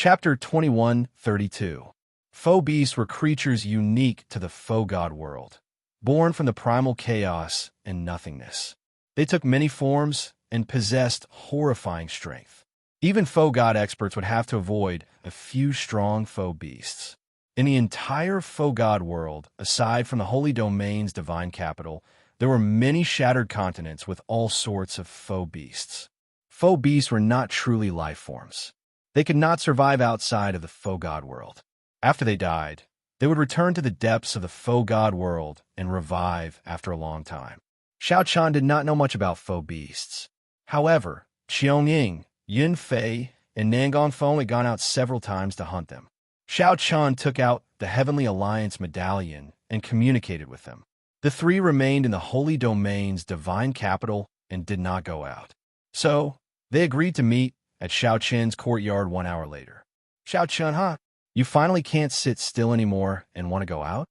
Chapter 21:32. Faux beasts were creatures unique to the faux god world, born from the primal chaos and nothingness. They took many forms and possessed horrifying strength. Even faux god experts would have to avoid a few strong faux beasts. In the entire faux god world, aside from the Holy Domain's divine capital, there were many shattered continents with all sorts of faux beasts. Faux beasts were not truly life forms. They could not survive outside of the faux god world. After they died, they would return to the depths of the faux god world and revive after a long time. Xiao Chan did not know much about faux beasts. However, Qiangying, Yin Fei, and Nangang Feng had gone out several times to hunt them. Xiao Chan took out the Heavenly Alliance medallion and communicated with them. The three remained in the Holy Domain's divine capital and did not go out. So, they agreed to meet at Xiao Chen's courtyard 1 hour later. Xiao Chen, huh? You finally can't sit still anymore and want to go out?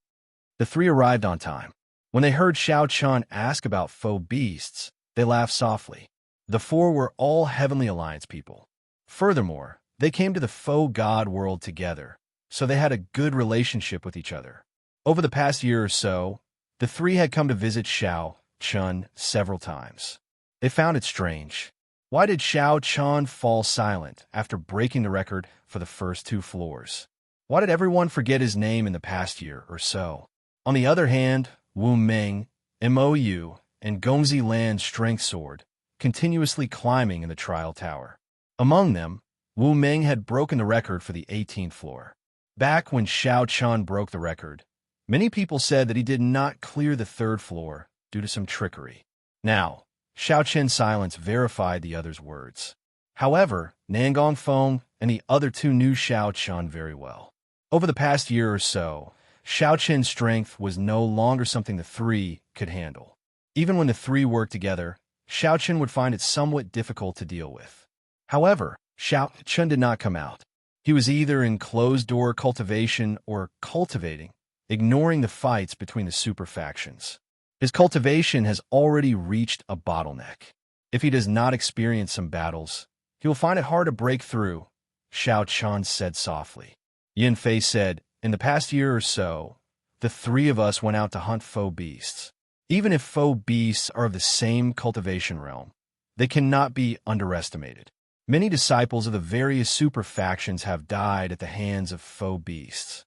The three arrived on time. When they heard Xiao Chen ask about faux beasts, they laughed softly. The four were all Heavenly Alliance people. Furthermore, they came to the faux god world together, so they had a good relationship with each other. Over the past year or so, the three had come to visit Xiao Chen several times. They found it strange. Why did Xiao Chen fall silent after breaking the record for the first 2 floors? Why did everyone forget his name in the past year or so? On the other hand, Wu Meng, Mou, and Gongzi Lan's strength sword continuously climbing in the trial tower. Among them, Wu Meng had broken the record for the 18th floor. Back when Xiao Chen broke the record, many people said that he did not clear the 3rd floor due to some trickery. Now, Xiao Chen's silence verified the others' words. However, Nangang Feng and the other 2 knew Xiao Chen very well. Over the past year or so, Xiao Chen's strength was no longer something the three could handle. Even when the three worked together, Xiao Chen would find it somewhat difficult to deal with. However, Xiao Chen did not come out. He was either in closed-door cultivation or cultivating, ignoring the fights between the super factions. His cultivation has already reached a bottleneck. If he does not experience some battles, he will find it hard to break through, Xiao Chen said softly. Yin Fei said, in the past year or so, the 3 of us went out to hunt faux beasts. Even if faux beasts are of the same cultivation realm, they cannot be underestimated. Many disciples of the various super factions have died at the hands of faux beasts.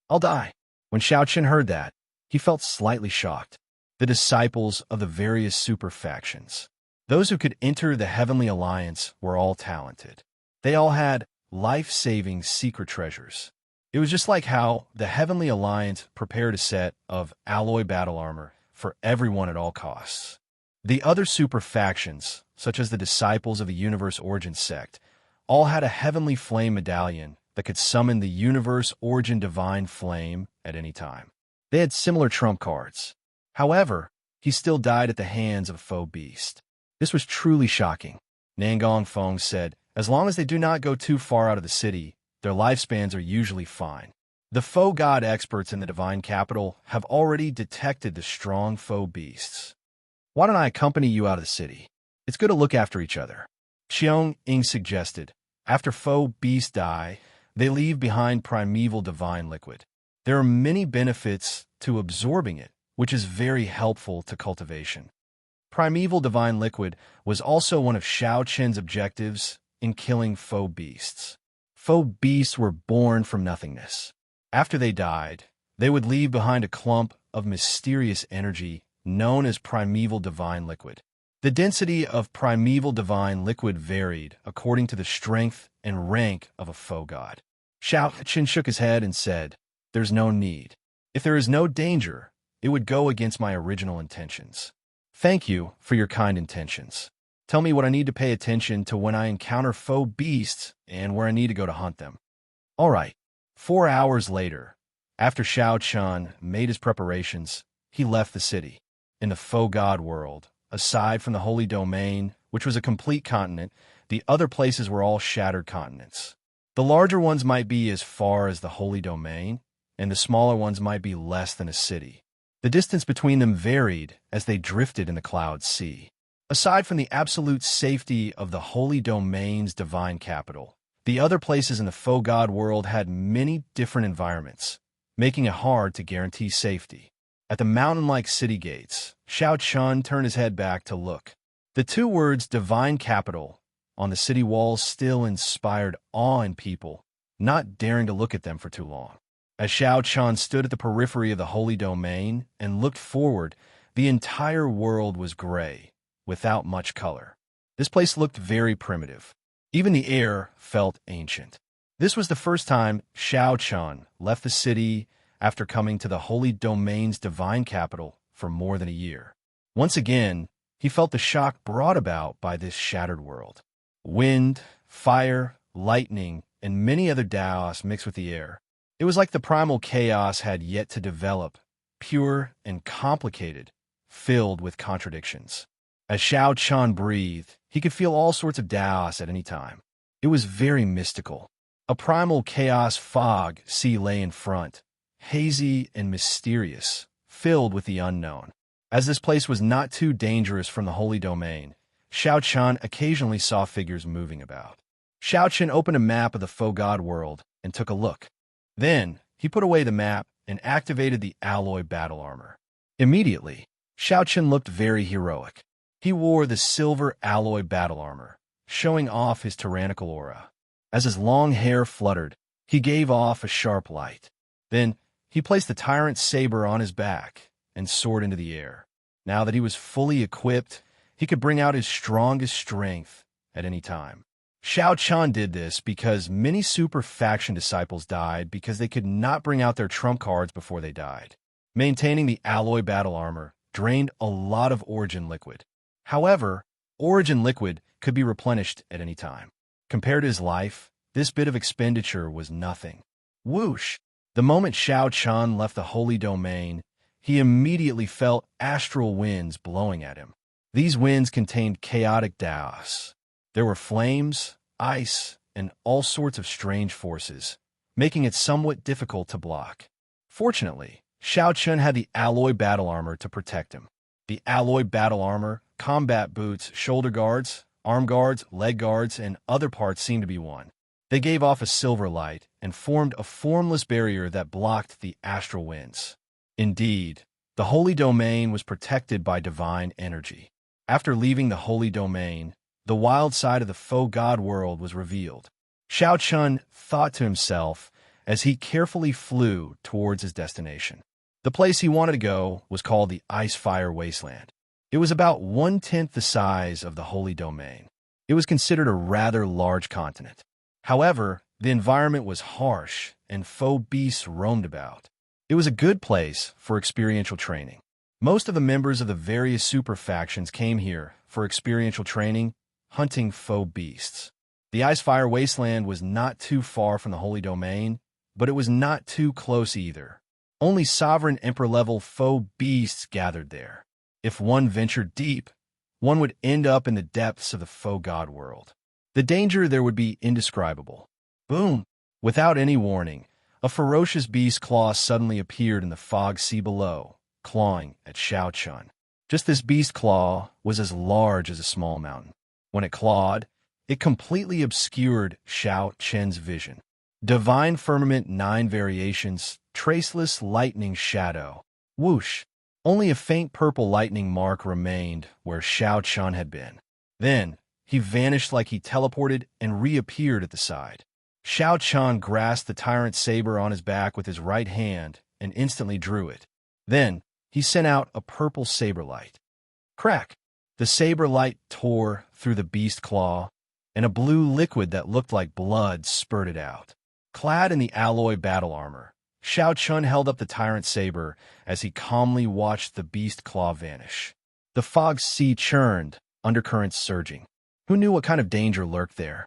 I'll die. When Xiao Chen heard that, he felt slightly shocked. The disciples of the various super factions, those who could enter the Heavenly Alliance, were all talented. They all had life-saving secret treasures. It was just like how the Heavenly Alliance prepared a set of alloy battle armor for everyone at all costs. The other super factions, such as the Disciples of the Universe Origin sect, all had a Heavenly Flame medallion that could summon the Universe Origin Divine Flame at any time. They had similar trump cards. However, he still died at the hands of a faux beast. This was truly shocking. Nangang Feng said, as long as they do not go too far out of the city, their lifespans are usually fine. The faux god experts in the divine capital have already detected the strong faux beasts. Why don't I accompany you out of the city? It's good to look after each other. Qiangying suggested. After faux beasts die, they leave behind primeval divine liquid. There are many benefits to absorbing it, which is very helpful to cultivation. Primeval divine liquid was also one of Xiao Chen's objectives in killing faux beasts. Faux beasts were born from nothingness. After they died, they would leave behind a clump of mysterious energy known as primeval divine liquid. The density of primeval divine liquid varied according to the strength and rank of a faux god. Xiao Chen shook his head and said, there's no need. If there is no danger, it would go against my original intentions. Thank you for your kind intentions. Tell me what I need to pay attention to when I encounter faux beasts and where I need to go to hunt them. All right. 4 hours later, after Xiao Chen made his preparations, he left the city. In the faux god world, aside from the Holy Domain, which was a complete continent, the other places were all shattered continents. The larger ones might be as far as the Holy Domain, and the smaller ones might be less than a city. The distance between them varied as they drifted in the cloud sea. Aside from the absolute safety of the Holy Domain's divine capital, The other places in the faux god world had many different environments, making it hard to guarantee safety. At the mountain-like city gates, Xiao Chun turned his head back to look. The two words divine capital on the city walls still inspired awe in people, not daring to look at them for too long. As Xiao Chun stood at the periphery of the holy domain and looked forward, the entire world was gray, without much color. This place looked very primitive. Even the air felt ancient. This was the first time Xiao Chun left the city after coming to the holy domain's divine capital for more than a year. Once again, he felt the shock brought about by this shattered world. Wind, fire, lightning, and many other Daos mixed with the air. It was like the primal chaos had yet to develop, pure and complicated, filled with contradictions. As Xiao Chun breathed, he could feel all sorts of Daos at any time. It was very mystical. A primal chaos fog sea lay in front, hazy and mysterious, filled with the unknown. As this place was not too dangerous from the holy domain, Xiao Chun occasionally saw figures moving about. Xiao Chun opened a map of the faux god world and took a look. Then, he put away the map and activated the alloy battle armor. Immediately, Xiao Chun looked very heroic. He wore the silver alloy battle armor, showing off his tyrannical aura. As his long hair fluttered, he gave off a sharp light. Then, he placed the tyrant saber on his back and soared into the air. Now that he was fully equipped, he could bring out his strongest strength at any time. Xiao Chun did this because many super faction disciples died because they could not bring out their trump cards before they died. Maintaining the alloy battle armor drained a lot of origin liquid. However, origin liquid could be replenished at any time. Compared to his life, this bit of expenditure was nothing. Whoosh! The moment Xiao Chun left the holy domain, he immediately felt astral winds blowing at him. These winds contained chaotic Daos. There were flames, ice, and all sorts of strange forces, making it somewhat difficult to block. Fortunately, Xiao Chun had the alloy battle armor to protect him. The alloy battle armor, combat boots, shoulder guards, arm guards, leg guards, and other parts seemed to be one. They gave off a silver light and formed a formless barrier that blocked the astral winds. Indeed, the holy domain was protected by divine energy. After leaving the holy domain, the wild side of the faux god world was revealed. Xiao Chun thought to himself as he carefully flew towards his destination. The place he wanted to go was called the Ice-Fire Wasteland. It was about 1/10 the size of the holy domain. It was considered a rather large continent. However, the environment was harsh and faux beasts roamed about. It was a good place for experiential training. Most of the members of the various super factions came here for experiential training, hunting faux beasts. The Ice-Fire Wasteland was not too far from the holy domain, but it was not too close either. Only sovereign emperor-level faux beasts gathered there. If one ventured deep, one would end up in the depths of the faux god world. The danger there would be indescribable. Boom! Without any warning, a ferocious beast claw suddenly appeared in the fog sea below, clawing at Xiao Chun. Just this beast claw was as large as a small mountain. When it clawed, it completely obscured Xiao Chun's vision. Divine Firmament 9 Variations, Traceless Lightning Shadow. Whoosh! Only a faint purple lightning mark remained where Xiao Chun had been. Then, he vanished like he teleported and reappeared at the side. Xiao Chun grasped the tyrant saber on his back with his right hand and instantly drew it. Then, he sent out a purple saber light. Crack! The saber light tore through the beast claw, and a blue liquid that looked like blood spurted out. Clad in the alloy battle armor, Xiao Chun held up the tyrant saber as he calmly watched the beast claw vanish. The fog sea churned, undercurrents surging. Who knew what kind of danger lurked there?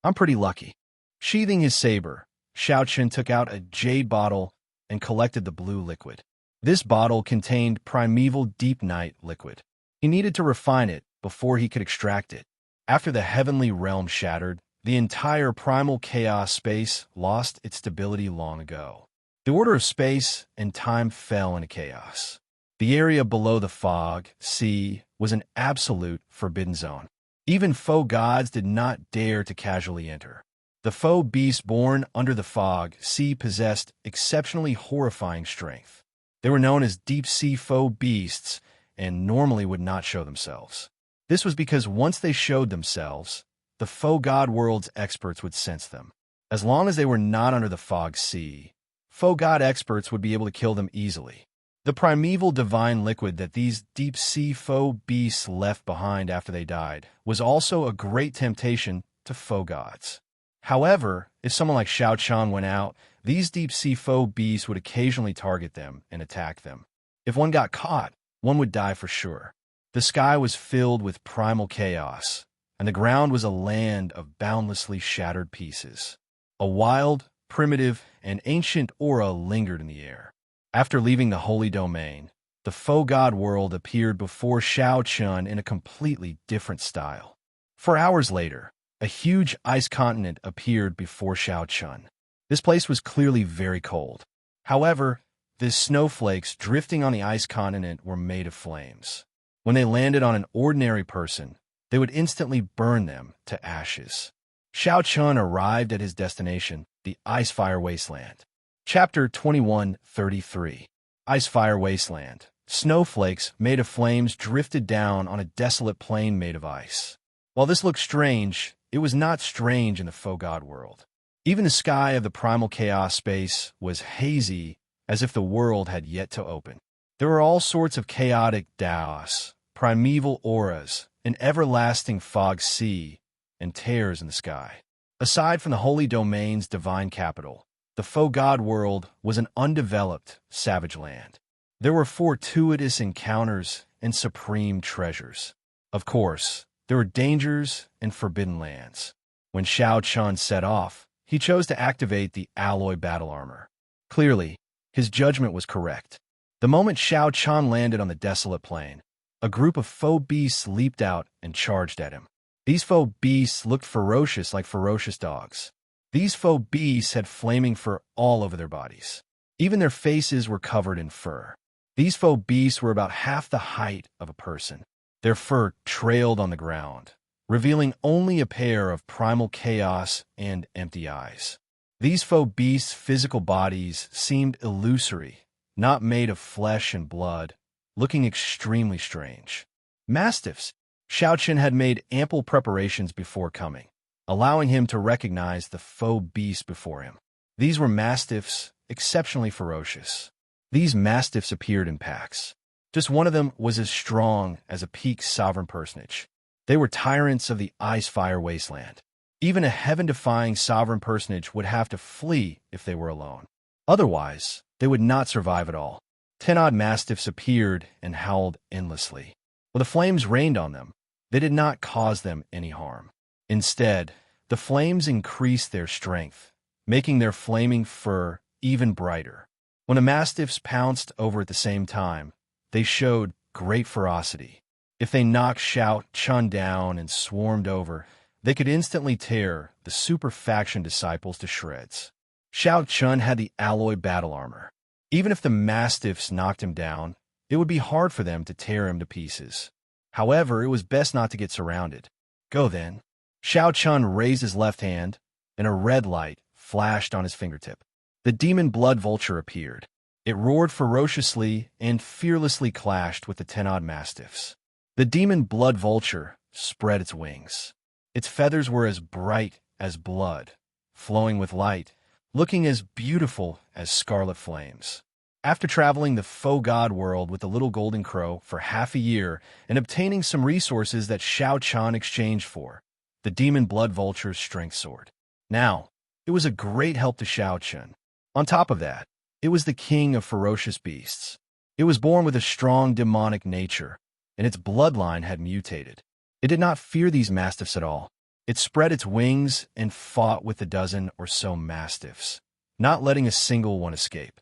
I'm pretty lucky. Sheathing his saber, Xiao Chun took out a jade bottle and collected the blue liquid. This bottle contained primeval deep night liquid. He needed to refine it before he could extract it. After the heavenly realm shattered, the entire primal chaos space lost its stability long ago. The order of space and time fell into chaos. The area below the fog sea was an absolute forbidden zone. Even faux gods did not dare to casually enter. The foe beasts born under the fog sea possessed exceptionally horrifying strength. They were known as deep-sea foe beasts and normally would not show themselves. This was because once they showed themselves, the foe god world's experts would sense them. As long as they were not under the fog sea, foe god experts would be able to kill them easily. The primeval divine liquid that these deep-sea foe beasts left behind after they died was also a great temptation to foe gods. However, if someone like Shao Chun went out, these deep-sea foe beasts would occasionally target them and attack them. If one got caught, one would die for sure. The sky was filled with primal chaos, and the ground was a land of boundlessly shattered pieces. A wild, primitive, and ancient aura lingered in the air. After leaving the holy domain, the foe god world appeared before Shao Chun in a completely different style. 4 hours later, a huge ice continent appeared before Shao Chun. This place was clearly very cold. However, the snowflakes drifting on the ice continent were made of flames. When they landed on an ordinary person, they would instantly burn them to ashes. Shao Chun arrived at his destination, the Icefire Wasteland. Chapter 21:33. Icefire Wasteland. Snowflakes made of flames drifted down on a desolate plain made of ice. While this looked strange, it was not strange in the foe god world. Even the sky of the primal chaos space was hazy, as if the world had yet to open. There were all sorts of chaotic chaos, primeval auras, an everlasting fog sea, and tears in the sky. Aside from the holy domain's divine capital, the foe god world was an undeveloped, savage land. There were fortuitous encounters and supreme treasures. Of course, there were dangers and forbidden lands. When Shao Chun set off, he chose to activate the alloy battle armor. Clearly, his judgment was correct. The moment Shao Chun landed on the desolate plain, a group of foe beasts leaped out and charged at him. These foe beasts looked ferocious like ferocious dogs. These foe beasts had flaming fur all over their bodies. Even their faces were covered in fur. These foe beasts were about half the height of a person. Their fur trailed on the ground, revealing only a pair of primal chaos and empty eyes. These foe beasts' physical bodies seemed illusory, not made of flesh and blood, looking extremely strange. Mastiffs. Shao Chun had made ample preparations before coming, allowing him to recognize the foe beast before him. These were mastiffs, exceptionally ferocious. These mastiffs appeared in packs. Just one of them was as strong as a peak sovereign personage. They were tyrants of the Icefire Wasteland. Even a heaven-defying sovereign personage would have to flee if they were alone. Otherwise, they would not survive at all. 10-odd mastiffs appeared and howled endlessly. While the flames rained on them, they did not cause them any harm. Instead, the flames increased their strength, making their flaming fur even brighter. When the mastiffs pounced over at the same time, they showed great ferocity. If they knocked Shao Chun down and swarmed over, they could instantly tear the super faction disciples to shreds. Shao Chun had the alloy battle armor. Even if the mastiffs knocked him down, it would be hard for them to tear him to pieces. However, it was best not to get surrounded. Go then. Shao Chun raised his left hand, and a red light flashed on his fingertip. The demon blood vulture appeared. It roared ferociously and fearlessly clashed with the 10-odd mastiffs. The demon blood vulture spread its wings. Its feathers were as bright as blood, flowing with light, looking as beautiful as scarlet flames. After traveling the foe god world with the little golden crow for half a year and obtaining some resources that Shao Chun exchanged for, the demon blood vulture's strength soared. Now, it was a great help to Shao Chun. On top of that, it was the king of ferocious beasts. It was born with a strong demonic nature, and its bloodline had mutated. It did not fear these mastiffs at all. It spread its wings and fought with a dozen or so mastiffs, not letting a single one escape.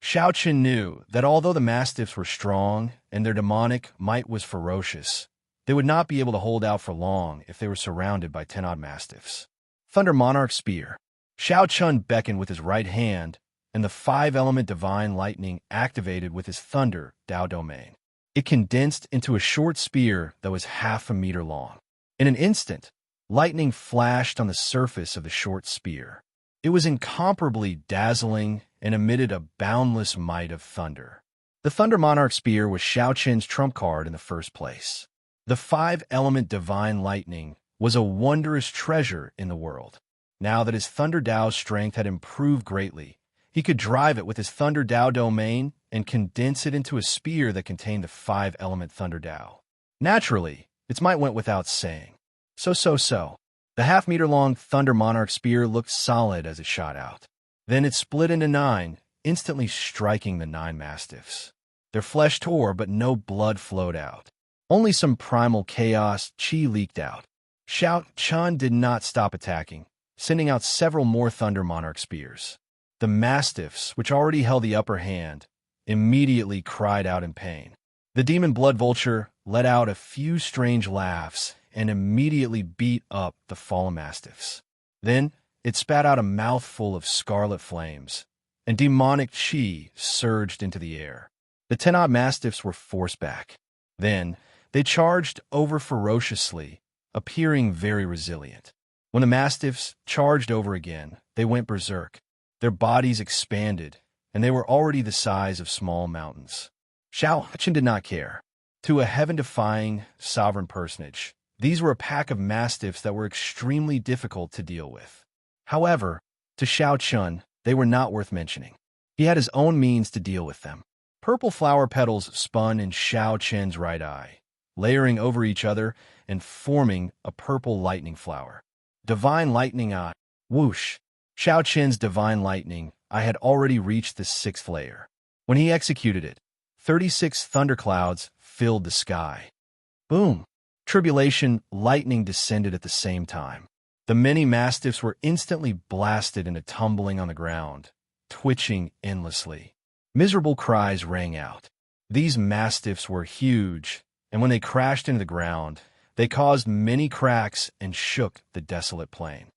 Shao Chun knew that although the mastiffs were strong and their demonic might was ferocious, they would not be able to hold out for long if they were surrounded by 10-odd mastiffs. Thunder Monarch Spear. Shao Chun beckoned with his right hand, and the 5-element divine lightning activated with his Thunder Dao domain. It condensed into a short spear that was half a meter long. In an instant, Lightning flashed on the surface of the short spear. It was incomparably dazzling and emitted a boundless might of thunder. The Thunder Monarch spear was Xiao Qin's trump card in the first place. The five-element divine lightning was a wondrous treasure in the world. Now that his Thunder Dao's strength had improved greatly, he could drive it with his Thunder Dao domain and condense it into a spear that contained the five-element Thunder Dao. Naturally, its might went without saying. So. The half-meter-long Thunder Monarch spear looked solid as it shot out. Then it split into 9, instantly striking the 9 mastiffs. Their flesh tore, but no blood flowed out. Only some primal chaos chi leaked out. Xiao Chun did not stop attacking, sending out several more Thunder Monarch spears. The mastiffs, which already held the upper hand, immediately cried out in pain. The demon blood vulture let out a few strange laughs and immediately beat up the fallen mastiffs. Then it spat out a mouthful of scarlet flames, and demonic chi surged into the air. The 10-odd mastiffs were forced back. Then they charged over ferociously, appearing very resilient. When the mastiffs charged over again, they went berserk. Their bodies expanded, and they were already the size of small mountains. Xiao Qin did not care. To a heaven-defying sovereign personage, these were a pack of mastiffs that were extremely difficult to deal with. However, to Xiao Qin, they were not worth mentioning. He had his own means to deal with them. Purple flower petals spun in Xiao Qin's right eye, layering over each other and forming a purple lightning flower. Divine lightning eye. Whoosh! Xiao Qin's divine lightning eye had already reached the 6th layer. When he executed it, 36 thunderclouds filled the sky. Boom! Tribulation lightning descended at the same time. The many mastiffs were instantly blasted into tumbling on the ground, twitching endlessly. Miserable cries rang out. These mastiffs were huge, and when they crashed into the ground, they caused many cracks and shook the desolate plain.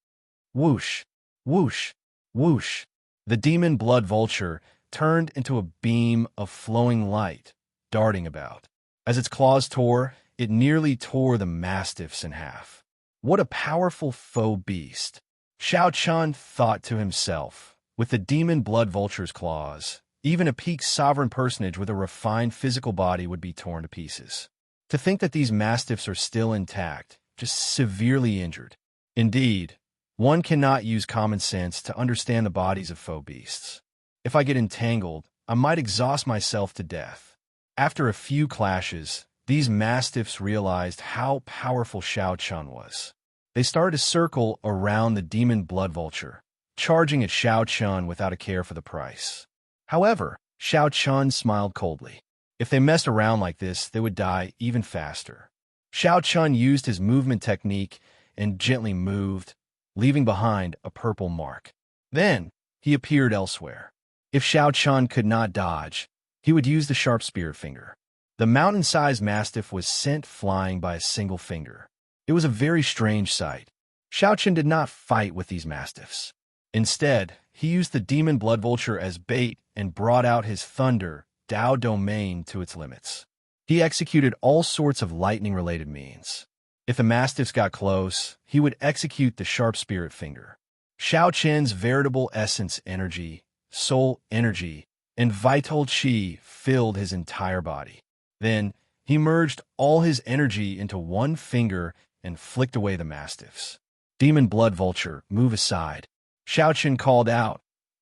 Whoosh! Whoosh! Whoosh! The demon blood vulture turned into a beam of flowing light, darting about. As its claws tore, it nearly tore the mastiffs in half. What a powerful faux beast! Xiao Chun thought to himself. With the demon blood vulture's claws, even a peak sovereign personage with a refined physical body would be torn to pieces. To think that these mastiffs are still intact, just severely injured. Indeed, one cannot use common sense to understand the bodies of faux beasts. If I get entangled, I might exhaust myself to death. After a few clashes, these mastiffs realized how powerful Xiao Chun was. They started to circle around the demon blood vulture, charging at Xiao Chun without a care for the price. However, Xiao Chun smiled coldly. If they messed around like this, they would die even faster. Xiao Chun used his movement technique and gently moved, leaving behind a purple mark. Then, he appeared elsewhere. If Xiao Chun could not dodge, he would use the sharp spirit finger. The mountain-sized mastiff was sent flying by a single finger. It was a very strange sight. Xiao Chun did not fight with these mastiffs. Instead, he used the demon blood vulture as bait and brought out his Thunder Dao domain to its limits. He executed all sorts of lightning-related means. If the mastiffs got close, he would execute the sharp spirit finger. Xiao Qin's veritable essence energy, soul energy, and vital chi filled his entire body. Then, he merged all his energy into one finger and flicked away the mastiffs. Demon blood vulture, move aside. Xiao Qin called out,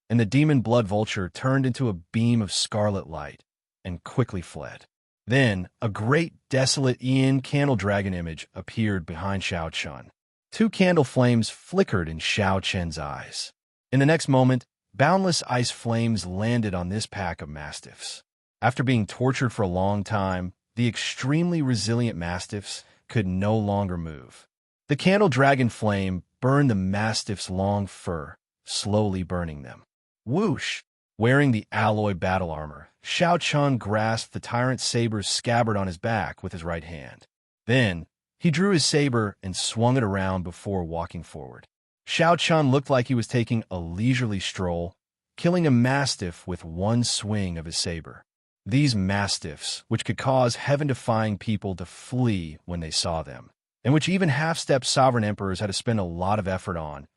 and the demon blood vulture turned into a beam of scarlet light and quickly fled. Then, a great desolate Yin candle dragon image appeared behind Xiao Chun. 2 candle flames flickered in Xiao Chen's eyes. In the next moment, boundless ice flames landed on this pack of mastiffs. After being tortured for a long time, the extremely resilient mastiffs could no longer move. The candle dragon flame burned the mastiffs' long fur, slowly burning them. Whoosh! Wearing the alloy battle armor, Xiao Chun grasped the tyrant saber's scabbard on his back with his right hand. Then, he drew his saber and swung it around before walking forward. Xiao Chun looked like he was taking a leisurely stroll, killing a mastiff with one swing of his saber. These mastiffs, which could cause heaven-defying people to flee when they saw them, and which even half-step sovereign emperors had to spend a lot of effort on,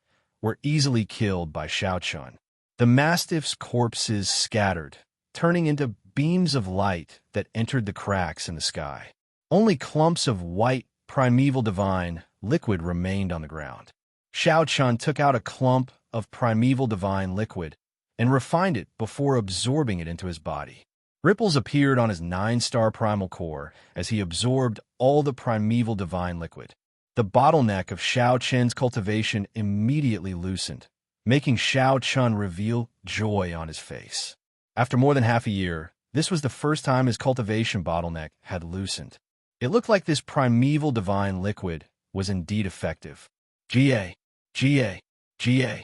were easily killed by Shao Chun. The mastiffs' corpses scattered, turning into beams of light that entered the cracks in the sky. Only clumps of white, primeval divine liquid remained on the ground. Shao Chun took out a clump of primeval divine liquid and refined it before absorbing it into his body. Ripples appeared on his 9-star primal core as he absorbed all the primeval divine liquid. The bottleneck of Shao Chun's cultivation immediately loosened, making Shao Chun reveal joy on his face. After more than half a year, this was the first time his cultivation bottleneck had loosened. It looked like this primeval divine liquid was indeed effective. Ga, Ga, Ga.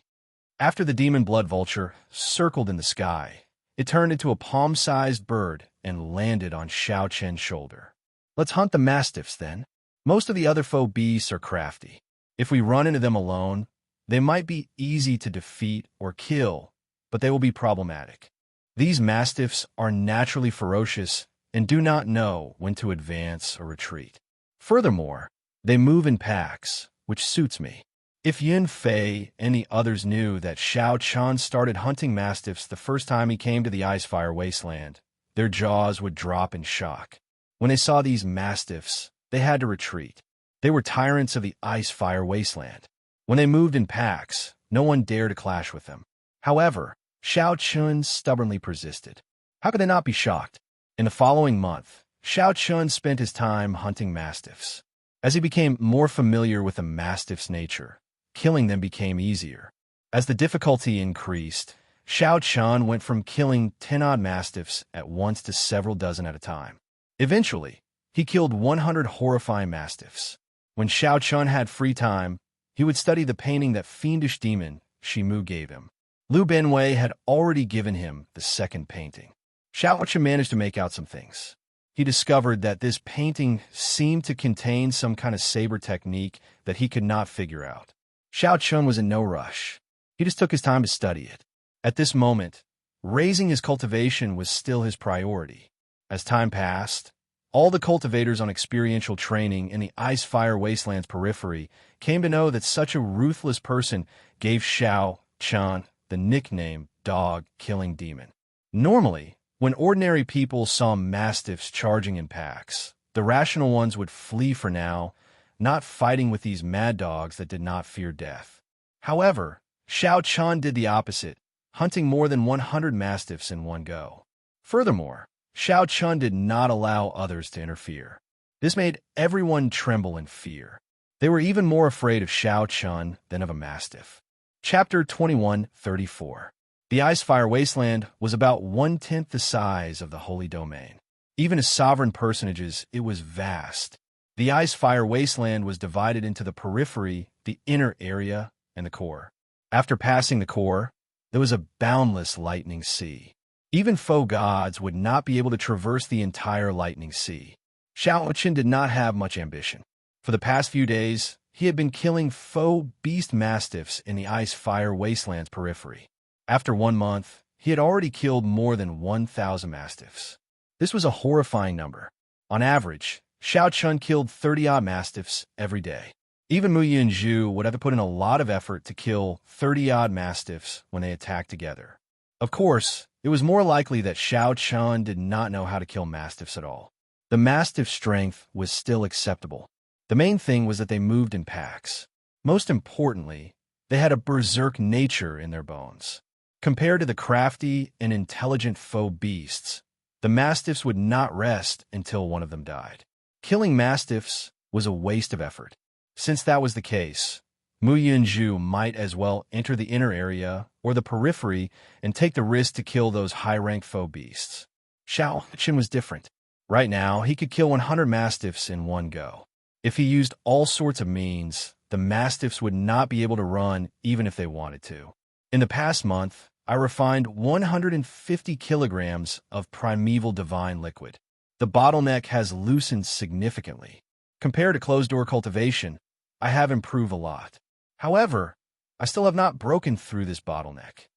After the demon blood vulture circled in the sky, it turned into a palm-sized bird and landed on Shao Chun's shoulder. Let's hunt the mastiffs, then. Most of the other foe beasts are crafty. If we run into them alone, they might be easy to defeat or kill, but they will be problematic. These mastiffs are naturally ferocious and do not know when to advance or retreat. Furthermore, they move in packs, which suits me. If Yin Fei and the others knew that Shao Chun started hunting mastiffs the first time he came to the Icefire Wasteland, their jaws would drop in shock. When they saw these mastiffs, they had to retreat. They were tyrants of the Icefire Wasteland. When they moved in packs, no one dared to clash with them. However, Shao Chun stubbornly persisted. How could they not be shocked? In the following month, Shao Chun spent his time hunting mastiffs. As he became more familiar with the mastiff's nature, killing them became easier. As the difficulty increased, Shao Chun went from killing 10-odd mastiffs at once to several dozen at a time. Eventually, he killed 100 horrifying mastiffs. When Shao Chun had free time, he would study the painting that fiendish demon Shimu gave him. Liu Benwei had already given him the second painting. Shao Chun managed to make out some things. He discovered that this painting seemed to contain some kind of saber technique that he could not figure out. Shao Chun was in no rush. He just took his time to study it. At this moment, raising his cultivation was still his priority. As time passed, all the cultivators on experiential training in the Icefire Wasteland's periphery came to know that such a ruthless person gave Shao Chun the nickname Dog-Killing Demon. Normally, when ordinary people saw mastiffs charging in packs, the rational ones would flee for now, not fighting with these mad dogs that did not fear death. However, Shao Chun did the opposite, hunting more than 100 mastiffs in one go. Furthermore, Shao Chun did not allow others to interfere. This made everyone tremble in fear. They were even more afraid of Shao Chun than of a mastiff. Chapter 21:34. The Icefire Wasteland was about 1/10 the size of the Holy Domain. Even as sovereign personages, it was vast. The Icefire Wasteland was divided into the periphery, the inner area, and the core. After passing the core, there was a boundless lightning sea. Even foe gods would not be able to traverse the entire lightning sea. Shao Chun did not have much ambition. For the past few days, he had been killing foe beast mastiffs in the Icefire Wasteland's periphery. After 1 month, he had already killed more than 1,000 mastiffs. This was a horrifying number. On average, Shao Chun killed 30-odd mastiffs every day. Even Mu Yunju would have to put in a lot of effort to kill 30-odd mastiffs when they attacked together. Of course, it was more likely that Shao Chun did not know how to kill mastiffs at all. The mastiff's strength was still acceptable. The main thing was that they moved in packs. Most importantly, they had a berserk nature in their bones. Compared to the crafty and intelligent foe beasts, the mastiffs would not rest until one of them died. Killing mastiffs was a waste of effort. Since that was the case, Mu Yunju might as well enter the inner area or the periphery and take the risk to kill those high-ranked foe beasts. Shao Chun was different. Right now, he could kill 100 mastiffs in one go. If he used all sorts of means, the mastiffs would not be able to run even if they wanted to. In the past month, I refined 150 kilograms of primeval divine liquid. The bottleneck has loosened significantly. Compared to closed-door cultivation, I have improved a lot. However, I still have not broken through this bottleneck.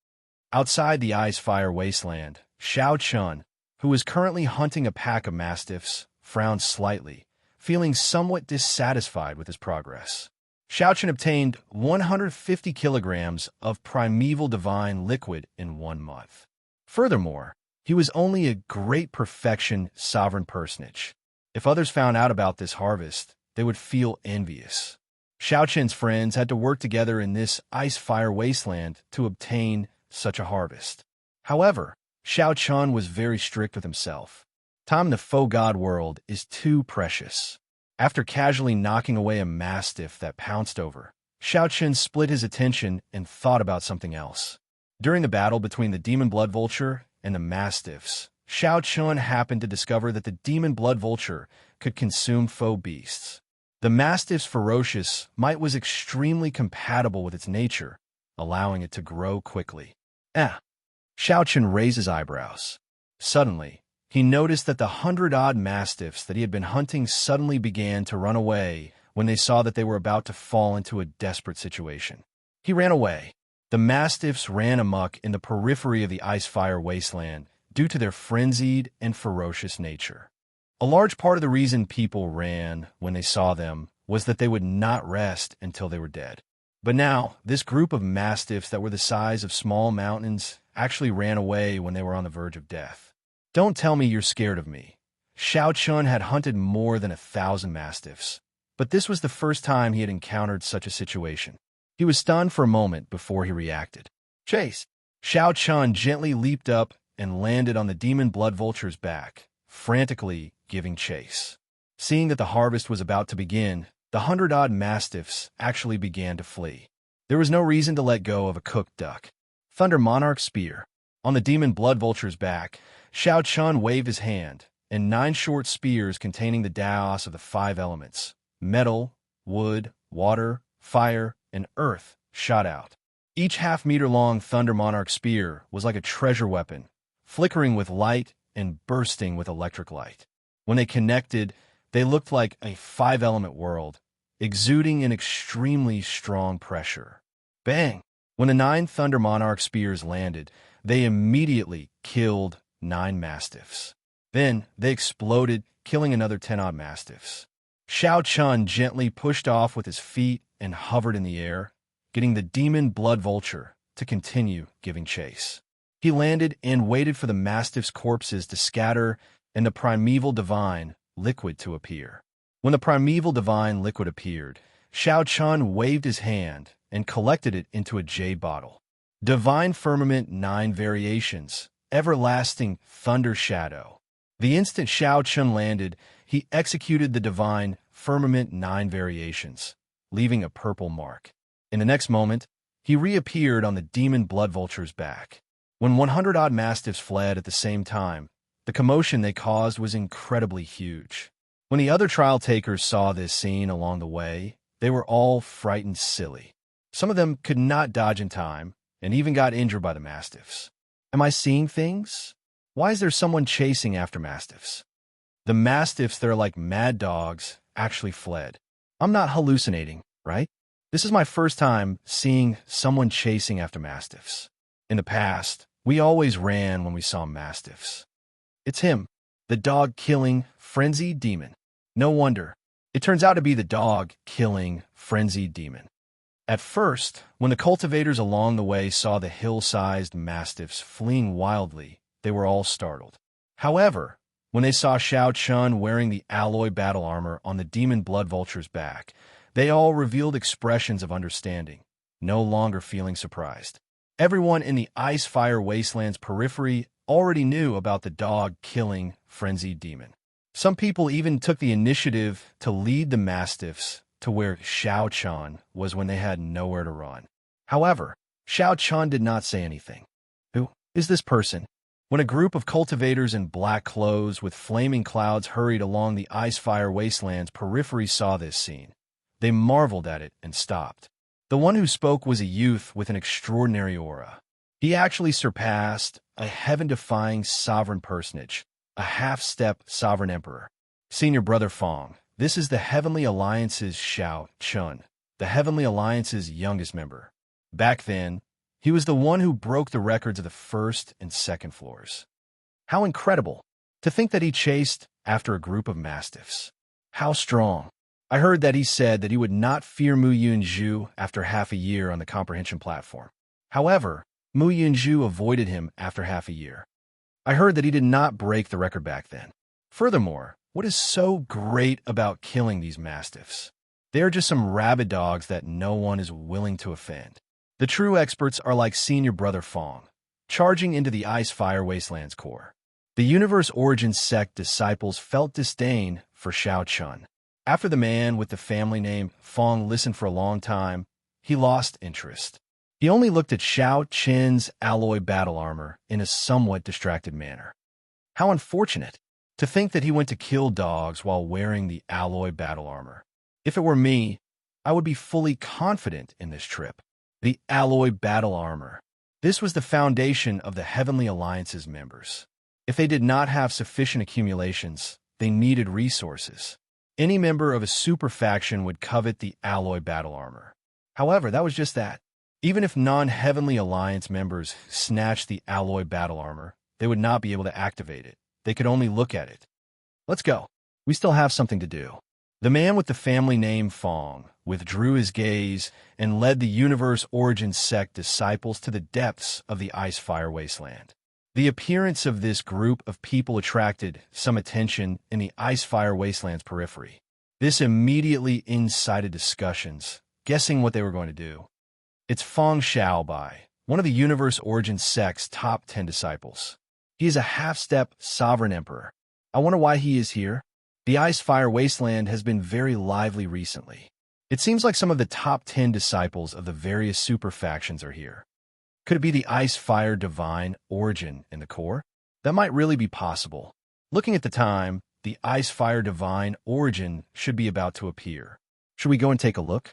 Outside the Icefire Wasteland, Shao Chun, who was currently hunting a pack of mastiffs, frowned slightly, feeling somewhat dissatisfied with his progress. Xiaochen obtained 150 kilograms of primeval divine liquid in 1 month. Furthermore, he was only a great perfection sovereign personage. If others found out about this harvest, they would feel envious. Xiaochen's friends had to work together in this ice-fire wasteland to obtain such a harvest. However, Xiaochen was very strict with himself. Time in the faux god world is too precious. After casually knocking away a mastiff that pounced over, Xiaochen split his attention and thought about something else. During the battle between the demon blood vulture and the mastiffs, Xiaochen happened to discover that the demon blood vulture could consume faux beasts. The mastiff's ferocious might was extremely compatible with its nature, allowing it to grow quickly. Xiaochen raised his eyebrows. Suddenly, he noticed that the 100-odd mastiffs that he had been hunting suddenly began to run away when they saw that they were about to fall into a desperate situation. He ran away. The mastiffs ran amok in the periphery of the ice-fire wasteland due to their frenzied and ferocious nature. A large part of the reason people ran when they saw them was that they would not rest until they were dead. But now, this group of mastiffs that were the size of small mountains actually ran away when they were on the verge of death. Don't tell me you're scared of me. Xiaochen had hunted more than 1,000 mastiffs, but this was the first time he had encountered such a situation. He was stunned for a moment before he reacted. Chase! Xiaochen gently leaped up and landed on the demon blood vulture's back, frantically giving chase. Seeing that the harvest was about to begin, the 100-odd mastiffs actually began to flee. There was no reason to let go of a cooked duck. Thunder Monarch Spear. On the demon blood vulture's back, Xiaochen waved his hand, and 9 short spears containing the Daos of the 5 elements, metal, wood, water, fire, and earth, shot out. Each half-meter-long Thunder Monarch spear was like a treasure weapon, flickering with light and bursting with electric light. When they connected, they looked like a 5-element world, exuding an extremely strong pressure. Bang! When the 9 Thunder Monarch spears landed, they immediately killed 9 mastiffs. Then they exploded, killing another 10-odd mastiffs. Xiaochen gently pushed off with his feet and hovered in the air, getting the demon blood vulture to continue giving chase. He landed and waited for the mastiffs' corpses to scatter and the primeval divine liquid to appear. When the primeval divine liquid appeared, Xiaochen waved his hand and collected it into a jade bottle. Divine Firmament 9 Variations, Everlasting Thunder Shadow. The instant Xiaochen landed, he executed the Divine Firmament 9 Variations, leaving a purple mark. In the next moment, he reappeared on the demon blood vulture's back. When 100-odd mastiffs fled at the same time, the commotion they caused was incredibly huge. When the other trial takers saw this scene along the way, they were all frightened silly. Some of them could not dodge in time, and even got injured by the mastiffs. Am I seeing things? Why is there someone chasing after mastiffs? The mastiffs that are like mad dogs actually fled. I'm not hallucinating, right? This is my first time seeing someone chasing after mastiffs. In the past, we always ran when we saw mastiffs. It's him, the dog-killing, frenzied demon. No wonder. It turns out to be the dog-killing, frenzied demon. At first, when the cultivators along the way saw the hill-sized mastiffs fleeing wildly, they were all startled. However, when they saw Xiaochen wearing the alloy battle armor on the demon blood vulture's back, they all revealed expressions of understanding, no longer feeling surprised. Everyone in the ice-fire wasteland's periphery already knew about the dog-killing, frenzied demon. Some people even took the initiative to lead the mastiffs to where Xiaochen was when they had nowhere to run. However, Xiaochen did not say anything. Who is this person? When a group of cultivators in black clothes with flaming clouds hurried along the ice-fire wasteland's periphery saw this scene, they marveled at it and stopped. The one who spoke was a youth with an extraordinary aura. He actually surpassed a heaven-defying sovereign personage, a half-step sovereign emperor. Senior Brother Fong, this is the Heavenly Alliance's Xiaochen, the Heavenly Alliance's youngest member. Back then, he was the one who broke the records of the first and second floors. How incredible! To think that he chased after a group of mastiffs. How strong? I heard that he said that he would not fear Mu Yunju after half a year on the comprehension platform. However, Mu Yunju avoided him after half a year. I heard that he did not break the record back then. Furthermore, what is so great about killing these mastiffs? They are just some rabid dogs that no one is willing to offend. The true experts are like senior brother Fong, charging into the Ice Fire Wasteland's core. The Universe Origin sect disciples felt disdain for Xiao Chun. After the man with the family name Fong listened for a long time, he lost interest. He only looked at Xiao Chen's alloy battle armor in a somewhat distracted manner. How unfortunate to think that he went to kill dogs while wearing the alloy battle armor. If it were me, I would be fully confident in this trip. The alloy battle armor. This was the foundation of the Heavenly Alliance's members. If they did not have sufficient accumulations, they needed resources. Any member of a super faction would covet the alloy battle armor. However, that was just that. Even if non-Heavenly Alliance members snatched the alloy battle armor, they would not be able to activate it. They could only look at it. Let's go. We still have something to do. The man with the family name Fong withdrew his gaze and led the Universe Origin sect disciples to the depths of the Ice Fire Wasteland. The appearance of this group of people attracted some attention in the Ice Fire Wasteland's periphery. This immediately incited discussions, guessing what they were going to do. It's Fong Xiaobai, one of the Universe Origin sect's top 10 disciples. He is a half-step sovereign emperor. I wonder why he is here. The Ice Fire Wasteland has been very lively recently. It seems like some of the top 10 disciples of the various super factions are here. Could it be the Ice Fire Divine Origin in the core? That might really be possible. Looking at the time, the Ice Fire Divine Origin should be about to appear. Should we go and take a look?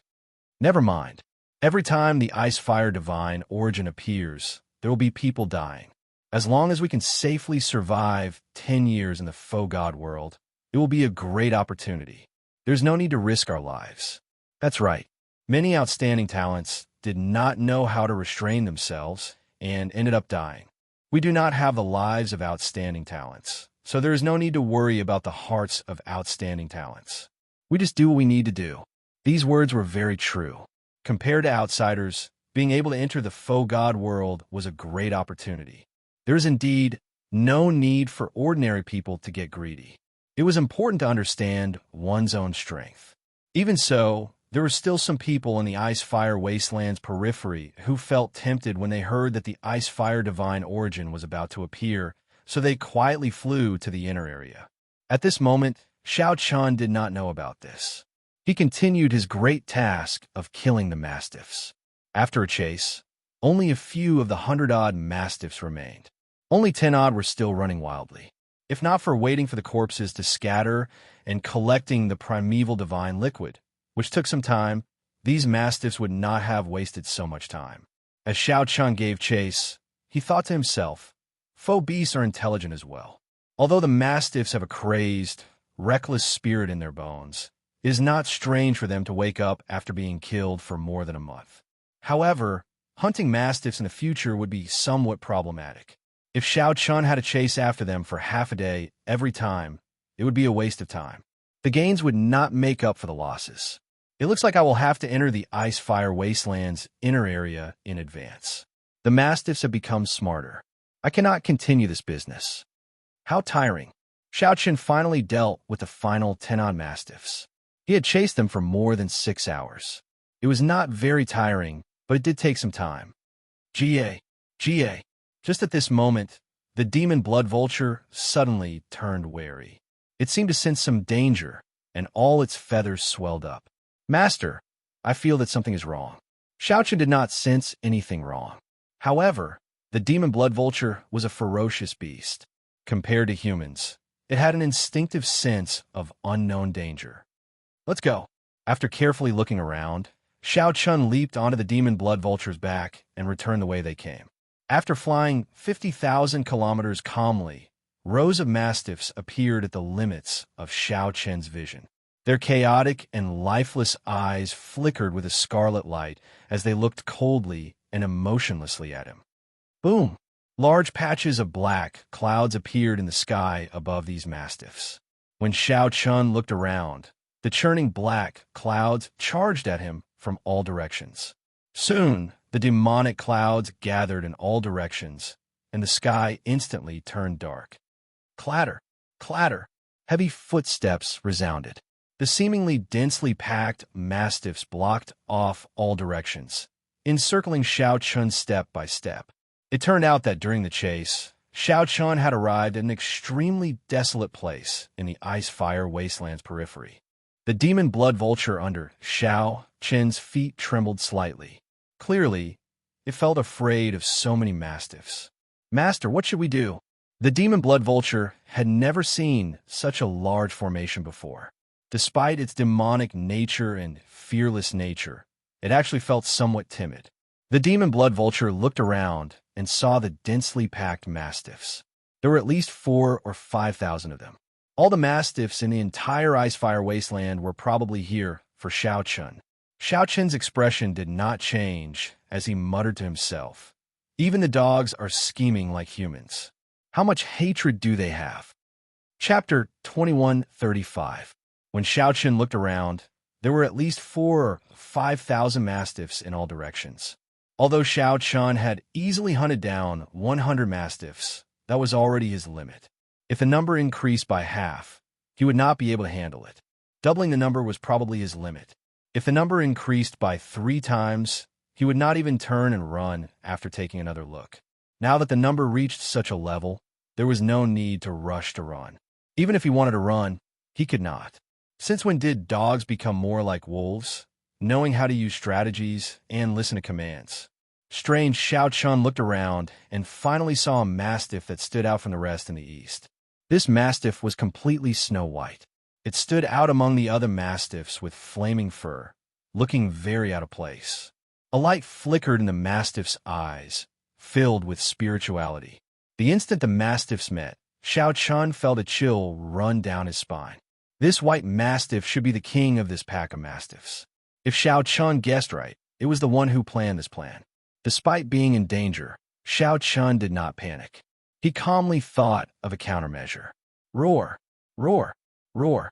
Never mind. Every time the Ice Fire Divine Origin appears, there will be people dying. As long as we can safely survive 10 years in the faux god world, it will be a great opportunity. There's no need to risk our lives. That's right. Many outstanding talents did not know how to restrain themselves and ended up dying. We do not have the lives of outstanding talents, so there is no need to worry about the hearts of outstanding talents. We just do what we need to do. These words were very true. Compared to outsiders, being able to enter the faux god world was a great opportunity. There is indeed no need for ordinary people to get greedy. It was important to understand one's own strength. Even so, there were still some people in the Ice Fire Wasteland's periphery who felt tempted when they heard that the Ice Fire Divine Origin was about to appear, so they quietly flew to the inner area. At this moment, Xiao Chun did not know about this. He continued his great task of killing the mastiffs. After a chase, only a few of the 100-odd mastiffs remained. Only 10-odd were still running wildly. If not for waiting for the corpses to scatter and collecting the primeval divine liquid, which took some time, these mastiffs would not have wasted so much time. As Xiao Chun gave chase, he thought to himself, faux beasts are intelligent as well. Although the mastiffs have a crazed, reckless spirit in their bones, it is not strange for them to wake up after being killed for more than a month. However, hunting mastiffs in the future would be somewhat problematic. If Xiao Chun had to chase after them for half a day every time, it would be a waste of time. The gains would not make up for the losses. It looks like I will have to enter the Ice Fire Wasteland's inner area in advance. The mastiffs have become smarter. I cannot continue this business. How tiring. Xiao Chun finally dealt with the final 10-odd mastiffs. He had chased them for more than 6 hours. It was not very tiring, but it did take some time. GA. Just at this moment, the demon blood vulture suddenly turned wary. It seemed to sense some danger, and all its feathers swelled up. Master, I feel that something is wrong. Xiao Chun did not sense anything wrong. However, the demon blood vulture was a ferocious beast. Compared to humans, it had an instinctive sense of unknown danger. Let's go. After carefully looking around, Xiao Chun leaped onto the demon blood vulture's back and returned the way they came. After flying 50,000 kilometers calmly, rows of mastiffs appeared at the limits of Xiao Chun's vision. Their chaotic and lifeless eyes flickered with a scarlet light as they looked coldly and emotionlessly at him. Boom! Large patches of black clouds appeared in the sky above these mastiffs. When Xiao Chun looked around, The churning black clouds charged at him from all directions. Soon, the demonic clouds gathered in all directions, and the sky instantly turned dark. Clatter, clatter, heavy footsteps resounded. The seemingly densely packed mastiffs blocked off all directions, encircling Xiao Chun step by step. It turned out that during the chase, Xiao Chun had arrived at an extremely desolate place in the ice-fire wasteland's periphery. The demon blood vulture under Xiao Chun's feet trembled slightly. Clearly, it felt afraid of so many mastiffs. "Master, what should we do?" The demon blood vulture had never seen such a large formation before. Despite its demonic nature and fearless nature, it actually felt somewhat timid. The demon blood vulture looked around and saw the densely packed mastiffs. There were at least 4,000 or 5,000 of them. All the mastiffs in the entire Icefire Wasteland were probably here for Xiao Chun. Xiao Chun's expression did not change as he muttered to himself. Even the dogs are scheming like humans. How much hatred do they have? Chapter 2135. When Xiao Chun looked around, there were at least 4,000 or 5,000 mastiffs in all directions. Although Xiao Chun had easily hunted down 100 mastiffs, that was already his limit. If the number increased by half, he would not be able to handle it. Doubling the number was probably his limit. If the number increased by 3 times, he would not even turn and run after taking another look. Now that the number reached such a level, there was no need to rush to run. Even if he wanted to run, he could not. Since when did dogs become more like wolves, knowing how to use strategies and listen to commands? Strange, Xiao Chun looked around and finally saw a mastiff that stood out from the rest in the east. This mastiff was completely snow white. It stood out among the other mastiffs with flaming fur, looking very out of place. A light flickered in the mastiff's eyes, filled with spirituality. The instant the mastiffs met, Xiao Chun felt a chill run down his spine. This white mastiff should be the king of this pack of mastiffs. If Xiao Chun guessed right, it was the one who planned this plan. Despite being in danger, Xiao Chun did not panic. He calmly thought of a countermeasure. Roar, roar, roar.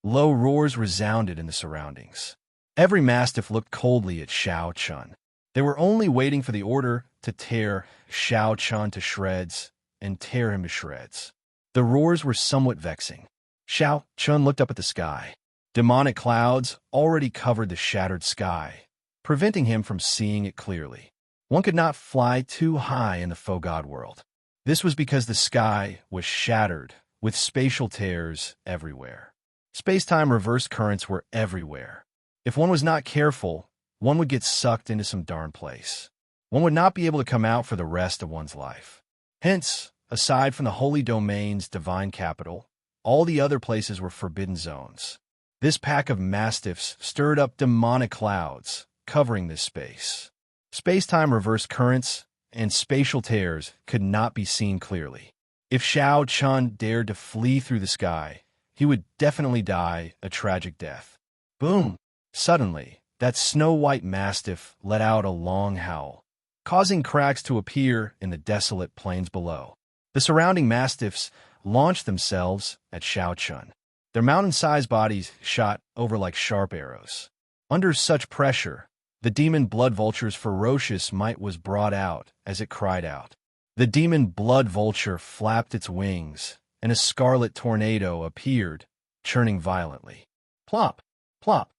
Low roars resounded in the surroundings. Every mastiff looked coldly at Xiao Chun. They were only waiting for the order to tear Xiao Chun to shreds and tear him to shreds. The roars were somewhat vexing. Xiao Chun looked up at the sky. Demonic clouds already covered the shattered sky, preventing him from seeing it clearly. One could not fly too high in the faux god world. This was because the sky was shattered, with spatial tears everywhere. Space-time reverse currents were everywhere. If one was not careful, one would get sucked into some darn place. One would not be able to come out for the rest of one's life. Hence, aside from the Holy Domain's divine capital, all the other places were forbidden zones. This pack of mastiffs stirred up demonic clouds, covering this space. Space-time reverse currents and spatial tears could not be seen clearly. If Xiao Chun dared to flee through the sky, he would definitely die a tragic death. Boom! Suddenly, that snow-white mastiff let out a long howl, causing cracks to appear in the desolate plains below. The surrounding mastiffs launched themselves at Xiao Chun. Their mountain-sized bodies shot over like sharp arrows. Under such pressure, the demon blood vulture's ferocious might was brought out as it cried out. The demon blood vulture flapped its wings, and a scarlet tornado appeared, churning violently. Plop! Plop!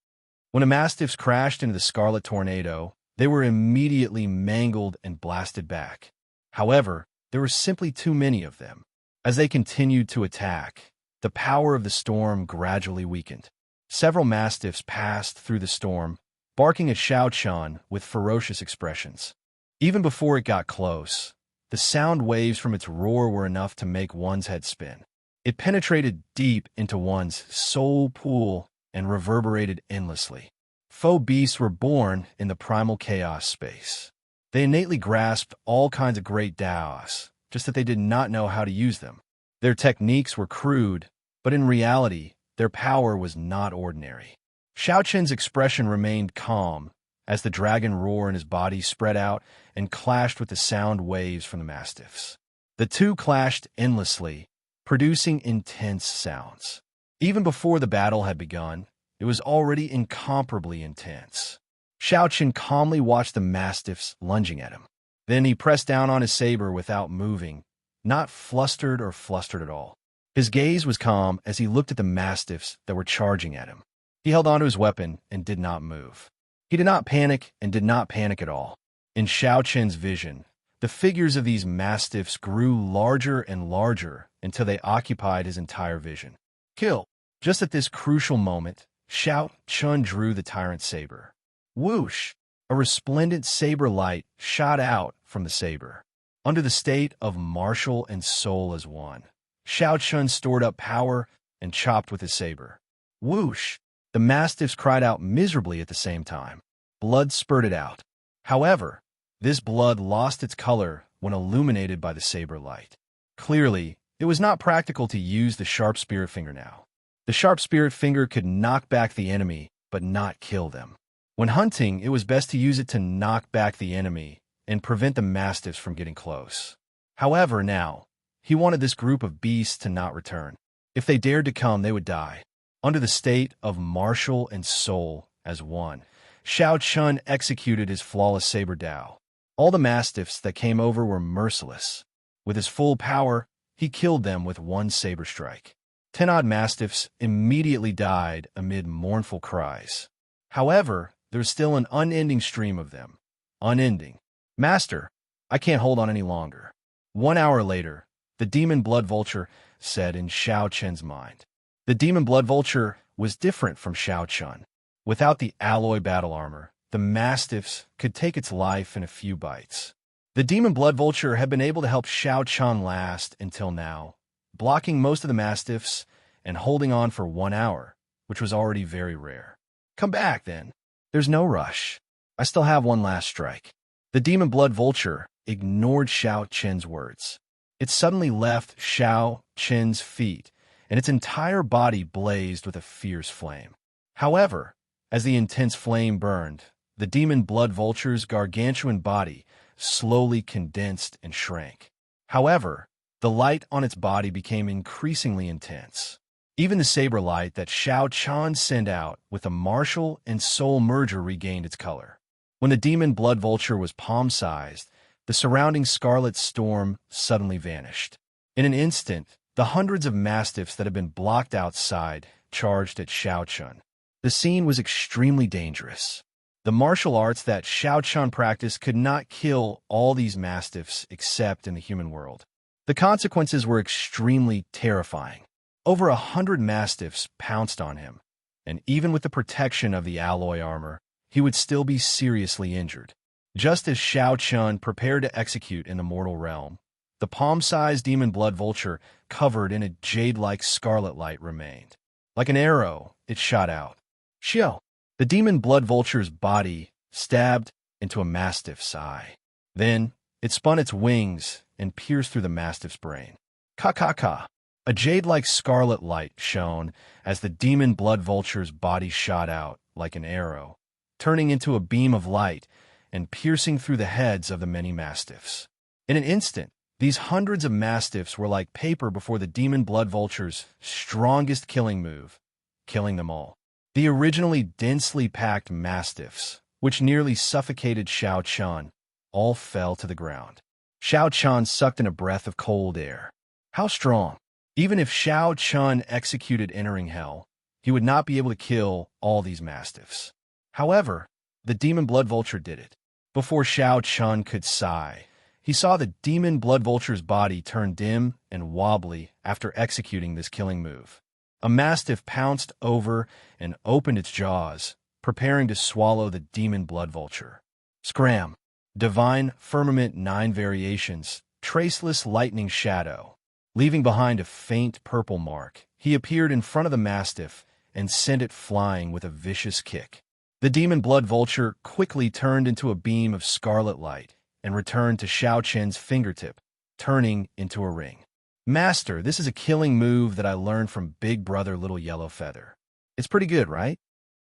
When the mastiffs crashed into the scarlet tornado, they were immediately mangled and blasted back. However, there were simply too many of them. As they continued to attack, the power of the storm gradually weakened. Several mastiffs passed through the storm, barking at Xiao Chun with ferocious expressions. Even before it got close, the sound waves from its roar were enough to make one's head spin. It penetrated deep into one's soul pool and reverberated endlessly. Faux beasts were born in the primal chaos space. They innately grasped all kinds of great Daos, just that they did not know how to use them. Their techniques were crude, but in reality, their power was not ordinary. Xiao Chun's expression remained calm as the dragon roar in his body spread out and clashed with the sound waves from the mastiffs. The two clashed endlessly, producing intense sounds. Even before the battle had begun, it was already incomparably intense. Xiao Chen calmly watched the mastiffs lunging at him. Then he pressed down on his saber without moving, not flustered or flustered at all. His gaze was calm as he looked at the mastiffs that were charging at him. He held onto his weapon and did not move. He did not panic and did not panic at all. In Xiao Chen's vision, the figures of these mastiffs grew larger and larger until they occupied his entire vision. Kill! Just at this crucial moment, Xiao Chen drew the tyrant's saber. Whoosh! A resplendent saber light shot out from the saber. Under the state of martial and soul as one, Xiao Chen stored up power and chopped with his saber. Whoosh! The mastiffs cried out miserably at the same time. Blood spurted out. However, this blood lost its color when illuminated by the saber light. Clearly, it was not practical to use the sharp spirit finger now. The sharp spirit finger could knock back the enemy, but not kill them. When hunting, it was best to use it to knock back the enemy and prevent the mastiffs from getting close. However, now, he wanted this group of beasts to not return. If they dared to come, they would die. Under the state of martial and soul as one, Xiao Chen executed his flawless saber Dao. All the mastiffs that came over were merciless. With his full power, he killed them with one saber strike. 10-odd mastiffs immediately died amid mournful cries. However, there was still an unending stream of them. Unending. Master, I can't hold on any longer. 1 hour later, the demon blood vulture said in Xiao Chen's mind. The demon blood vulture was different from Xiao Chen. Without the alloy battle armor, the mastiffs could take its life in a few bites. The demon blood vulture had been able to help Xiao Chen last until now, blocking most of the mastiffs and holding on for 1 hour, which was already very rare. Come back, then. There's no rush. I still have one last strike. The demon blood vulture ignored Xiao Chen's words. It suddenly left Xiao Chen's feet, and its entire body blazed with a fierce flame. However, as the intense flame burned, the demon blood vulture's gargantuan body slowly condensed and shrank. However, the light on its body became increasingly intense. Even the saber light that Xiao Chen sent out with a martial and soul merger regained its color. When the demon blood vulture was palm-sized, the surrounding scarlet storm suddenly vanished. In an instant, the hundreds of mastiffs that had been blocked outside charged at Xiao Chen. The scene was extremely dangerous. The martial arts that Xiao Chen practiced could not kill all these mastiffs except in the human world. The consequences were extremely terrifying. Over 100 mastiffs pounced on him, and even with the protection of the alloy armor, he would still be seriously injured. Just as Xiao Chen prepared to execute in the mortal realm, the palm-sized demon blood vulture covered in a jade-like scarlet light remained. Like an arrow, it shot out. Xiao! The demon blood vulture's body stabbed into a mastiff's eye. Then, it spun its wings and pierced through the mastiff's brain. Ka-ka-ka! A jade-like scarlet light shone as the demon blood vulture's body shot out like an arrow, turning into a beam of light and piercing through the heads of the many mastiffs. In an instant, these hundreds of mastiffs were like paper before the demon blood vulture's strongest killing move, killing them all. The originally densely packed mastiffs, which nearly suffocated Xiao Chen, all fell to the ground. Xiao Chen sucked in a breath of cold air. How strong! Even if Xiao Chen executed entering hell, he would not be able to kill all these mastiffs. However, the demon blood vulture did it. Before Xiao Chen could sigh, he saw the demon blood vulture's body turn dim and wobbly after executing this killing move. A mastiff pounced over and opened its jaws, preparing to swallow the demon blood vulture. Scram! Divine Firmament 9 Variations, Traceless Lightning Shadow. Leaving behind a faint purple mark, he appeared in front of the mastiff and sent it flying with a vicious kick. The demon blood vulture quickly turned into a beam of scarlet light and returned to Xiao Chen's fingertip, turning into a ring. Master, this is a killing move that I learned from Big Brother Little Yellow Feather. It's pretty good, right?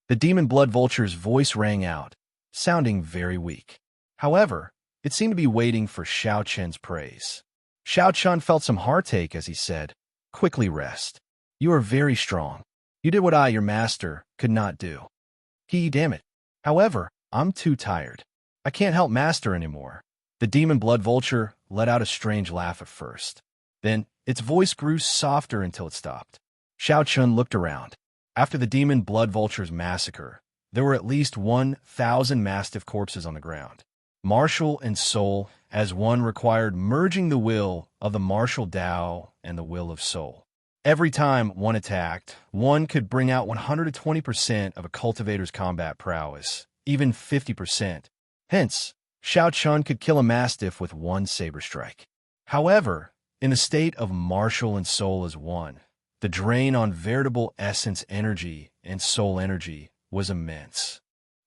The demon blood vulture's voice rang out, sounding very weak. However, it seemed to be waiting for Xiao Chen's praise. Xiao Chen felt some heartache as he said, "Quickly rest. You are very strong. You did what I, your master, could could not do. Damn it. However, I'm too tired. I can't help Master anymore. The demon blood vulture let out a strange laugh at first. Then, its voice grew softer until it stopped. Xiao Chun looked around. After the demon blood vulture's massacre, there were at least 1,000 mastiff corpses on the ground. Martial and soul, as one, required merging the will of the martial Tao and the will of soul. Every time one attacked, one could bring out 120% of a cultivator's combat prowess, even 50%. Hence, Xiao Chun could kill a mastiff with one saber strike. However, in the state of martial and soul as one, the drain on veritable essence energy and soul energy was immense.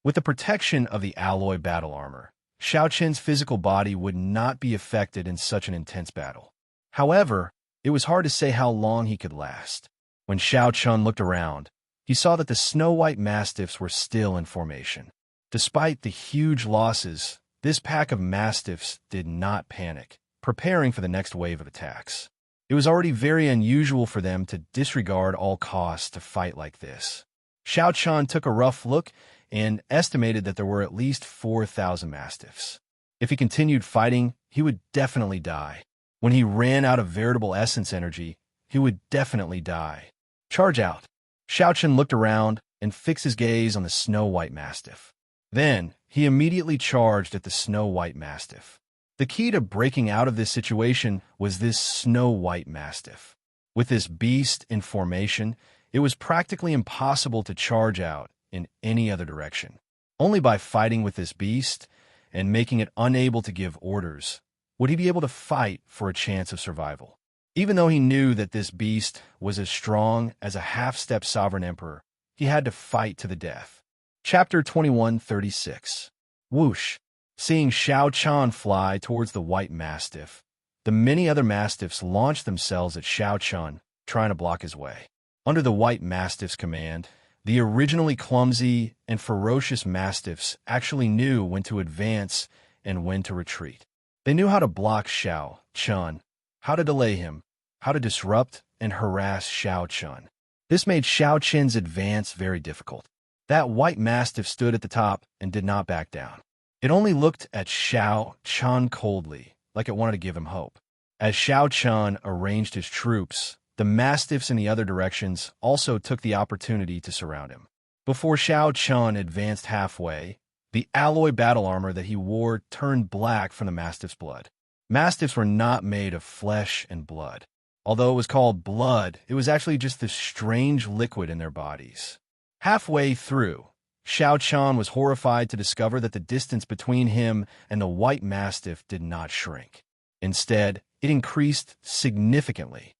With the protection of the alloy battle armor, Xiao Chun's physical body would not be affected in such an intense battle. However, it was hard to say how long he could last. When Xiao Chun looked around, he saw that the snow-white mastiffs were still in formation. Despite the huge losses, this pack of mastiffs did not panic, preparing for the next wave of attacks. It was already very unusual for them to disregard all costs to fight like this. Xiao Chun took a rough look and estimated that there were at least 4,000 mastiffs. If he continued fighting, he would definitely die. When he ran out of veritable essence energy, he would definitely die. Charge out. Xiao Chun looked around and fixed his gaze on the snow-white mastiff. Then, he immediately charged at the snow-white mastiff. The key to breaking out of this situation was this snow-white mastiff. With this beast in formation, it was practically impossible to charge out in any other direction. Only by fighting with this beast and making it unable to give orders would he be able to fight for a chance of survival. Even though he knew that this beast was as strong as a half-step sovereign emperor, he had to fight to the death. Chapter 2136. Whoosh! Seeing Xiao Chun fly towards the white mastiff, the many other mastiffs launched themselves at Xiao Chun, trying to block his way. Under the white mastiff's command, the originally clumsy and ferocious mastiffs actually knew when to advance and when to retreat. They knew how to block Xiao Chun, how to delay him, how to disrupt and harass Xiao Chun. This made Xiao Chun's advance very difficult. That white mastiff stood at the top and did not back down. It only looked at Xiao Chun coldly, like it wanted to give him hope. As Xiao Chun arranged his troops, the mastiffs in the other directions also took the opportunity to surround him. Before Xiao Chun advanced halfway, the alloy battle armor that he wore turned black from the mastiff's blood. Mastiffs were not made of flesh and blood. Although it was called blood, it was actually just this strange liquid in their bodies. Halfway through, Xiao Chun was horrified to discover that the distance between him and the white mastiff did not shrink. Instead, it increased significantly.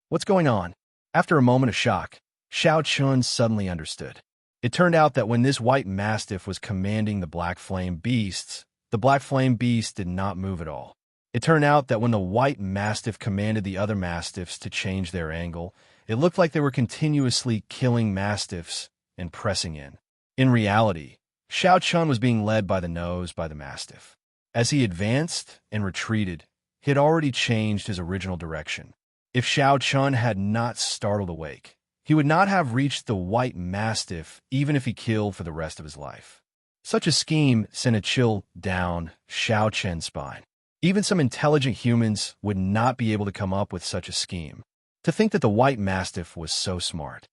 What's going on? After a moment of shock, Xiao Chun suddenly understood. It turned out that when this white mastiff was commanding the black flame beasts, the black flame beasts did not move at all. It turned out that when the white mastiff commanded the other mastiffs to change their angle, it looked like they were continuously killing mastiffs and pressing in. In reality, Xiao Chun was being led by the nose by the mastiff. As he advanced and retreated, he had already changed his original direction. If Xiao Chun had not startled awake, he would not have reached the white mastiff even if he killed for the rest of his life. Such a scheme sent a chill down Xiao Chun's spine. Even some intelligent humans would not be able to come up with such a scheme. To think that the white mastiff was so smart.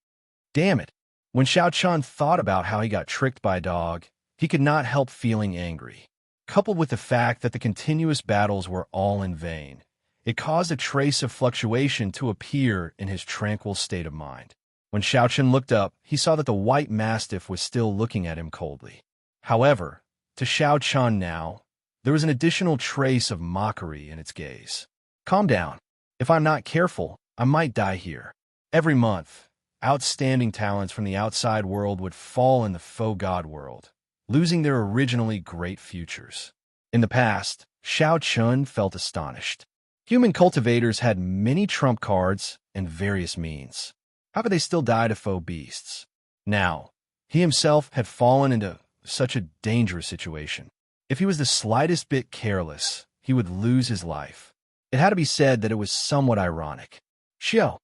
Damn it! When Xiao Chun thought about how he got tricked by a dog, he could not help feeling angry. Coupled with the fact that the continuous battles were all in vain, it caused a trace of fluctuation to appear in his tranquil state of mind. When Xiao Chun looked up, he saw that the white mastiff was still looking at him coldly. However, to Xiao Chun now, there was an additional trace of mockery in its gaze. Calm down. If I'm not careful, I might die here. Every month, outstanding talents from the outside world would fall in the faux god world, losing their originally great futures. In the past, Xiao Chun felt astonished. Human cultivators had many trump cards and various means. How could they still die to faux beasts? Now, he himself had fallen into such a dangerous situation. If he was the slightest bit careless, he would lose his life. It had to be said that it was somewhat ironic. Xiao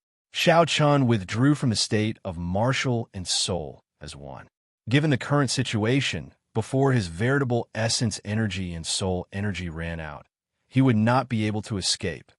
Chun withdrew from the state of martial and soul as one. Given the current situation, before his veritable essence energy and soul energy ran out, he would not be able to escape.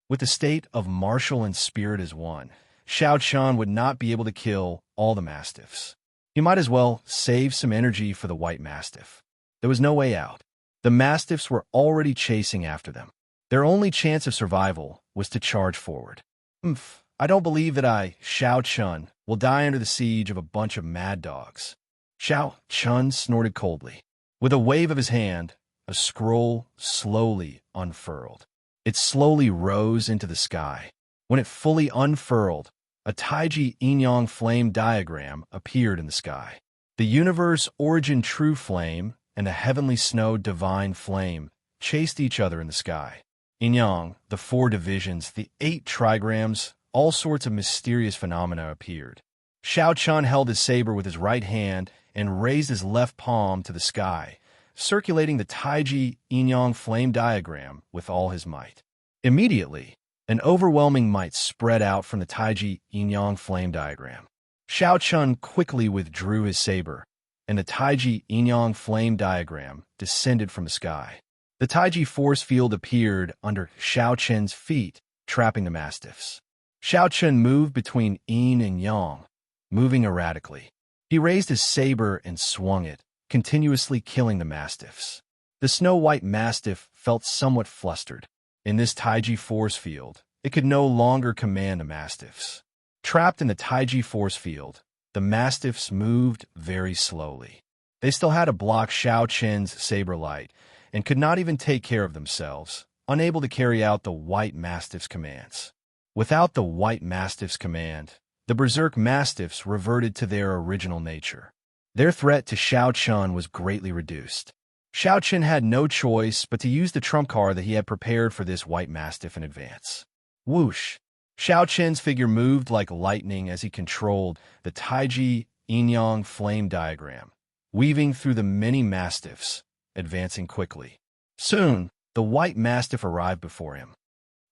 With the state of martial and spirit as one, Xiao Chun would not be able to kill all the mastiffs. He might as well save some energy for the white mastiff. There was no way out. The mastiffs were already chasing after them. Their only chance of survival was to charge forward. I don't believe that Xiao Chun, will die under the siege of a bunch of mad dogs. Xiao Chun snorted coldly. With a wave of his hand, a scroll slowly unfurled. It slowly rose into the sky. When it fully unfurled, a Taiji yin-yang flame diagram appeared in the sky. The universe origin true flame and the heavenly snow divine flame chased each other in the sky. Yin-yang, the 4 divisions, the 8 trigrams, all sorts of mysterious phenomena appeared. Xiao Chun held his saber with his right hand and raised his left palm to the sky, circulating the Taiji yin-yang flame diagram with all his might. Immediately, an overwhelming might spread out from the Taiji yin-yang flame diagram. Xiao Chun quickly withdrew his saber, and the Taiji yin-yang flame diagram descended from the sky. The Taiji force field appeared under Xiao Chun's feet, trapping the mastiffs. Xiao Chun moved between yin and yang, moving erratically. He raised his saber and swung it, continuously killing the mastiffs. The snow-white mastiff felt somewhat flustered. In this Taiji force field, it could no longer command the mastiffs. Trapped in the Taiji force field, the mastiffs moved very slowly. They still had to block Xiao Chun's saber light and could not even take care of themselves, unable to carry out the white mastiff's commands. Without the white mastiff's command, the berserk mastiffs reverted to their original nature. Their threat to Xiao Chun was greatly reduced. Xiao Chun had no choice but to use the trump card that he had prepared for this white mastiff in advance. Whoosh! Xiao Chun's figure moved like lightning as he controlled the Taiji yin-yang flame diagram, weaving through the many mastiffs, advancing quickly. Soon, the white mastiff arrived before him.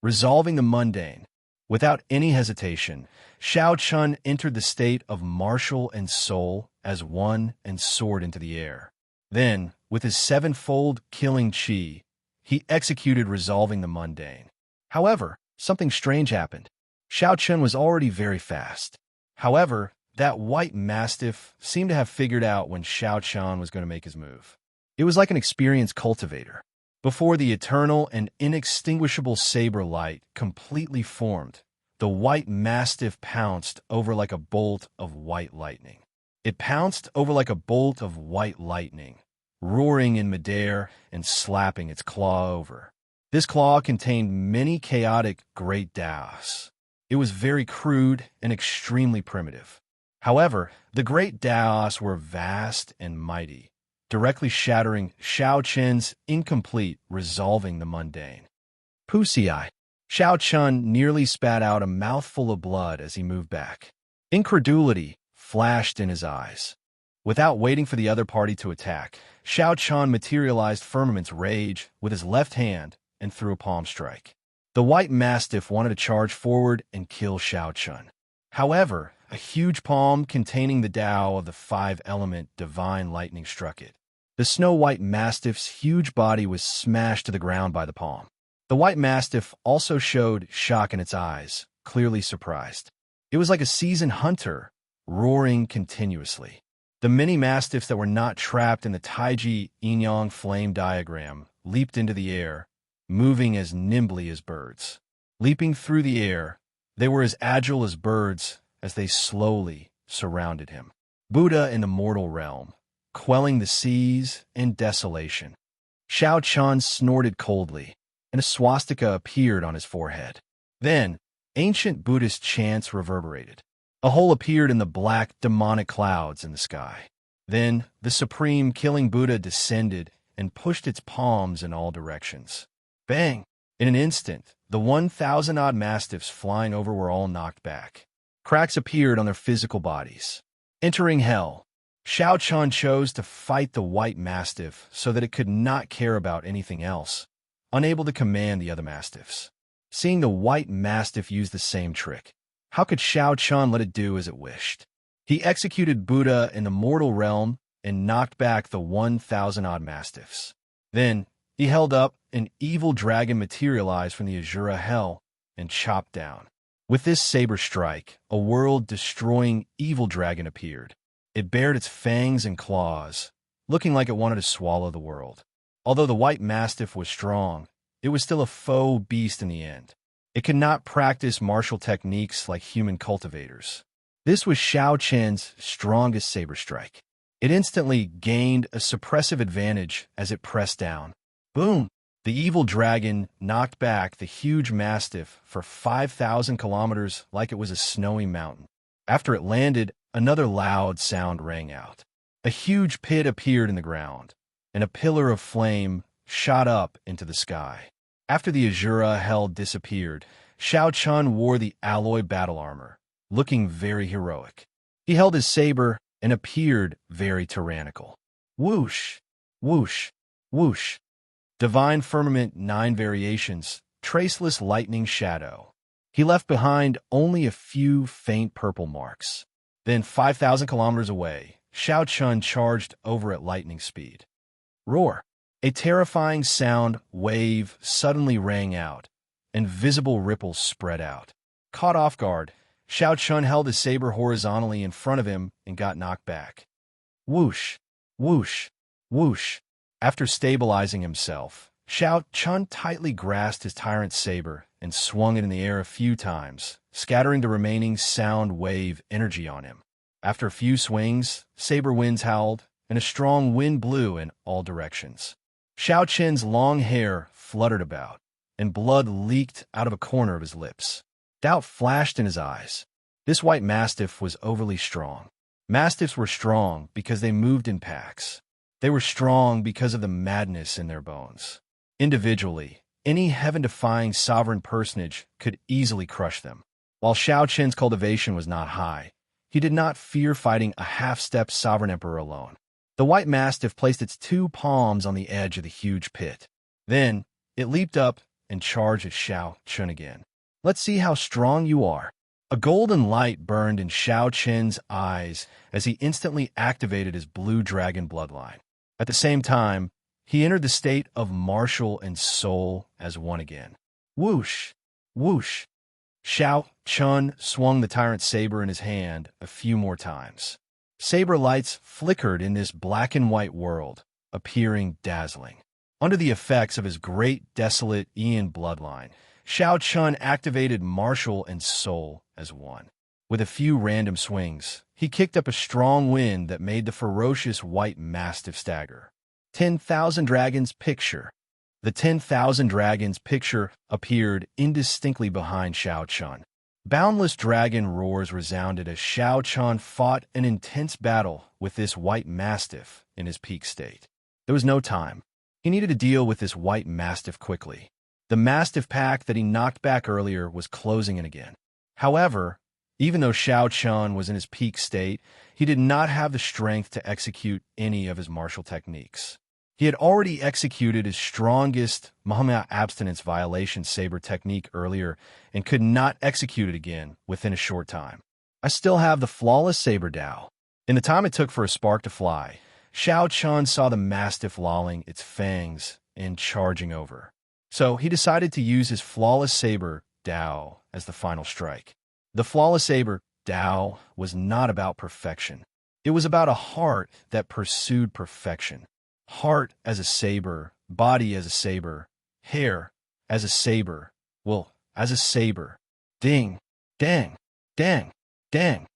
Resolving the mundane, without any hesitation, Xiao Chun entered the state of martial and soul as one and soared into the air. Then, with his 7-fold killing chi, he executed resolving the mundane. However, something strange happened. Xiao Chun was already very fast. However, that white mastiff seemed to have figured out when Xiao Chun was going to make his move. It was like an experienced cultivator. Before the eternal and inextinguishable saber light completely formed, the white mastiff pounced over like a bolt of white lightning. It pounced over like a bolt of white lightning, roaring in midair and slapping its claw over. This claw contained many chaotic great Daos. It was very crude and extremely primitive. However, the great Daos were vast and mighty, directly shattering Xiao Chun's incomplete resolving the mundane. Pussy-eye. Xiao Chun nearly spat out a mouthful of blood as he moved back. Incredulity flashed in his eyes. Without waiting for the other party to attack, Xiao Chun materialized Firmament's rage with his left hand and threw a palm strike. The white mastiff wanted to charge forward and kill Xiao Chun. However, a huge palm containing the Tao of the 5-element divine lightning struck it. The snow-white mastiff's huge body was smashed to the ground by the palm. The white mastiff also showed shock in its eyes, clearly surprised. It was like a seasoned hunter, roaring continuously. The many mastiffs that were not trapped in the Taiji yin-yang flame diagram leaped into the air, moving as nimbly as birds. Leaping through the air, they were as agile as birds as they slowly surrounded him. Buddha in the mortal realm, quelling the seas and desolation. Xiao Chun snorted coldly, and a swastika appeared on his forehead. Then, ancient Buddhist chants reverberated. A hole appeared in the black demonic clouds in the sky. Then, the supreme killing Buddha descended and pushed its palms in all directions. Bang! In an instant, the 1,000-odd mastiffs flying over were all knocked back. Cracks appeared on their physical bodies. Entering hell, Xiao Chun chose to fight the white mastiff so that it could not care about anything else, unable to command the other mastiffs. Seeing the white mastiff use the same trick, how could Xiao Chun let it do as it wished? He executed Buddha in the mortal realm and knocked back the 1,000-odd mastiffs. Then, he held up an evil dragon materialized from the Azura hell and chopped down. With this saber strike, a world-destroying evil dragon appeared. It bared its fangs and claws, looking like it wanted to swallow the world. Although the white mastiff was strong, it was still a faux beast in the end. It could not practice martial techniques like human cultivators. This was Xiao Chen's strongest saber strike. It instantly gained a suppressive advantage as it pressed down. Boom! The evil dragon knocked back the huge mastiff for 5,000 kilometers like it was a snowy mountain. After it landed, another loud sound rang out. A huge pit appeared in the ground, and a pillar of flame shot up into the sky. After the Azura hell disappeared, Xiao Chun wore the alloy battle armor, looking very heroic. He held his saber and appeared very tyrannical. Whoosh! Whoosh! Whoosh! Divine Firmament 9 variations, traceless lightning shadow. He left behind only a few faint purple marks. Then 5,000 kilometers away, Xiao Chun charged over at lightning speed. Roar! A terrifying sound wave suddenly rang out, and visible ripples spread out. Caught off guard, Xiao Chun held his saber horizontally in front of him and got knocked back. Whoosh! Whoosh! Whoosh! After stabilizing himself, Xiao Chun tightly grasped his tyrant's saber and swung it in the air a few times, scattering the remaining sound wave energy on him. After a few swings, saber winds howled, and a strong wind blew in all directions. Xiao Chen's long hair fluttered about, and blood leaked out of a corner of his lips. Doubt flashed in his eyes. This white mastiff was overly strong. Mastiffs were strong because they moved in packs. They were strong because of the madness in their bones. Individually, any heaven-defying sovereign personage could easily crush them. While Xiao Chen's cultivation was not high, he did not fear fighting a half-step sovereign emperor alone. The white mastiff placed its 2 palms on the edge of the huge pit. Then, it leaped up and charged at Xiao Chun again. Let's see how strong you are. A golden light burned in Xiao Chen's eyes as he instantly activated his blue dragon bloodline. At the same time, he entered the state of martial and soul as one again. Whoosh! Whoosh! Xiao Chun swung the tyrant's saber in his hand a few more times. Saber lights flickered in this black and white world, appearing dazzling. Under the effects of his great desolate Ian bloodline, Xiao Chun activated martial and soul as one. With a few random swings, he kicked up a strong wind that made the ferocious white mastiff stagger. 10,000 Dragons picture. The 10,000 Dragons picture appeared indistinctly behind Xiao Chun. Boundless dragon roars resounded as Xiao Chun fought an intense battle with this white mastiff in his peak state. There was no time. He needed to deal with this white mastiff quickly. The mastiff pack that he knocked back earlier was closing in again. However, even though Xiao Chun was in his peak state, he did not have the strength to execute any of his martial techniques. He had already executed his strongest Muhammad abstinence violation saber technique earlier and could not execute it again within a short time. I still have the flawless saber Dao. In the time it took for a spark to fly, Xiao Chun saw the mastiff lolling its fangs and charging over. So he decided to use his flawless saber Dao as the final strike. The flawless saber Dao was not about perfection. It was about a heart that pursued perfection. Heart as a saber, body as a saber, hair as a saber, as a saber. Ding, dang, dang, dang.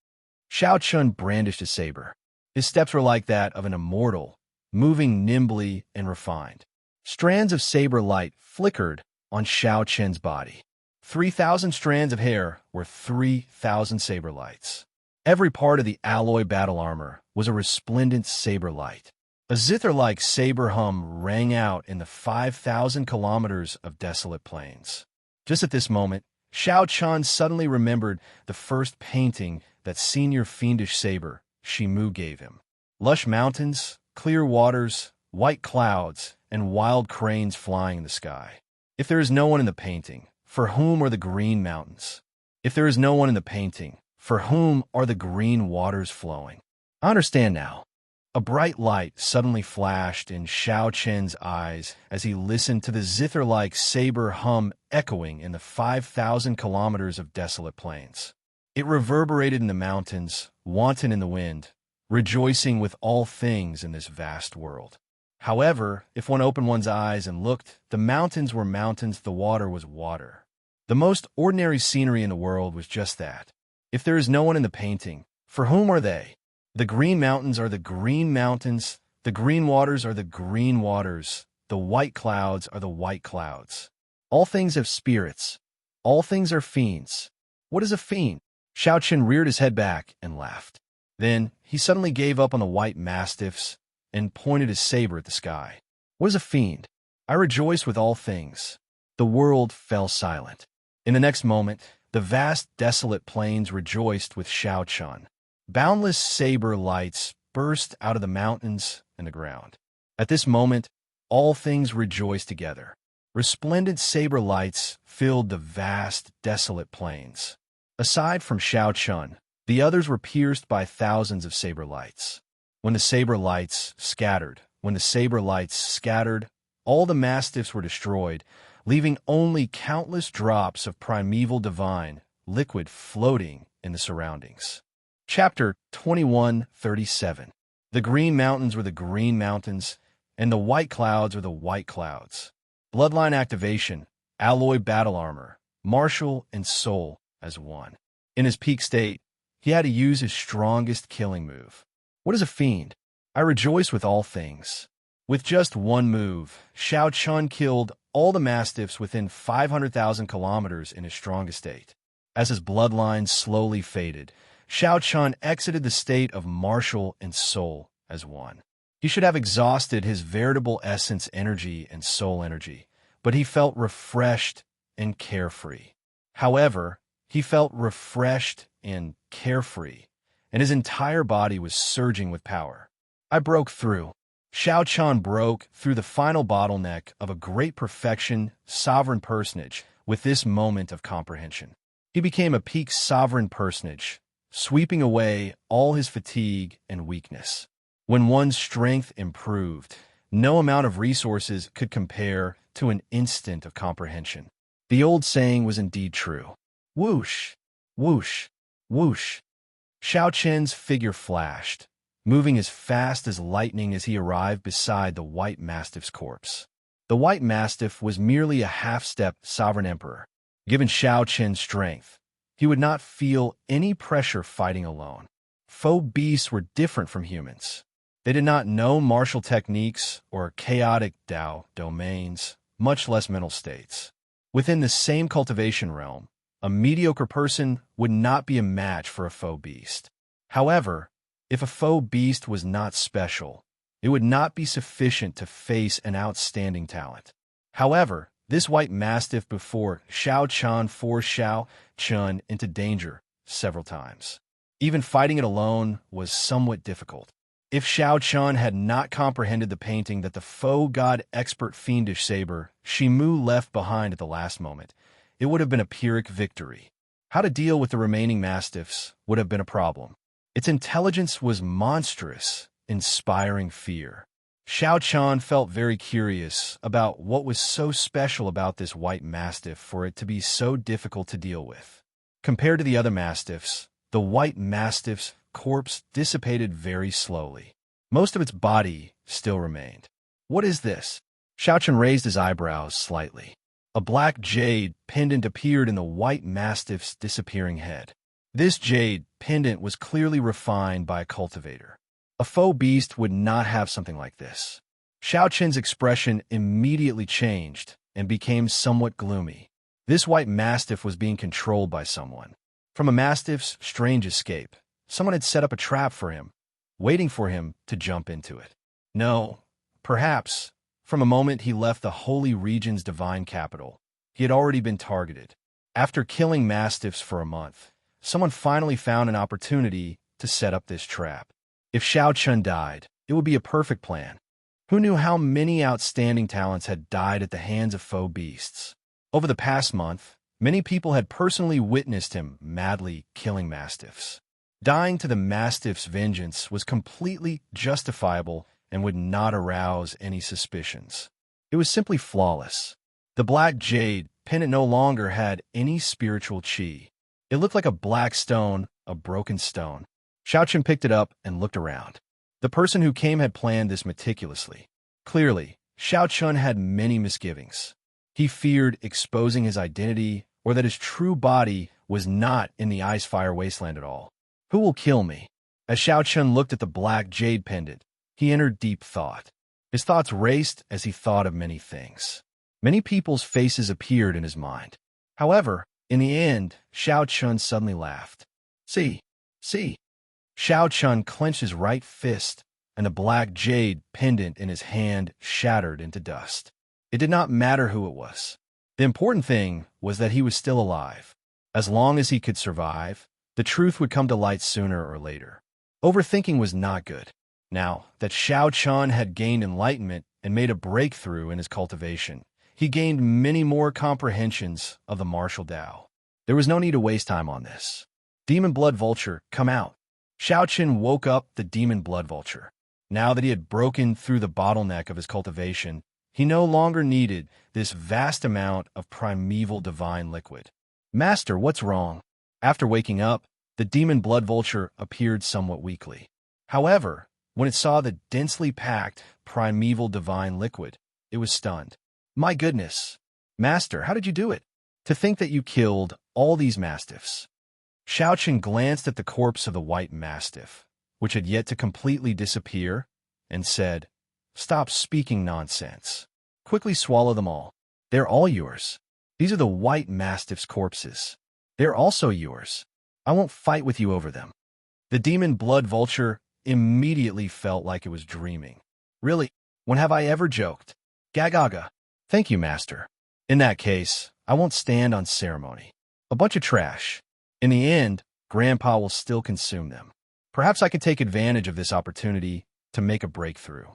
Xiao Chun brandished his saber. His steps were like that of an immortal, moving nimbly and refined. Strands of saber light flickered on Xiao Chen's body. 3,000 strands of hair were 3,000 saber lights. Every part of the alloy battle armor was a resplendent saber light. A zither-like saber hum rang out in the 5,000 kilometers of desolate plains. Just at this moment, Xiao Chun suddenly remembered the first painting that Senior Fiendish Saber, Shimu, gave him. Lush mountains, clear waters, white clouds, and wild cranes flying in the sky. If there is no one in the painting, for whom are the green mountains? If there is no one in the painting, For whom are the green waters flowing? I understand now. A bright light suddenly flashed in Xiao Chen's eyes as he listened to the zither-like saber hum echoing in the 5,000 kilometers of desolate plains. It reverberated in the mountains, wanton in the wind, rejoicing with all things in this vast world. However, if one opened one's eyes and looked, the mountains were mountains, the water was water. The most ordinary scenery in the world was just that. If there is no one in the painting, for whom are they? The green mountains are the green mountains, the green waters are the green waters, the white clouds are the white clouds. All things have spirits. All things are fiends. What is a fiend? Xiao Chen reared his head back and laughed. Then he suddenly gave up on the white mastiffs and pointed his saber at the sky. What is a fiend? I rejoice with all things. The world fell silent. In the next moment, the vast desolate plains rejoiced with Xiao Chen. Boundless saber lights burst out of the mountains and the ground. At this moment, all things rejoiced together. Resplendent saber lights filled the vast, desolate plains. Aside from Xiao Chen, the others were pierced by thousands of saber lights. When the saber lights scattered, all the mastiffs were destroyed, leaving only countless drops of primeval divine liquid floating in the surroundings. Chapter 21:37. The green mountains were the green mountains, and the white clouds were the white clouds. Bloodline activation, alloy battle armor, martial and soul as one. In his peak state, he had to use his strongest killing move. What is a fiend? I rejoice with all things. With just one move, Xiao Chen killed all the mastiffs within 500,000 kilometers in his strongest state. As his bloodline slowly faded, Xiao Chen exited the state of martial and soul as one. He should have exhausted his veritable essence energy and soul energy, but he felt refreshed and carefree. However, he felt refreshed and carefree, and his entire body was surging with power. I broke through. Xiao Chen broke through the final bottleneck of a great perfection, sovereign personage with this moment of comprehension. He became a peak sovereign personage, sweeping away all his fatigue and weakness. When one's strength improved, no amount of resources could compare to an instant of comprehension. The old saying was indeed true. Whoosh, whoosh, whoosh. Xiao Chen's figure flashed, moving as fast as lightning as he arrived beside the white mastiff's corpse. The white mastiff was merely a half-step sovereign emperor. Given Xiao Chen's strength, he would not feel any pressure fighting alone. Foe beasts were different from humans. They did not know martial techniques or chaotic Dao domains, much less mental states. Within the same cultivation realm, a mediocre person would not be a match for a foe beast. However, if a foe beast was not special, it would not be sufficient to face an outstanding talent. However, this white mastiff before Xiao Chen forced Xiao Chen into danger several times. Even fighting it alone was somewhat difficult. If Xiao Chen had not comprehended the painting that the foe god expert fiendish saber Shimu left behind at the last moment, it would have been a Pyrrhic victory. How to deal with the remaining mastiffs would have been a problem. Its intelligence was monstrous, inspiring fear. Xiao Chen felt very curious about what was so special about this white mastiff for it to be so difficult to deal with. Compared to the other mastiffs, the white mastiff's corpse dissipated very slowly. Most of its body still remained. What is this? Xiao Chen raised his eyebrows slightly. A black jade pendant appeared in the white mastiff's disappearing head. This jade pendant was clearly refined by a cultivator. A foe beast would not have something like this. Xiao Chen's expression immediately changed and became somewhat gloomy. This white mastiff was being controlled by someone. From a mastiff's strange escape, someone had set up a trap for him, waiting for him to jump into it. No, perhaps, from a moment he left the Holy Region's divine capital, he had already been targeted. After killing mastiffs for a month, someone finally found an opportunity to set up this trap. If Xiao Chen died, it would be a perfect plan. Who knew how many outstanding talents had died at the hands of foe beasts? Over the past month, Many people had personally witnessed him madly killing mastiffs. Dying to the mastiff's vengeance was completely justifiable and would not arouse any suspicions. It was simply flawless. The black jade pendant no longer had any spiritual chi. It looked like a black stone, a broken stone. Xiaochen picked it up and looked around. The person who came had planned this meticulously. Clearly, Xiaochen had many misgivings. He feared exposing his identity or that his true body was not in the ice-fire wasteland at all. Who will kill me? As Xiaochen looked at the black jade pendant, he entered deep thought. His thoughts raced as he thought of many things. Many people's faces appeared in his mind. However, in the end, Xiaochen suddenly laughed. See. Xiaochen clenched his right fist, and the black jade pendant in his hand shattered into dust. It did not matter who it was. The important thing was that he was still alive. As long as he could survive, the truth would come to light sooner or later. Overthinking was not good. Now that Xiaochen had gained enlightenment and made a breakthrough in his cultivation, he gained many more comprehensions of the martial Tao. There was no need to waste time on this. Demon Blood Vulture, come out. Xiaochen woke up the Demon Blood Vulture. Now that he had broken through the bottleneck of his cultivation, he no longer needed this vast amount of primeval divine liquid. Master, what's wrong? After waking up, the Demon Blood Vulture appeared somewhat weakly. However, when it saw the densely packed primeval divine liquid, it was stunned. My goodness! Master, how did you do it? To think that you killed all these mastiffs. Xiaochen glanced at the corpse of the white mastiff, which had yet to completely disappear, and said, Stop speaking nonsense. Quickly swallow them all. They're all yours. These are the white mastiff's corpses. They're also yours. I won't fight with you over them. The Demon Blood Vulture immediately felt like it was dreaming. Really? When have I ever joked? Gagaga. Thank you, Master. In that case, I won't stand on ceremony. A bunch of trash. In the end, Grandpa will still consume them. Perhaps I could take advantage of this opportunity to make a breakthrough.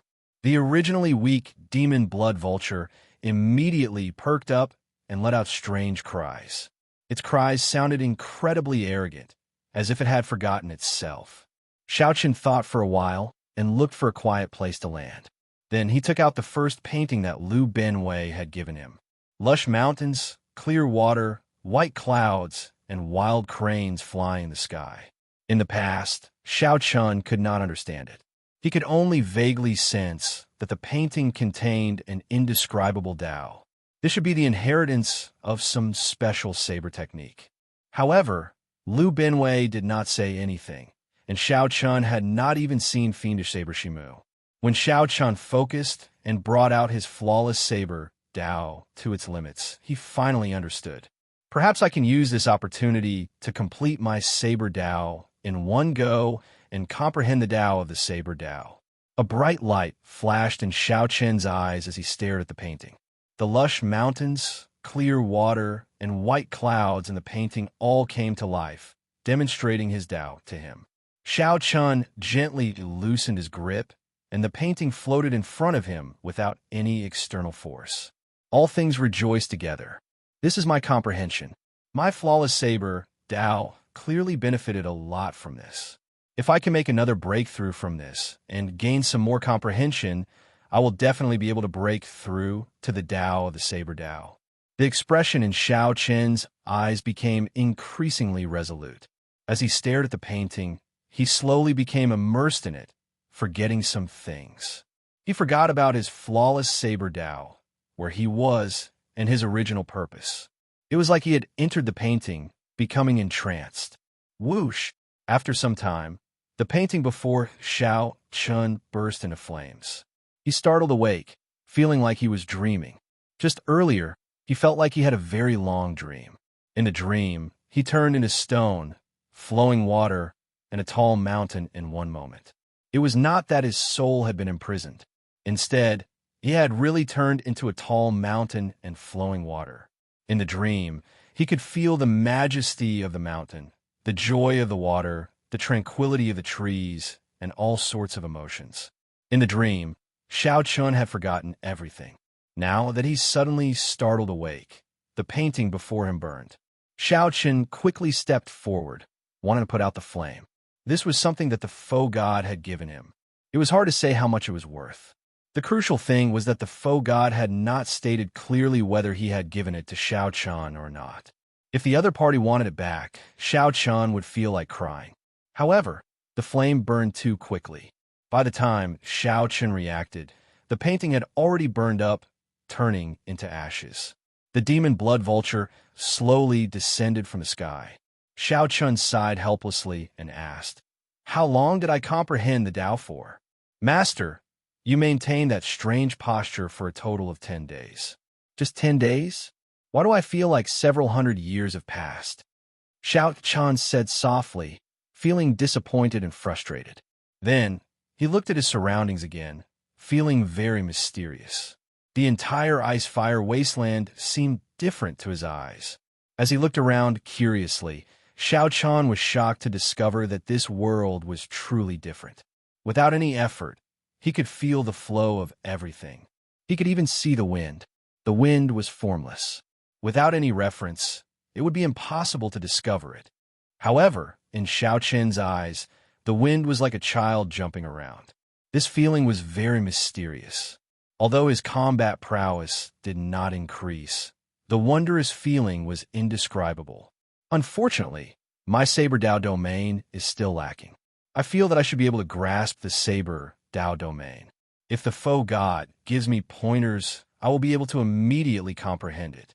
The originally weak Demon Blood Vulture immediately perked up and let out strange cries. Its cries sounded incredibly arrogant, as if it had forgotten itself. Xiaochen thought for a while and looked for a quiet place to land. Then he took out the first painting that Lu Benwei had given him. Lush mountains, clear water, white clouds, and wild cranes flying in the sky. In the past, Xiaochen could not understand it. He could only vaguely sense that the painting contained an indescribable Tao. This should be the inheritance of some special saber technique. However, Lu Benwei did not say anything, and Xiaochen had not even seen Fiendish Saber Shimu. When Xiaochen focused and brought out his flawless saber, Tao, to its limits, he finally understood. Perhaps I can use this opportunity to complete my saber Tao in one go and comprehend the Tao of the saber Tao. A bright light flashed in Xiaochen's eyes as he stared at the painting. The lush mountains, clear water, and white clouds in the painting all came to life, demonstrating his Tao to him. Xiaochen gently loosened his grip, and the painting floated in front of him without any external force. All things rejoiced together. This is my comprehension. My flawless saber, Tao, clearly benefited a lot from this. If I can make another breakthrough from this and gain some more comprehension, I will definitely be able to break through to the Tao of the saber Tao. The expression in Xiaochen's eyes became increasingly resolute. As he stared at the painting, he slowly became immersed in it, forgetting some things. He forgot about his flawless saber Tao, where he was, and his original purpose. It was like he had entered the painting, becoming entranced. Whoosh! After some time, the painting before Xiaochen burst into flames. He startled awake, feeling like he was dreaming. Just earlier, he felt like he had a very long dream. In the dream, he turned into stone, flowing water, and a tall mountain in one moment. It was not that his soul had been imprisoned. Instead, he had really turned into a tall mountain and flowing water. In the dream, he could feel the majesty of the mountain, the joy of the water, the tranquility of the trees, and all sorts of emotions. In the dream, Xiaochen had forgotten everything. Now that he suddenly startled awake, the painting before him burned. Xiao Qin quickly stepped forward, wanting to put out the flame. This was something that the faux god had given him. It was hard to say how much it was worth. The crucial thing was that the faux god had not stated clearly whether he had given it to Xiao Qian or not. If the other party wanted it back, Xiao Qian would feel like crying. However, the flame burned too quickly. By the time Xiao Qian reacted, the painting had already burned up, turning into ashes. The demon blood vulture slowly descended from the sky. Xiao Qian sighed helplessly and asked, "How long did I comprehend the Tao for?" "Master, you maintained that strange posture for a total of 10 days. Just 10 days? Why do I feel like several hundred years have passed?" Xiao Qian said softly, feeling disappointed and frustrated. Then, he looked at his surroundings again, feeling very mysterious. The entire ice-fire wasteland seemed different to his eyes. As he looked around curiously, Xiao Qian was shocked to discover that this world was truly different. Without any effort, he could feel the flow of everything. He could even see the wind. The wind was formless. Without any reference, it would be impossible to discover it. However, in Xiao Qian's eyes, the wind was like a child jumping around. This feeling was very mysterious. Although his combat prowess did not increase, the wondrous feeling was indescribable. Unfortunately, my Saber Dao domain is still lacking. I feel that I should be able to grasp the Saber Dao domain. If the faux god gives me pointers, I will be able to immediately comprehend it.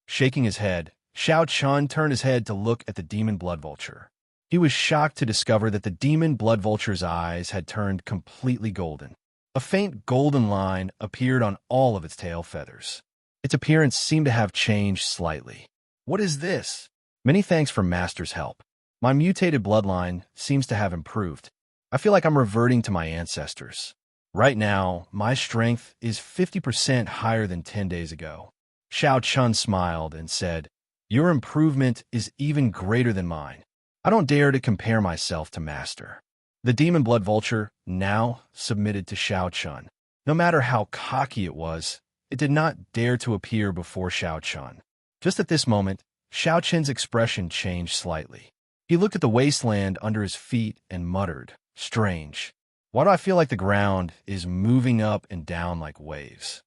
Shaking his head, Xiao Qian turned his head to look at the demon blood vulture. He was shocked to discover that the demon blood vulture's eyes had turned completely golden. A faint golden line appeared on all of its tail feathers. Its appearance seemed to have changed slightly. What is this? Many thanks for Master's help. My mutated bloodline seems to have improved. I feel like I'm reverting to my ancestors. Right now, my strength is 50% higher than 10 days ago. Xiao Qian smiled and said, "Your improvement is even greater than mine. I don't dare to compare myself to Master." The demon blood vulture now submitted to Xiao Qian. No matter how cocky it was, it did not dare to appear before Xiao Qian. Just at this moment, Xiao Qian's expression changed slightly. He looked at the wasteland under his feet and muttered, "Strange. Why do I feel like the ground is moving up and down like waves?"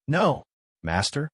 "No, Master."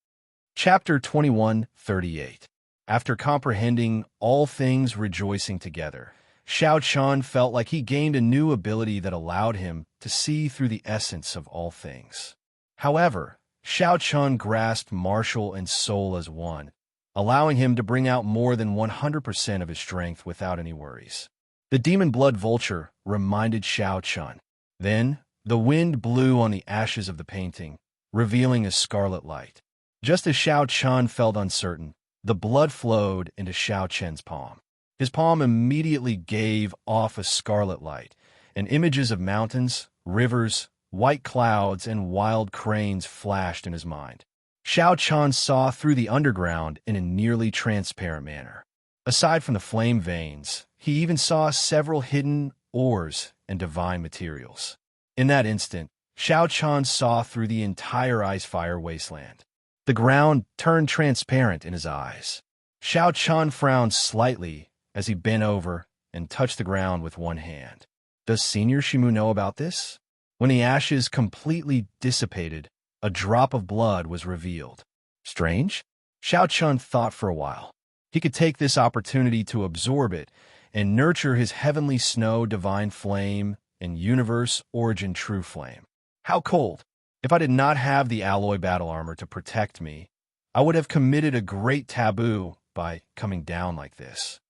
Chapter 21:38. After comprehending all things rejoicing together, Xiao Qian felt like he gained a new ability that allowed him to see through the essence of all things. However, Xiao Qian grasped martial and soul as one, allowing him to bring out more than 100% of his strength without any worries. The demon blood vulture reminded Xiao Qian. Then, the wind blew on the ashes of the painting, revealing a scarlet light. Just as Xiao Qian felt uncertain, the blood flowed into Xiao Qian's palm. His palm immediately gave off a scarlet light, and images of mountains, rivers, white clouds, and wild cranes flashed in his mind. Xiao Qian saw through the underground in a nearly transparent manner. Aside from the flame veins, he even saw several hidden ores and divine materials. In that instant, Xiao Qian saw through the entire ice-fire wasteland. The ground turned transparent in his eyes. Xiao Qian frowned slightly as he bent over and touched the ground with one hand. Does Senior Shimu know about this? When the ashes completely dissipated, a drop of blood was revealed. Strange? Xiao Qian thought for a while. He could take this opportunity to absorb it and nurture his heavenly snow divine flame and universe origin true flame. How cold! If I did not have the alloy battle armor to protect me, I would have committed a great taboo by coming down like this.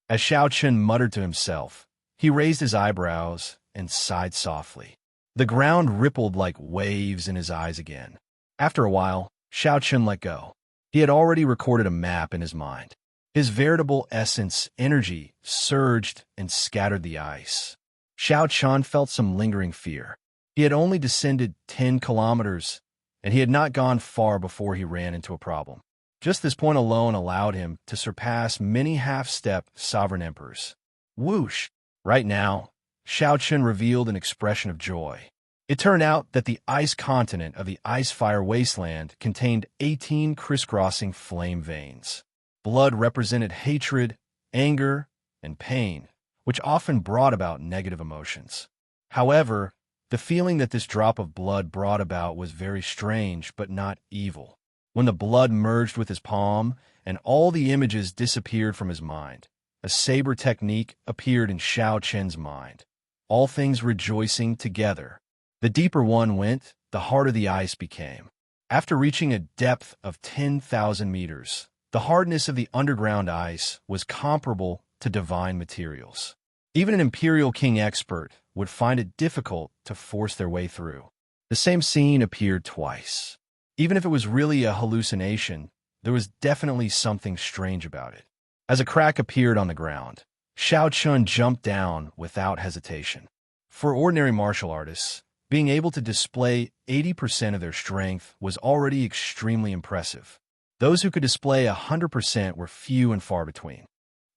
As Xiao Qian muttered to himself, he raised his eyebrows and sighed softly. The ground rippled like waves in his eyes again. After a while, Xiao Qian let go. He had already recorded a map in his mind. His veritable essence, energy, surged and scattered the ice. Xiao Qian felt some lingering fear. He had only descended 10 kilometers, and he had not gone far before he ran into a problem. Just this point alone allowed him to surpass many half-step sovereign emperors. Whoosh! Right now, Xiao Qian revealed an expression of joy. It turned out that the ice continent of the ice-fire wasteland contained 18 crisscrossing flame veins. Blood represented hatred, anger, and pain, which often brought about negative emotions. However, the feeling that this drop of blood brought about was very strange but not evil. When the blood merged with his palm and all the images disappeared from his mind, a saber technique appeared in Xiao Chen's mind. All things rejoicing together. The deeper one went, the harder the ice became. After reaching a depth of 10,000 meters, the hardness of the underground ice was comparable to divine materials. Even an Imperial King expert would find it difficult to force their way through. The same scene appeared twice. Even if it was really a hallucination, there was definitely something strange about it. As a crack appeared on the ground, Xiao Chun jumped down without hesitation. For ordinary martial artists, being able to display 80% of their strength was already extremely impressive. Those who could display 100% were few and far between.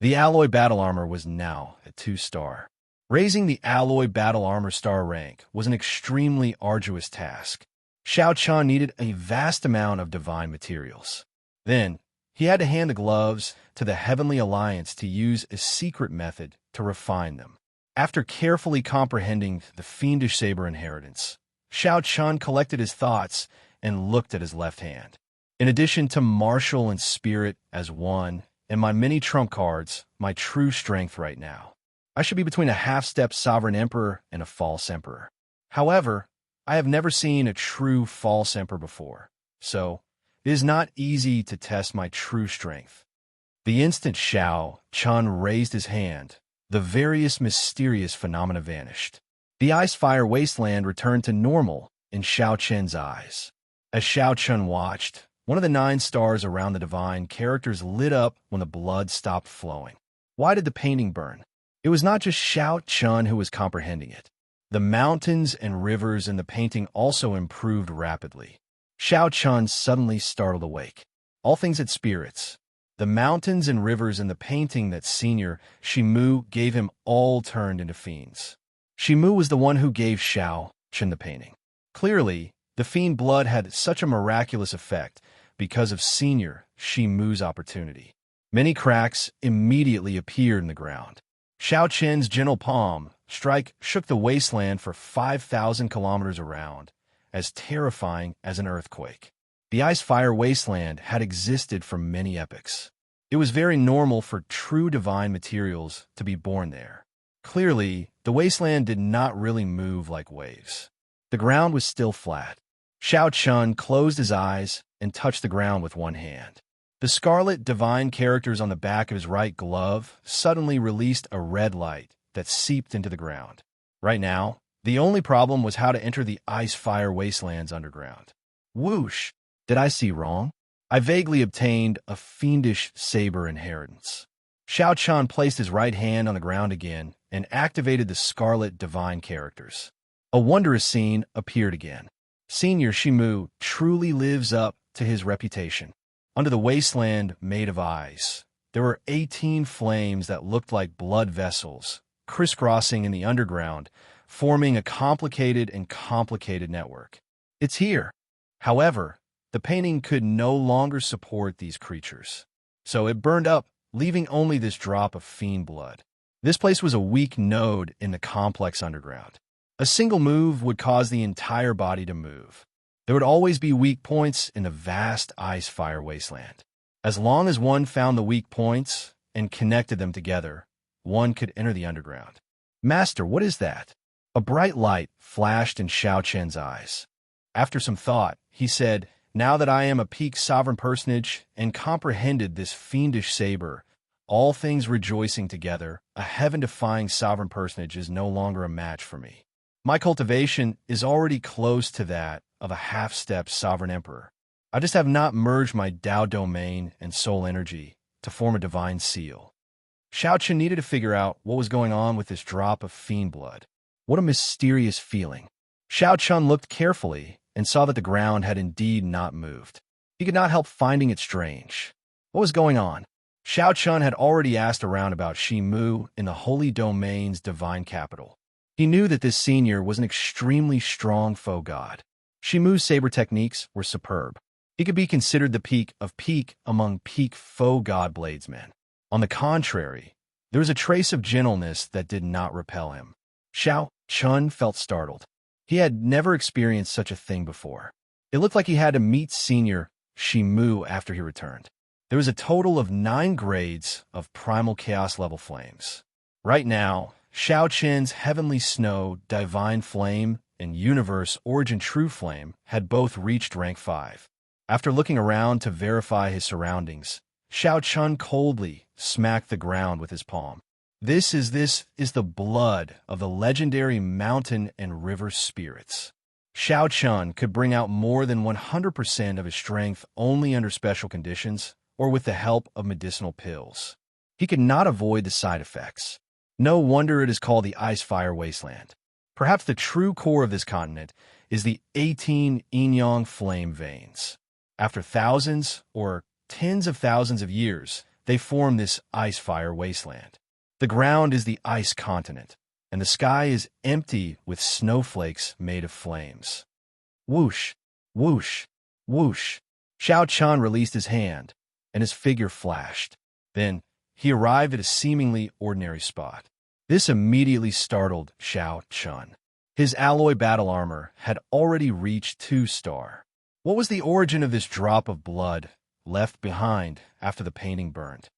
The alloy battle armor was now a 2-star. Raising the alloy battle armor star rank was an extremely arduous task. Xiao Chun needed a vast amount of divine materials. Then, he had to hand the gloves to the Heavenly Alliance to use a secret method to refine them. After carefully comprehending the fiendish saber inheritance, Xiao Chun collected his thoughts and looked at his left hand. In addition to martial and spirit as one, and my many trump cards, my true strength right now, I should be between a half-step sovereign emperor and a false emperor. However, I have never seen a true false emperor before, so it is not easy to test my true strength. The instant Xiao Chun raised his hand, the various mysterious phenomena vanished. The ice-fire wasteland returned to normal in Xiao Chen's eyes. As Xiao Chun watched, one of the 9 stars around the divine characters lit up when the blood stopped flowing. Why did the painting burn? It was not just Xiao Chun who was comprehending it. The mountains and rivers in the painting also improved rapidly. Xiao Chun suddenly startled awake. All things had spirits. The mountains and rivers in the painting that Senior Shimu gave him all turned into fiends. Shimu was the one who gave Xiao Chun the painting. Clearly, the fiend blood had such a miraculous effect because of Senior Shimu's opportunity. Many cracks immediately appeared in the ground. Xiao Chen's gentle palm strike shook the wasteland for 5,000 kilometers around, as terrifying as an earthquake. The ice-fire wasteland had existed for many epochs. It was very normal for true divine materials to be born there. Clearly, the wasteland did not really move like waves. The ground was still flat. Xiao Chun closed his eyes and touched the ground with one hand. The scarlet divine characters on the back of his right glove suddenly released a red light that seeped into the ground. Right now, the only problem was how to enter the ice-fire wastelands underground. Whoosh! Did I see wrong? I vaguely obtained a fiendish saber inheritance. Xiao Chun placed his right hand on the ground again and activated the scarlet divine characters. A wondrous scene appeared again. Senior Shimu truly lives up to his reputation. Under the wasteland made of ice, there were 18 flames that looked like blood vessels, crisscrossing in the underground, forming a complicated network. It's here. However, the painting could no longer support these creatures. So it burned up, leaving only this drop of fiend blood. This place was a weak node in the complex underground. A single move would cause the entire body to move. There would always be weak points in the vast ice-fire wasteland. As long as one found the weak points and connected them together, one could enter the underground. Master, what is that? A bright light flashed in Xiao Chen's eyes. After some thought, he said, "Now that I am a peak sovereign personage and comprehended this fiendish saber, all things rejoicing together, a heaven-defying sovereign personage is no longer a match for me. My cultivation is already close to that of a half-step sovereign emperor. I just have not merged my Tao domain and soul energy to form a divine seal." Xiao Chen needed to figure out what was going on with this drop of fiend blood. What a mysterious feeling. Xiao Chun looked carefully and saw that the ground had indeed not moved. He could not help finding it strange. What was going on? Xiao Chun had already asked around about Shimu in the Holy Domain's divine capital. He knew that this senior was an extremely strong foe god. Shimu's saber techniques were superb. He could be considered the peak of peak among peak foe god bladesmen. On the contrary, there was a trace of gentleness that did not repel him. Xiao Chun felt startled. He had never experienced such a thing before. It looked like he had to meet senior Shimu after he returned. There was a total of 9 grades of primal chaos level flames. Right now, Xiao Chen's Heavenly Snow, Divine Flame, and Universe Origin True Flame had both reached rank 5. After looking around to verify his surroundings, Xiao Chun coldly smacked the ground with his palm. This is the blood of the legendary mountain and river spirits. Xiao Chun could bring out more than 100% of his strength only under special conditions or with the help of medicinal pills. He could not avoid the side effects. No wonder it is called the Ice-Fire Wasteland. Perhaps the true core of this continent is the 18 Yin-Yang flame veins. After thousands or tens of thousands of years, they form this Ice-Fire Wasteland. The ground is the ice continent, and the sky is empty with snowflakes made of flames. Whoosh, whoosh, whoosh. Xiao Chun released his hand, and his figure flashed. Then, he arrived at a seemingly ordinary spot. This immediately startled Xiao Chun. His alloy battle armor had already reached 2-star. What was the origin of this drop of blood left behind after the painting burned?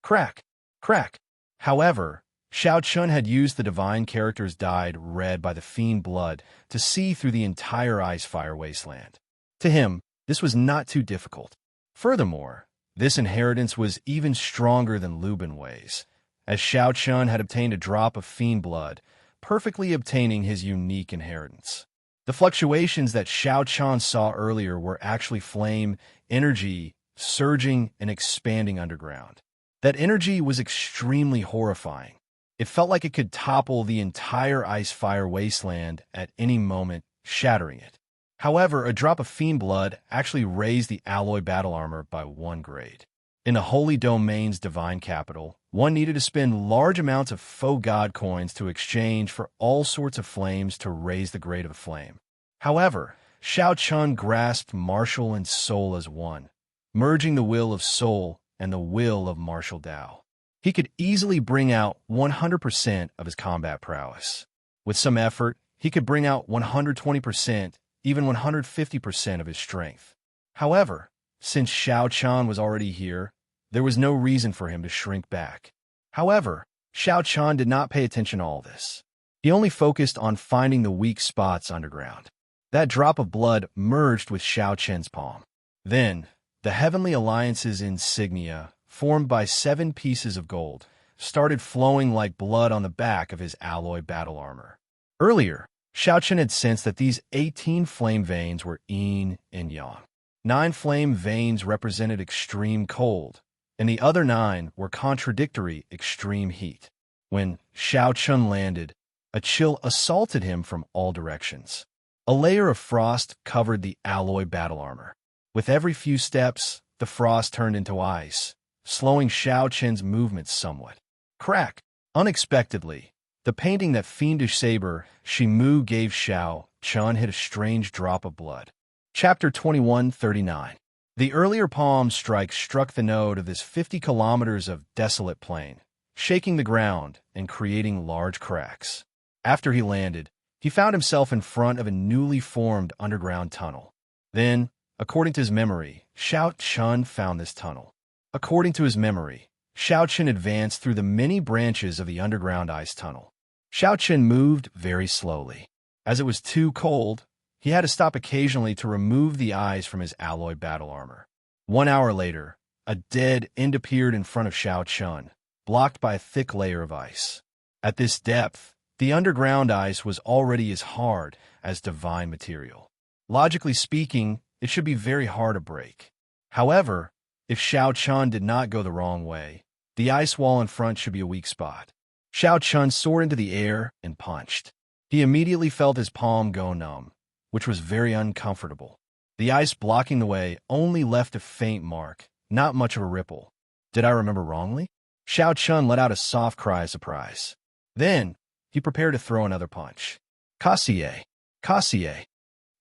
Crack, crack. However, Xiao Chun had used the divine characters dyed red by the fiend blood to see through the entire Ice-Fire Wasteland. To him, this was not too difficult. Furthermore, this inheritance was even stronger than Lubin Wei's, as Xiao Chun had obtained a drop of fiend blood, perfectly obtaining his unique inheritance. The fluctuations that Xiao Chun saw earlier were actually flame energy surging and expanding underground. That energy was extremely horrifying. It felt like it could topple the entire Ice-Fire Wasteland at any moment, shattering it. However, a drop of fiend blood actually raised the alloy battle armor by 1 grade. In the Holy Domain's divine capital, one needed to spend large amounts of faux god coins to exchange for all sorts of flames to raise the grade of a flame. However, Xiao Chun grasped martial and soul as one, merging the will of soul and the will of martial Tao. He could easily bring out 100% of his combat prowess. With some effort, he could bring out 120%, even 150% of his strength. However, since Xiao Chun was already here, there was no reason for him to shrink back. However, Xiao Chun did not pay attention to all this. He only focused on finding the weak spots underground. That drop of blood merged with Xiao Chen's palm. Then, the Heavenly Alliance's insignia, formed by 7 pieces of gold, started flowing like blood on the back of his alloy battle armor. Earlier, Xiao Chen had sensed that these 18 flame veins were yin and yang. 9 flame veins represented extreme cold, and the other 9 were contradictory extreme heat. When Xiao Chun landed, a chill assaulted him from all directions. A layer of frost covered the alloy battle armor. With every few steps, the frost turned into ice, slowing Xiao Chen's movements somewhat. Crack! Unexpectedly, the painting that fiendish saber Shimu gave Xiao Chun hit a strange drop of blood. Chapter 2139. The earlier palm strike struck the node of this 50 kilometers of desolate plain, shaking the ground and creating large cracks. After he landed, he found himself in front of a newly formed underground tunnel. Then, according to his memory, Xiao Chun found this tunnel. According to his memory, Xiao Chun advanced through the many branches of the underground ice tunnel. Xiao Chun moved very slowly. As it was too cold, he had to stop occasionally to remove the ice from his alloy battle armor. 1 hour later, a dead end appeared in front of Xiao Chun, blocked by a thick layer of ice. At this depth, the underground ice was already as hard as divine material. Logically speaking, it should be very hard to break. However, if Xiao Chun did not go the wrong way, the ice wall in front should be a weak spot. Xiao Chun soared into the air and punched. He immediately felt his palm go numb, which was very uncomfortable. The ice blocking the way only left a faint mark, not much of a ripple. Did I remember wrongly? Xiao Chun let out a soft cry of surprise. Then, he He prepared to throw another punch. Kassier! Kassier!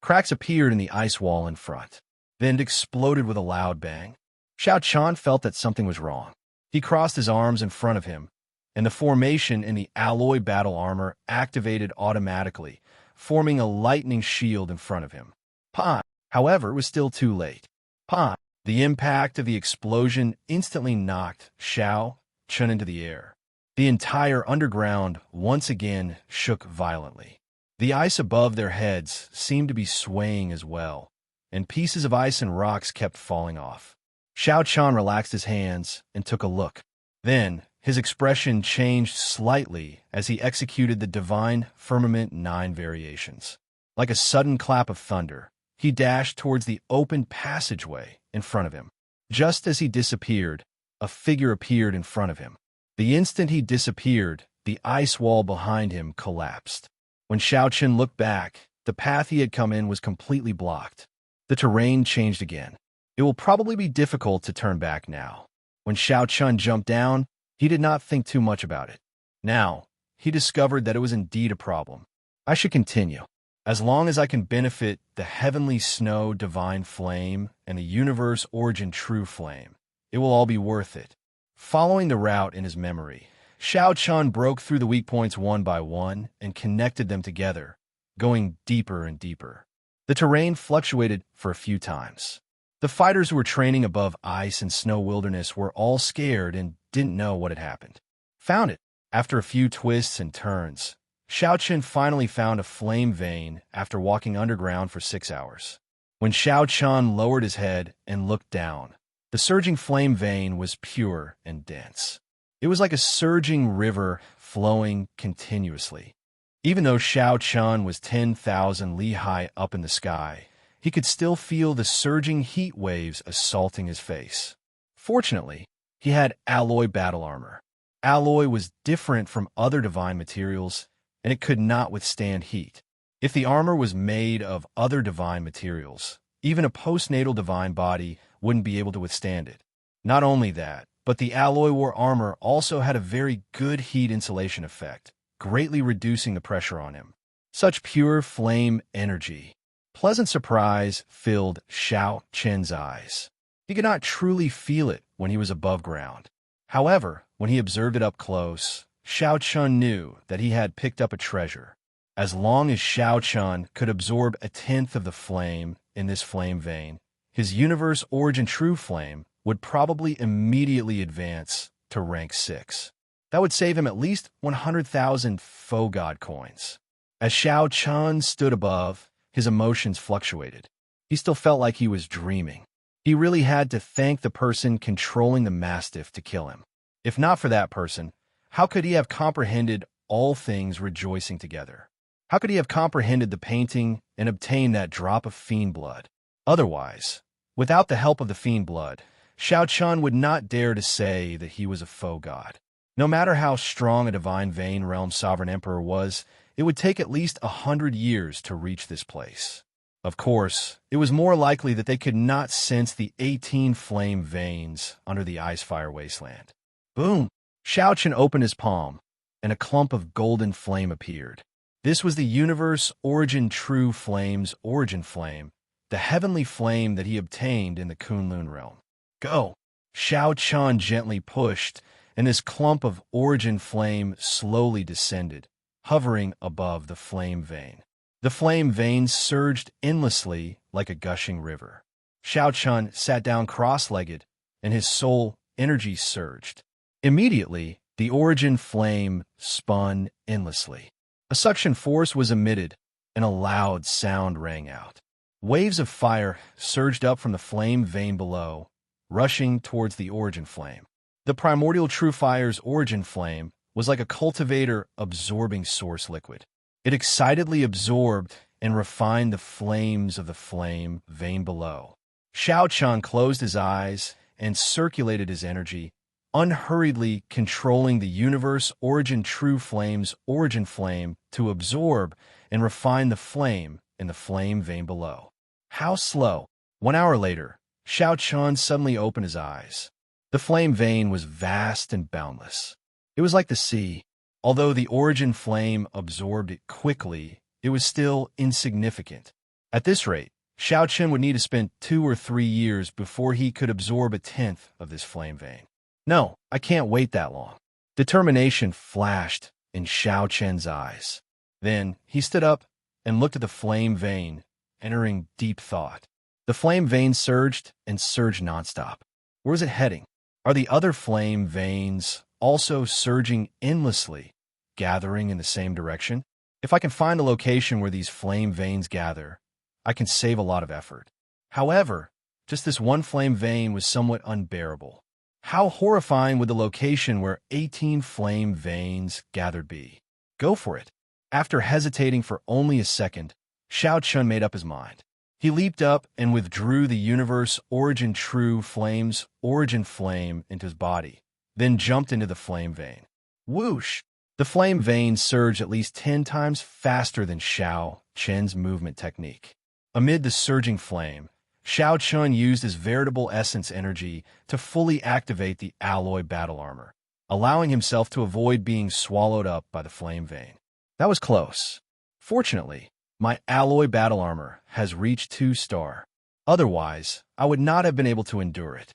Cracks appeared in the ice wall in front. Then it exploded with a loud bang. Xiao Chan felt that something was wrong. He crossed his arms in front of him, and the formation in the alloy battle armor activated automatically, forming a lightning shield in front of him. Pah! However, it was still too late. Pah! The impact of the explosion instantly knocked Xiao Chun into the air. The entire underground once again shook violently. The ice above their heads seemed to be swaying as well, and pieces of ice and rocks kept falling off. Xiao Chan relaxed his hands and took a look. Then, his expression changed slightly as he executed the Divine Firmament 9 variations. Like a sudden clap of thunder, he dashed towards the open passageway in front of him. Just as he disappeared, a figure appeared in front of him. The instant he disappeared, the ice wall behind him collapsed. When Xiao Chen looked back, the path he had come in was completely blocked. The terrain changed again. It will probably be difficult to turn back now. When Xiao Chun jumped down, he did not think too much about it. Now, he discovered that it was indeed a problem. I should continue. As long as I can benefit the heavenly snow divine flame and the universe origin true flame, it will all be worth it. Following the route in his memory, Xiao Chun broke through the weak points one by one and connected them together, going deeper and deeper. The terrain fluctuated for a few times. The fighters who were training above ice and snow wilderness were all scared and didn't know what had happened. Found it. After a few twists and turns, Xiao Chen finally found a flame vein after walking underground for 6 hours. When Xiao Chun lowered his head and looked down, the surging flame vein was pure and dense. It was like a surging river flowing continuously. Even though Xiao Chun was 10,000 li high up in the sky, he could still feel the surging heat waves assaulting his face. Fortunately, he had alloy battle armor. Alloy was different from other divine materials, and it could not withstand heat. If the armor was made of other divine materials, even a postnatal divine body wouldn't be able to withstand it. Not only that, but the alloy war armor also had a very good heat insulation effect, greatly reducing the pressure on him. Such pure flame energy. Pleasant surprise filled Xiao Chen's eyes. He could not truly feel it when he was above ground. However, when he observed it up close, Xiao Chun knew that he had picked up a treasure. As long as Xiao Chun could absorb 1/10 of the flame in this flame vein, his universe origin true flame would probably immediately advance to rank 6. That would save him at least 100,000 faux god coins. As Xiao Chun stood above, his emotions fluctuated. He still felt like he was dreaming. He really had to thank the person controlling the mastiff to kill him. If not for that person, how could he have comprehended all things rejoicing together? How could he have comprehended the painting and obtained that drop of fiend blood? Otherwise, without the help of the fiend blood, Xiao Chun would not dare to say that he was a faux god. No matter how strong a divine vein realm sovereign emperor was, it would take at least 100 years to reach this place. Of course, it was more likely that they could not sense the 18 flame veins under the ice-fire wasteland. Boom! Xiao Chen opened his palm, and a clump of golden flame appeared. This was the universe origin true flame's origin flame, the heavenly flame that he obtained in the Kunlun realm. Go! Xiao Chen gently pushed, and this clump of origin flame slowly descended, hovering above the flame vein. The flame vein surged endlessly like a gushing river. Xiao Chun sat down cross-legged, and his soul energy surged. Immediately, the origin flame spun endlessly. A suction force was emitted, and a loud sound rang out. Waves of fire surged up from the flame vein below, rushing towards the origin flame. The primordial true fire's origin flame was like a cultivator absorbing source liquid. It excitedly absorbed and refined the flames of the flame vein below. Xiao Chun closed his eyes and circulated his energy, unhurriedly controlling the universe origin true flame's origin flame to absorb and refine the flame in the flame vein below. How slow! 1 hour later, Xiao Chun suddenly opened his eyes. The flame vein was vast and boundless. It was like the sea, Although the origin flame absorbed it quickly, it was still insignificant. At this rate, Xiao Chen would need to spend 2 or 3 years before he could absorb a tenth of this flame vein. No, I can't wait that long. Determination flashed in Xiao Chen's eyes. Then he stood up and looked at the flame vein, entering deep thought. The flame vein surged and surged nonstop. Where is it heading? Are the other flame veins also surging endlessly, gathering in the same direction? If I can find a location where these flame veins gather, I can save a lot of effort. However, just this one flame vein was somewhat unbearable. How horrifying would the location where 18 flame veins gathered be? Go for it. After hesitating for only a second, Xiao Chun made up his mind. He leaped up and withdrew the universe origin true flame's origin flame into his body, then jumped into the flame vein. Whoosh! The flame vein surged at least 10 times faster than Xiao Chen's movement technique. Amid the surging flame, Xiao Chun used his veritable essence energy to fully activate the alloy battle armor, allowing himself to avoid being swallowed up by the flame vein. That was close. Fortunately, my alloy battle armor has reached 2-star. Otherwise, I would not have been able to endure it.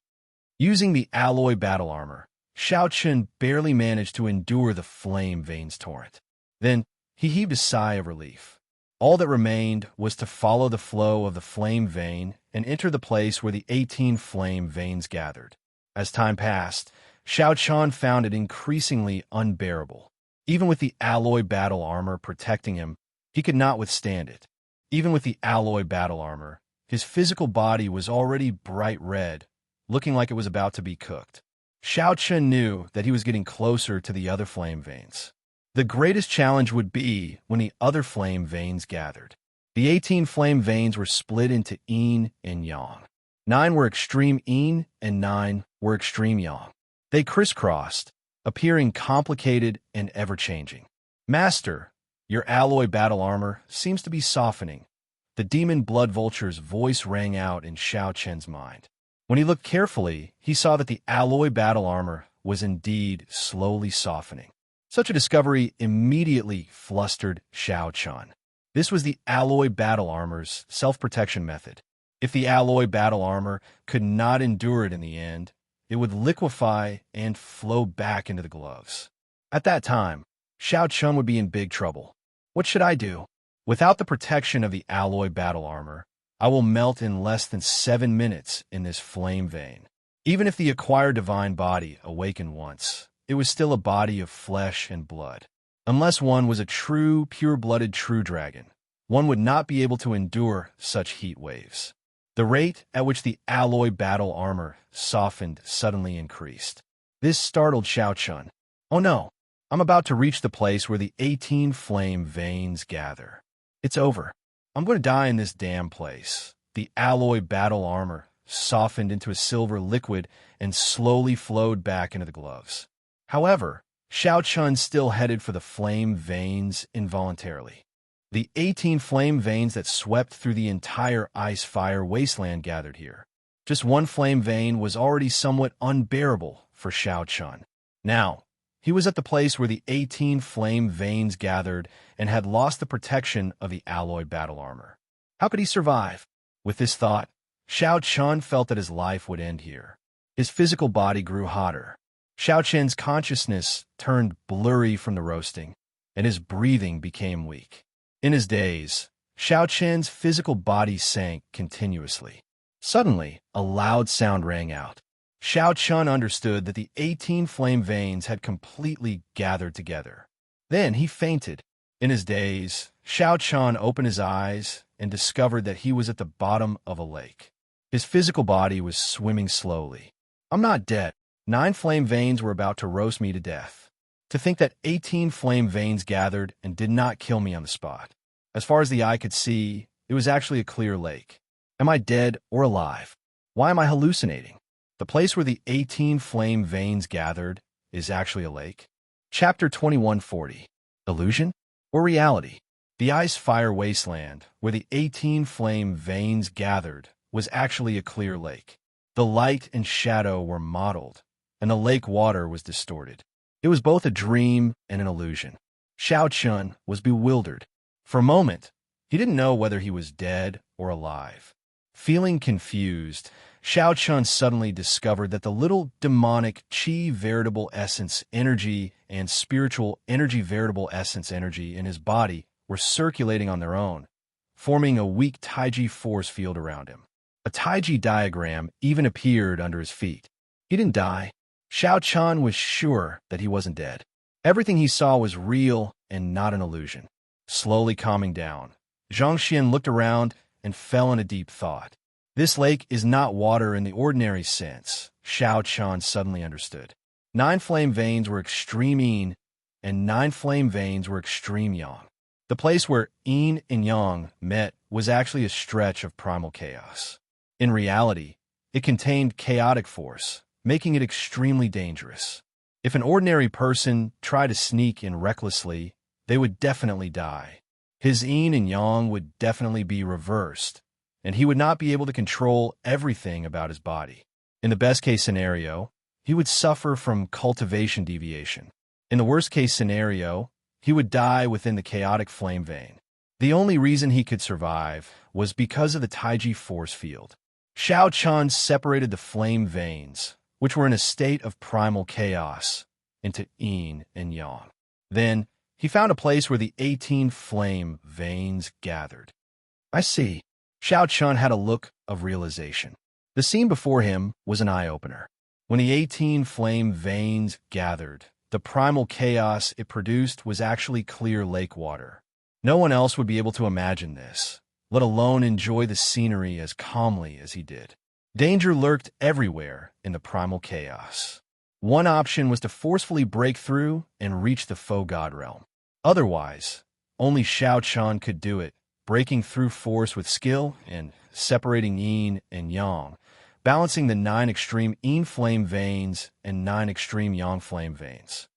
Using the alloy battle armor, Xiao Chun barely managed to endure the flame veins torrent. Then, he heaved a sigh of relief. All that remained was to follow the flow of the flame vein and enter the place where the 18 flame veins gathered. As time passed, Xiao Chun found it increasingly unbearable. Even with the alloy battle armor protecting him, he could not withstand it. Even with the alloy battle armor, his physical body was already bright red, looking like it was about to be cooked. Xiao Chun knew that he was getting closer to the other flame veins. The greatest challenge would be when the other flame veins gathered. The 18 flame veins were split into yin and yang. 9 were extreme yin and 9 were extreme yang. They crisscrossed, appearing complicated and ever-changing. Master, your alloy battle armor seems to be softening. The demon blood vulture's voice rang out in Xiao Chen's mind. When he looked carefully, he saw that the alloy battle armor was indeed slowly softening. Such a discovery immediately flustered Xiao Chun. This was the alloy battle armor's self-protection method. If the alloy battle armor could not endure it in the end, it would liquefy and flow back into the gloves. At that time, Xiao Chun would be in big trouble. What should I do? Without the protection of the alloy battle armor, I will melt in less than 7 minutes in this flame vein. Even if the acquired divine body awakened once, it was still a body of flesh and blood. Unless one was a true, pure-blooded true dragon, one would not be able to endure such heat waves. The rate at which the alloy battle armor softened suddenly increased. This startled Xiao Chun. Oh no, I'm about to reach the place where the 18 flame veins gather. It's over. I'm going to die in this damn place. The alloy battle armor softened into a silver liquid and slowly flowed back into the gloves. However, Xiao Chun still headed for the flame veins involuntarily. The 18 flame veins that swept through the entire ice-fire wasteland gathered here. Just one flame vein was already somewhat unbearable for Xiao Chun. Now, he was at the place where the 18 flame veins gathered and had lost the protection of the alloy battle armor. How could he survive? With this thought, Xiao Chun felt that his life would end here. His physical body grew hotter. Xiao Chen's consciousness turned blurry from the roasting, and his breathing became weak. In his daze, Xiao Chen's physical body sank continuously. Suddenly, a loud sound rang out. Xiao Chun understood that the 18 flame veins had completely gathered together. Then he fainted. In his daze, Xiao Chun opened his eyes and discovered that he was at the bottom of a lake. His physical body was swimming slowly. I'm not dead. 9 flame veins were about to roast me to death. To think that 18 flame veins gathered and did not kill me on the spot. As far as the eye could see, it was actually a clear lake. Am I dead or alive? Why am I hallucinating? The place where the 18 flame veins gathered is actually a lake. Chapter 2140. Illusion or reality? The ice-fire wasteland, where the 18 flame veins gathered, was actually a clear lake. The light and shadow were mottled, and the lake water was distorted. It was both a dream and an illusion. Xiao Chun was bewildered. For a moment, he didn't know whether he was dead or alive. Feeling confused, Xiao Chun suddenly discovered that the little demonic qi veritable essence energy and spiritual energy veritable essence energy in his body were circulating on their own, forming a weak Taiji force field around him. A Taiji diagram even appeared under his feet. He didn't die. Xiao Chun was sure that he wasn't dead. Everything he saw was real and not an illusion. Slowly calming down, Zhang Xian looked around and fell in a deep thought. This lake is not water in the ordinary sense, Xiao Chun suddenly understood. 9 flame veins were extreme yin, and 9 flame veins were extreme yang. The place where yin and yang met was actually a stretch of primal chaos. In reality, it contained chaotic force, making it extremely dangerous. If an ordinary person tried to sneak in recklessly, they would definitely die. His yin and yang would definitely be reversed, and he would not be able to control everything about his body. In the best-case scenario, he would suffer from cultivation deviation. In the worst-case scenario, he would die within the chaotic flame vein. The only reason he could survive was because of the Taiji force field. Xiao Chun separated the flame veins, which were in a state of primal chaos, into yin and yang. Then, he found a place where the 18 flame veins gathered. I see. Xiao Chun had a look of realization. The scene before him was an eye-opener. When the 18 flame veins gathered, the primal chaos it produced was actually clear lake water. No one else would be able to imagine this, let alone enjoy the scenery as calmly as he did. Danger lurked everywhere in the primal chaos. One option was to forcefully break through and reach the faux god realm. Otherwise, only Xiao Chun could do it, breaking through force with skill and separating yin and yang, balancing the 9 extreme yin flame veins and 9 extreme yang flame veins.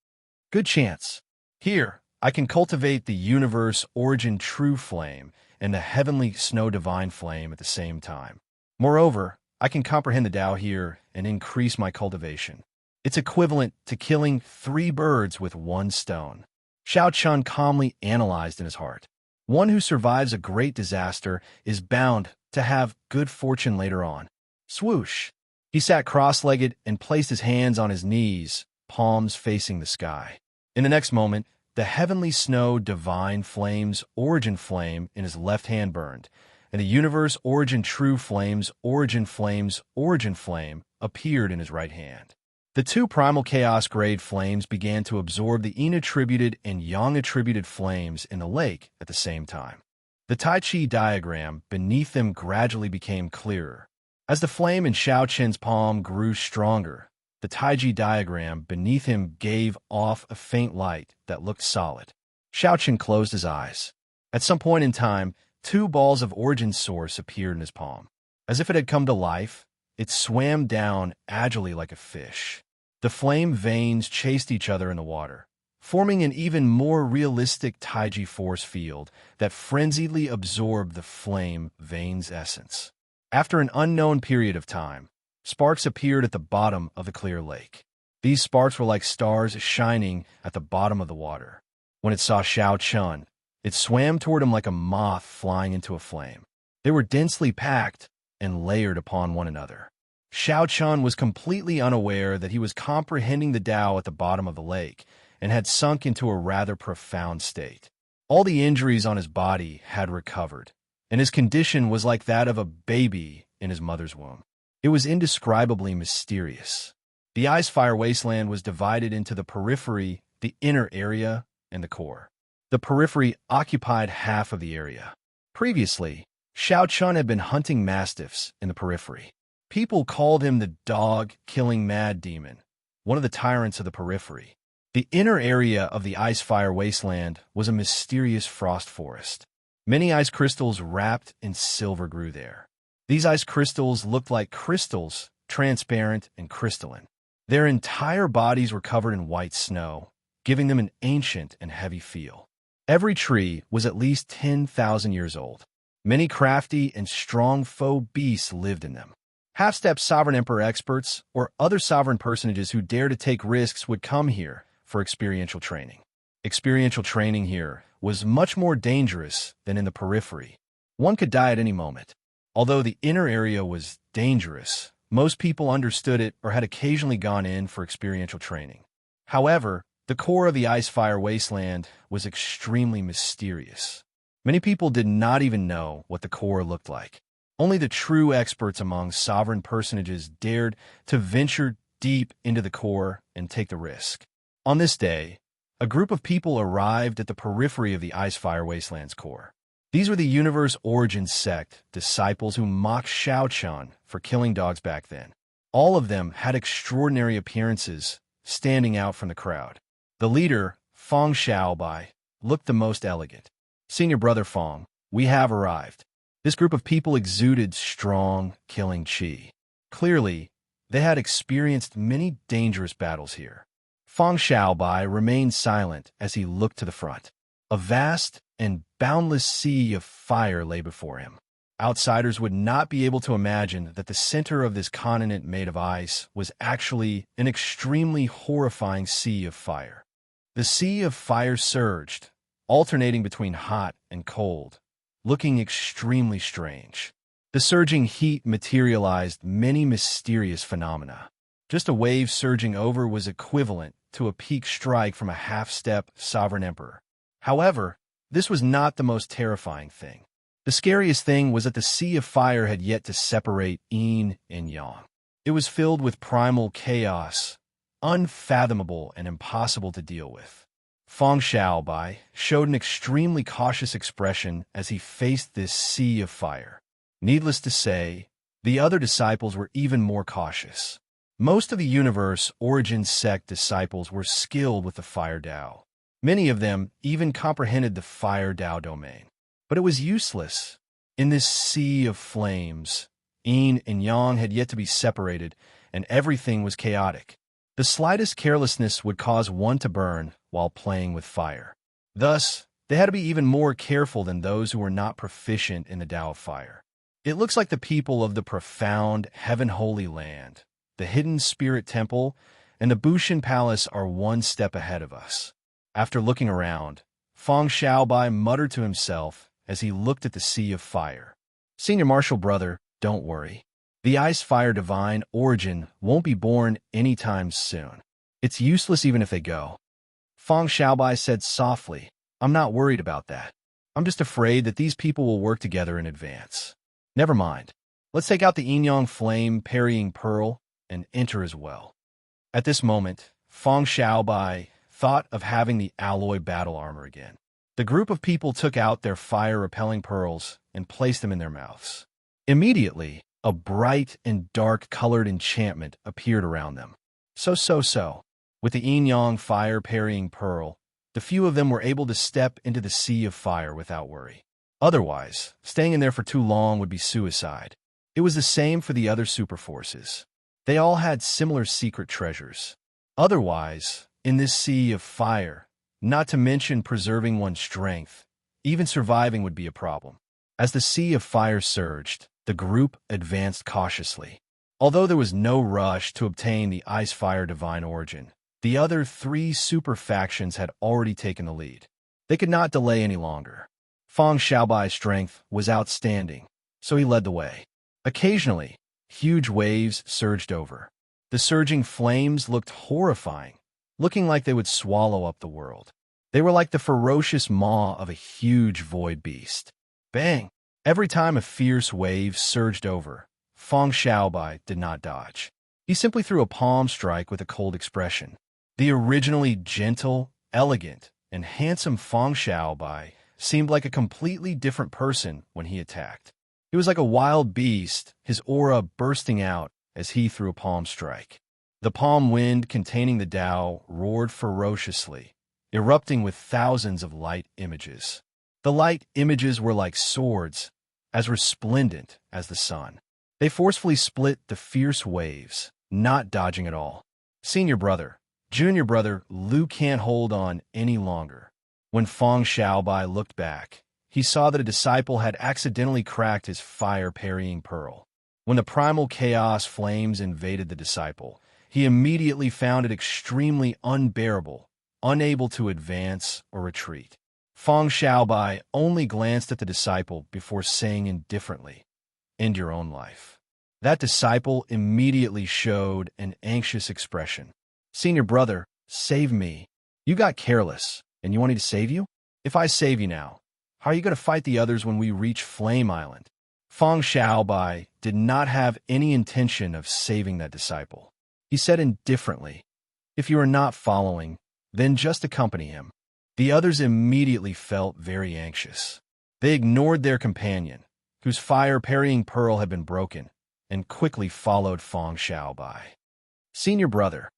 Good chance. Here, I can cultivate the universe origin true flame and the heavenly snow divine flame at the same time. Moreover, I can comprehend the Tao here and increase my cultivation. It's equivalent to killing 3 birds with 1 stone. Xiao Chun calmly analyzed in his heart. One who survives a great disaster is bound to have good fortune later on. Swoosh! He sat cross-legged and placed his hands on his knees, palms facing the sky. In the next moment, the heavenly snow divine flames origin flame in his left hand burned, and the universe origin true flames origin flame appeared in his right hand. The 2 primal chaos grade flames began to absorb the yin-attributed and yang-attributed flames in the lake at the same time. The Tai Chi diagram beneath them gradually became clearer. As the flame in Xiao Chun's palm grew stronger, the Taiji diagram beneath him gave off a faint light that looked solid. Xiao Chun closed his eyes. At some point in time, 2 balls of origin source appeared in his palm. As if it had come to life, it swam down agilely like a fish. The flame veins chased each other in the water, forming an even more realistic Taiji force field that frenziedly absorbed the flame veins' essence. After an unknown period of time, sparks appeared at the bottom of the clear lake. These sparks were like stars shining at the bottom of the water. When it saw Xiao Chun, it swam toward him like a moth flying into a flame. They were densely packed and layered upon one another. Xiao Chun was completely unaware that he was comprehending the Tao at the bottom of the lake and had sunk into a rather profound state. All the injuries on his body had recovered, and his condition was like that of a baby in his mother's womb. It was indescribably mysterious. The ice fire wasteland was divided into the periphery, the inner area, and the core. The periphery occupied half of the area. Previously, Xiao Chun had been hunting mastiffs in the periphery. People called him the dog-killing mad demon, one of the tyrants of the periphery. The inner area of the ice fire wasteland was a mysterious frost forest. Many ice crystals wrapped in silver grew there. These ice crystals looked like crystals, transparent and crystalline. Their entire bodies were covered in white snow, giving them an ancient and heavy feel. Every tree was at least 10,000 years old. Many crafty and strong faux beasts lived in them. Half-step sovereign emperor experts or other sovereign personages who dare to take risks would come here, for experiential training. Experiential training here was much more dangerous than in the periphery. One could die at any moment. Although the inner area was dangerous, most people understood it or had occasionally gone in for experiential training. However, the core of the ice-fire wasteland was extremely mysterious. Many people did not even know what the core looked like. Only the true experts among sovereign personages dared to venture deep into the core and take the risk. On this day, a group of people arrived at the periphery of the ice-fire wasteland's core. These were the Universe Origin sect disciples who mocked Shao Chun for killing dogs back then. All of them had extraordinary appearances, standing out from the crowd. The leader, Feng Xiaobai, looked the most elegant. "Senior brother Feng, we have arrived." This group of people exuded strong, killing chi. Clearly, they had experienced many dangerous battles here. Feng Xiaobai remained silent as he looked to the front. A vast and boundless sea of fire lay before him. Outsiders would not be able to imagine that the center of this continent made of ice was actually an extremely horrifying sea of fire. The sea of fire surged, alternating between hot and cold, looking extremely strange. The surging heat materialized many mysterious phenomena. Just a wave surging over was equivalent to a peak strike from a half-step sovereign emperor. However, this was not the most terrifying thing. The scariest thing was that the sea of fire had yet to separate yin and yang. It was filled with primal chaos, unfathomable and impossible to deal with. Feng Xiaobai showed an extremely cautious expression as he faced this sea of fire. Needless to say, the other disciples were even more cautious. Most of the Universe Origin sect disciples were skilled with the Fire Dao. Many of them even comprehended the Fire Dao domain. But it was useless. In this sea of flames, yin and yang had yet to be separated, and everything was chaotic. The slightest carelessness would cause one to burn while playing with fire. Thus, they had to be even more careful than those who were not proficient in the Tao of Fire. It looks like the people of the profound Heaven-Holy Land, the Hidden Spirit Temple, and the Bushin Palace are one step ahead of us. After looking around, Feng Xiaobai muttered to himself as he looked at the sea of fire. "Senior Martial Brother, don't worry. The Ice-Fire Divine Origin won't be born anytime soon. It's useless even if they go." Feng Xiaobai said softly, "I'm not worried about that. I'm just afraid that these people will work together in advance. Never mind. Let's take out the yin-yang flame parrying pearl and enter as well." At this moment, Feng Xiaobai thought of having the alloy battle armor again. The group of people took out their fire-repelling pearls and placed them in their mouths. Immediately, a bright and dark-colored enchantment appeared around them. So. With the yin-yang fire-parrying pearl, the few of them were able to step into the sea of fire without worry. Otherwise, staying in there for too long would be suicide. It was the same for the other super forces. They all had similar secret treasures. Otherwise, in this sea of fire, not to mention preserving one's strength, even surviving would be a problem. As the sea of fire surged, the group advanced cautiously. Although there was no rush to obtain the Ice-Fire Divine Origin, the other three super factions had already taken the lead. They could not delay any longer. Feng Xiaobai's strength was outstanding, so he led the way. Occasionally, huge waves surged over. The surging flames looked horrifying, looking like they would swallow up the world. They were like the ferocious maw of a huge void beast. Bang! Every time a fierce wave surged over, Feng Xiaobai did not dodge. He simply threw a palm strike with a cold expression. The originally gentle, elegant, and handsome Feng Xiaobai seemed like a completely different person when he attacked. He was like a wild beast, his aura bursting out as he threw a palm strike. The palm wind containing the Tao roared ferociously, erupting with thousands of light images. The light images were like swords, as resplendent as the sun. They forcefully split the fierce waves, not dodging at all. "Senior brother, junior brother, Liu can't hold on any longer." When Feng Xiaobai looked back, he saw that a disciple had accidentally cracked his fire-parrying pearl. When the primal chaos flames invaded the disciple, he immediately found it extremely unbearable unable to advance or retreat. Feng Xiaobai only glanced at the disciple before saying indifferently, "End your own life." That disciple immediately showed an anxious expression. "Senior brother, save me. You got careless, and you want me to save you? If I save you now, how are you going to fight the others when we reach Flame Island?" Feng Xiaobai did not have any intention of saving that disciple. He said indifferently, "If you are not following, then just accompany him." The others immediately felt very anxious. They ignored their companion, whose fire-parrying pearl had been broken, and quickly followed Feng Xiaobai. Senior brother.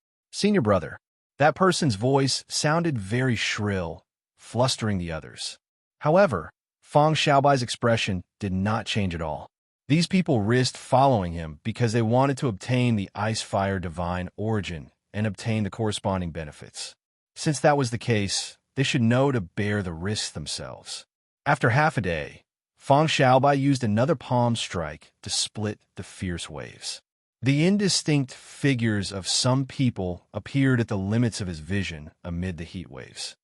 That person's voice sounded very shrill, flustering the others. However, Feng Xiaobai's expression did not change at all. These people risked following him because they wanted to obtain the Ice-Fire Divine Origin and obtain the corresponding benefits. Since that was the case, they should know to bear the risks themselves. After half a day, Feng Xiaobai used another palm strike to split the fierce waves. The indistinct figures of some people appeared at the limits of his vision amid the heat waves.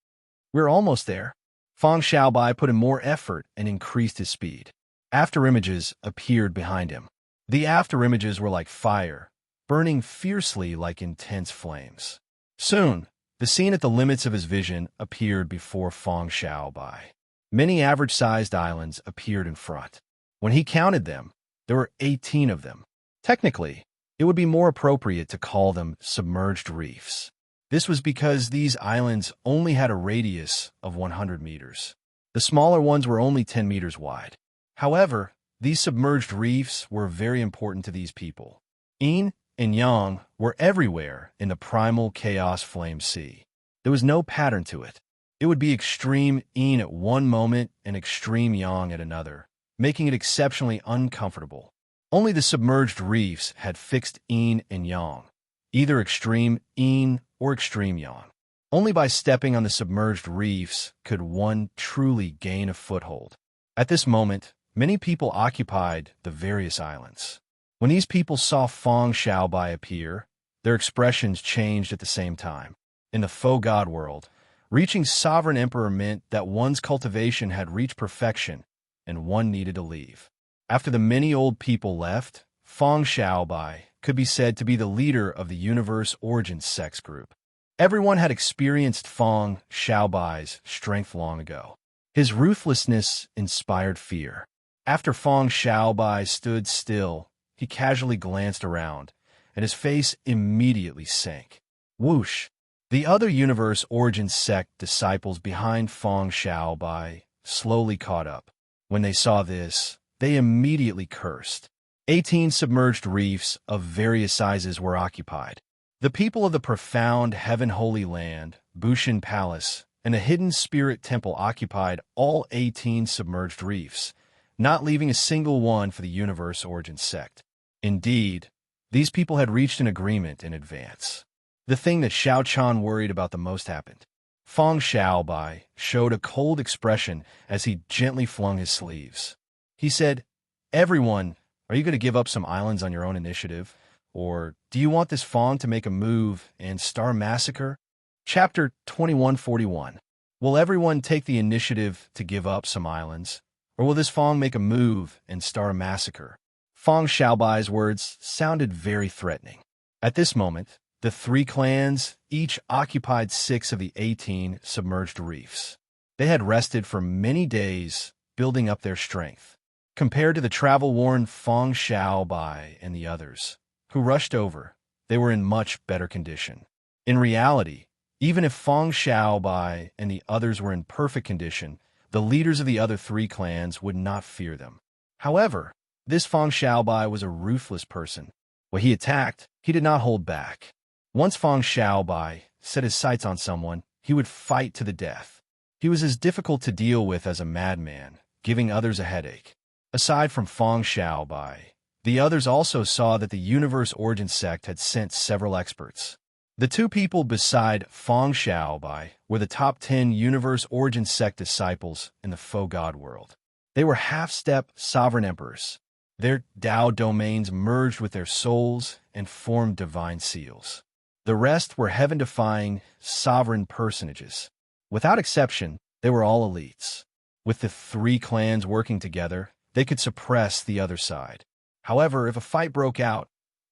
"We're almost there." Feng Xiaobai put in more effort and increased his speed. Afterimages appeared behind him. The afterimages were like fire, burning fiercely like intense flames. Soon, the scene at the limits of his vision appeared before Feng Xiaobai. Many average-sized islands appeared in front. When he counted them, there were 18 of them. Technically, it would be more appropriate to call them submerged reefs. This was because these islands only had a radius of 100 meters. The smaller ones were only 10 meters wide. However, these submerged reefs were very important to these people. Yin and Yang were everywhere in the primal chaos flame sea. There was no pattern to it. It would be extreme Yin at one moment and extreme Yang at another, making it exceptionally uncomfortable. Only the submerged reefs had fixed Yin and Yang, either extreme Yin or extreme Yang. Only by stepping on the submerged reefs could one truly gain a foothold. At this moment, many people occupied the various islands. When these people saw Feng Xiaobai appear, their expressions changed at the same time. In the faux god world, reaching Sovereign Emperor meant that one's cultivation had reached perfection and one needed to leave. After the many old people left, Feng Xiaobai could be said to be the leader of the Universe Origin sex group. Everyone had experienced Feng Xiaobai's strength long ago. His ruthlessness inspired fear. After Feng Xiaobai stood still, he casually glanced around, and his face immediately sank. Whoosh! The other Universe Origin sect disciples behind Feng Xiaobai slowly caught up. When they saw this, they immediately cursed. 18 submerged reefs of various sizes were occupied. The people of the profound Heaven Holy Land, Bushin Palace, and a hidden spirit temple occupied all 18 submerged reefs, not leaving a single one for the Universe Origin sect. Indeed, these people had reached an agreement in advance. The thing that Xiao Chan worried about the most happened. Feng Xiaobai showed a cold expression as he gently flung his sleeves. He said, "Everyone, are you going to give up some islands on your own initiative? Or do you want this Feng to make a move and start a massacre?" Chapter 2141. Will everyone take the initiative to give up some islands? Or will this Feng make a move and start a massacre? Feng Xiaobai's words sounded very threatening. At this moment, the three clans each occupied 6 of the 18 submerged reefs. They had rested for many days, building up their strength. Compared to the travel-worn Feng Xiaobai and the others, who rushed over, they were in much better condition. In reality, even if Feng Xiaobai and the others were in perfect condition, the leaders of the other 3 clans would not fear them. However, this Feng Xiaobai was a ruthless person. When he attacked, he did not hold back. Once Feng Xiaobai set his sights on someone, he would fight to the death. He was as difficult to deal with as a madman, giving others a headache. Aside from Feng Xiaobai, the others also saw that the Universe Origin sect had sent several experts. The 2 people beside Feng Xiaobai were the top 10 Universe Origin sect disciples in the faux god world. They were half-step sovereign emperors. Their Tao domains merged with their souls and formed divine seals. The rest were heaven-defying, sovereign personages. Without exception, they were all elites. With the three clans working together, they could suppress the other side. However, if a fight broke out,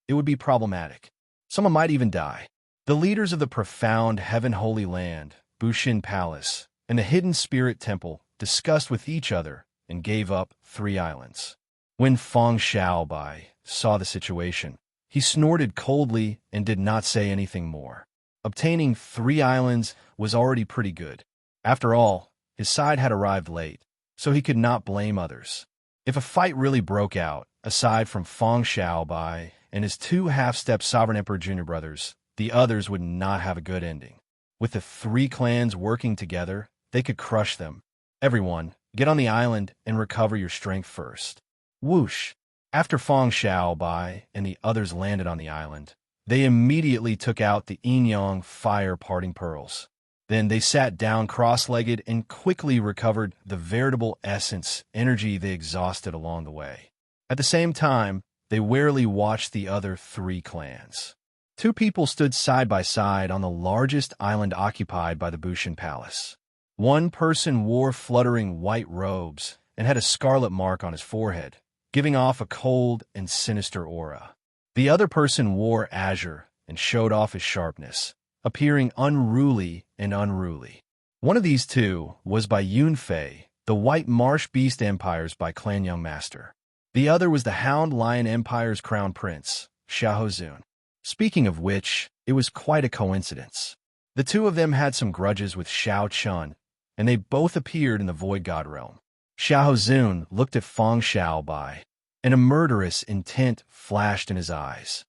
it would be problematic. Someone might even die. The leaders of the profound Heaven-Holy Land, Bushin Palace, and the Hidden Spirit Temple discussed with each other and gave up 3 islands. When Feng Xiaobai saw the situation, he snorted coldly and did not say anything more. Obtaining 3 islands was already pretty good. After all, his side had arrived late, so he could not blame others. If a fight really broke out, aside from Feng Xiaobai and his 2 half-step Sovereign Emperor Junior brothers, the others would not have a good ending. With the 3 clans working together, they could crush them. Everyone, get on the island and recover your strength first. Whoosh! After Feng Xiaobai and the others landed on the island, they immediately took out the yin-yang fire parting pearls. Then they sat down cross-legged and quickly recovered the veritable essence energy they exhausted along the way. At the same time, they warily watched the other 3 clans. 2 people stood side by side on the largest island occupied by the Bushin Palace. One person wore fluttering white robes and had a scarlet mark on his forehead, giving off a cold and sinister aura. The other person wore azure and showed off his sharpness, appearing unruly and unruly. One of these 2 was by Yunfei, the White Marsh Beast Empire's by Clan Young Master. The other was the Hound Lion Empire's Crown Prince, Xiahozun. Speaking of which, it was quite a coincidence. The 2 of them had some grudges with Xiao Chun, and they both appeared in the Void God realm. Xiahozun looked at Feng Xiaobai, and a murderous intent flashed in his eyes.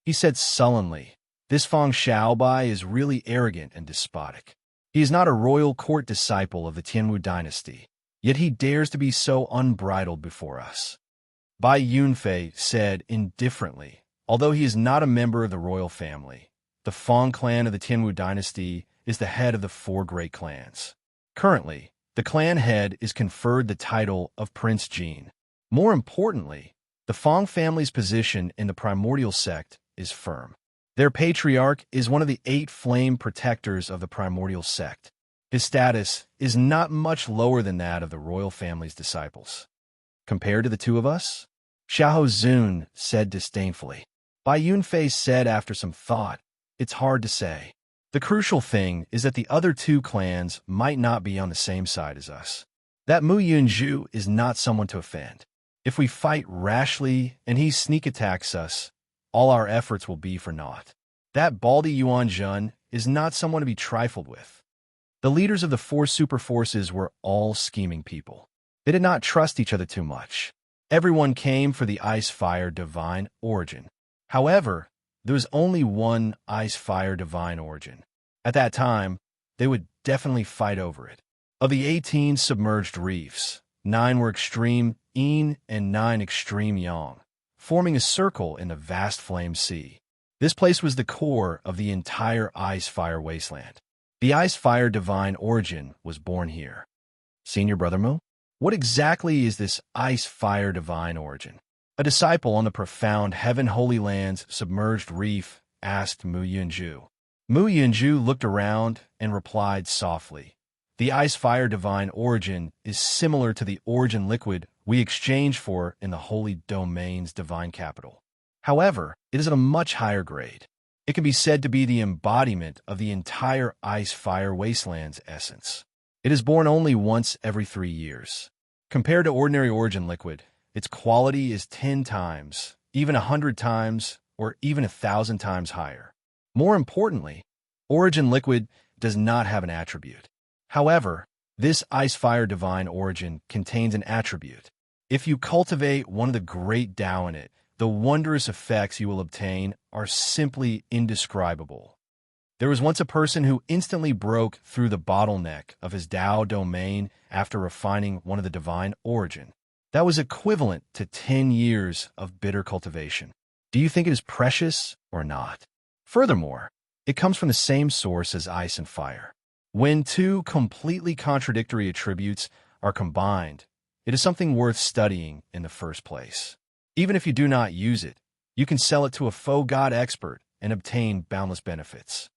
He said sullenly, "This Feng Xiaobai is really arrogant and despotic. He is not a royal court disciple of the Tianwu dynasty, yet he dares to be so unbridled before us." Bai Yunfei said indifferently, "Although he is not a member of the royal family, the Feng clan of the Tianwu dynasty is the head of the 4 great clans. Currently, the clan head is conferred the title of Prince Jin. More importantly, the Feng family's position in the primordial sect is firm. Their patriarch is one of the 8 flame protectors of the primordial sect. His status is not much lower than that of the royal family's disciples. Compared to the 2 of us?" Xiahozun said disdainfully. Bai Yunfei said after some thought, "It's hard to say. The crucial thing is that the other 2 clans might not be on the same side as us. That Mu Yunju is not someone to offend. If we fight rashly and he sneak attacks us, all our efforts will be for naught. That Baldy Yuan Jun is not someone to be trifled with." The leaders of the 4 super forces were all scheming people. They did not trust each other too much. Everyone came for the Ice-Fire Divine Origin. However, there was only one Ice-Fire Divine Origin. At that time, they would definitely fight over it. Of the 18 submerged reefs, 9 were extreme yin and 9 extreme yang, forming a circle in the vast flame sea. This place was the core of the entire Ice-Fire Wasteland. The Ice-Fire Divine Origin was born here. Senior Brother Mu, what exactly is this Ice-Fire Divine Origin? A disciple on the profound Heaven-Holy Land's submerged reef asked Mu Yunju. Mu Yunju looked around and replied softly, "The Ice-Fire Divine Origin is similar to the origin liquid we exchange for in the Holy Domain's divine capital. However, it is at a much higher grade. It can be said to be the embodiment of the entire Ice-Fire Wasteland's essence. It is born only once every 3 years. Compared to ordinary origin liquid, its quality is 10 times, even 100 times, or even 1,000 times higher. More importantly, origin liquid does not have an attribute. However, this Ice-Fire Divine Origin contains an attribute. If you cultivate one of the great Tao in it, the wondrous effects you will obtain are simply indescribable. There was once a person who instantly broke through the bottleneck of his Tao domain after refining one of the divine origin. That was equivalent to 10 years of bitter cultivation. Do you think it is precious or not? Furthermore, it comes from the same source as ice and fire. When 2 completely contradictory attributes are combined, it is something worth studying in the first place. Even if you do not use it, you can sell it to a faux god expert and obtain boundless benefits.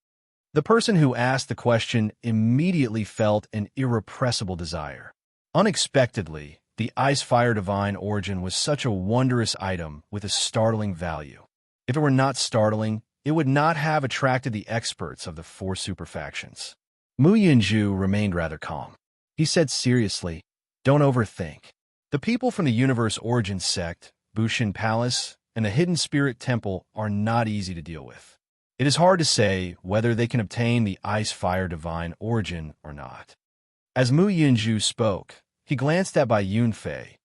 The person who asked the question immediately felt an irrepressible desire. Unexpectedly, the ice-fire divine origin was such a wondrous item with a startling value. If it were not startling, it would not have attracted the experts of the four superfactions. Mu Yinju remained rather calm. He said seriously, "Don't overthink. The people from the Universe Origin Sect, Bushin Palace, and the Hidden Spirit Temple are not easy to deal with. It is hard to say whether they can obtain the Ice-Fire Divine Origin or not." As Mu Yinju spoke, he glanced at Bai Yunfei,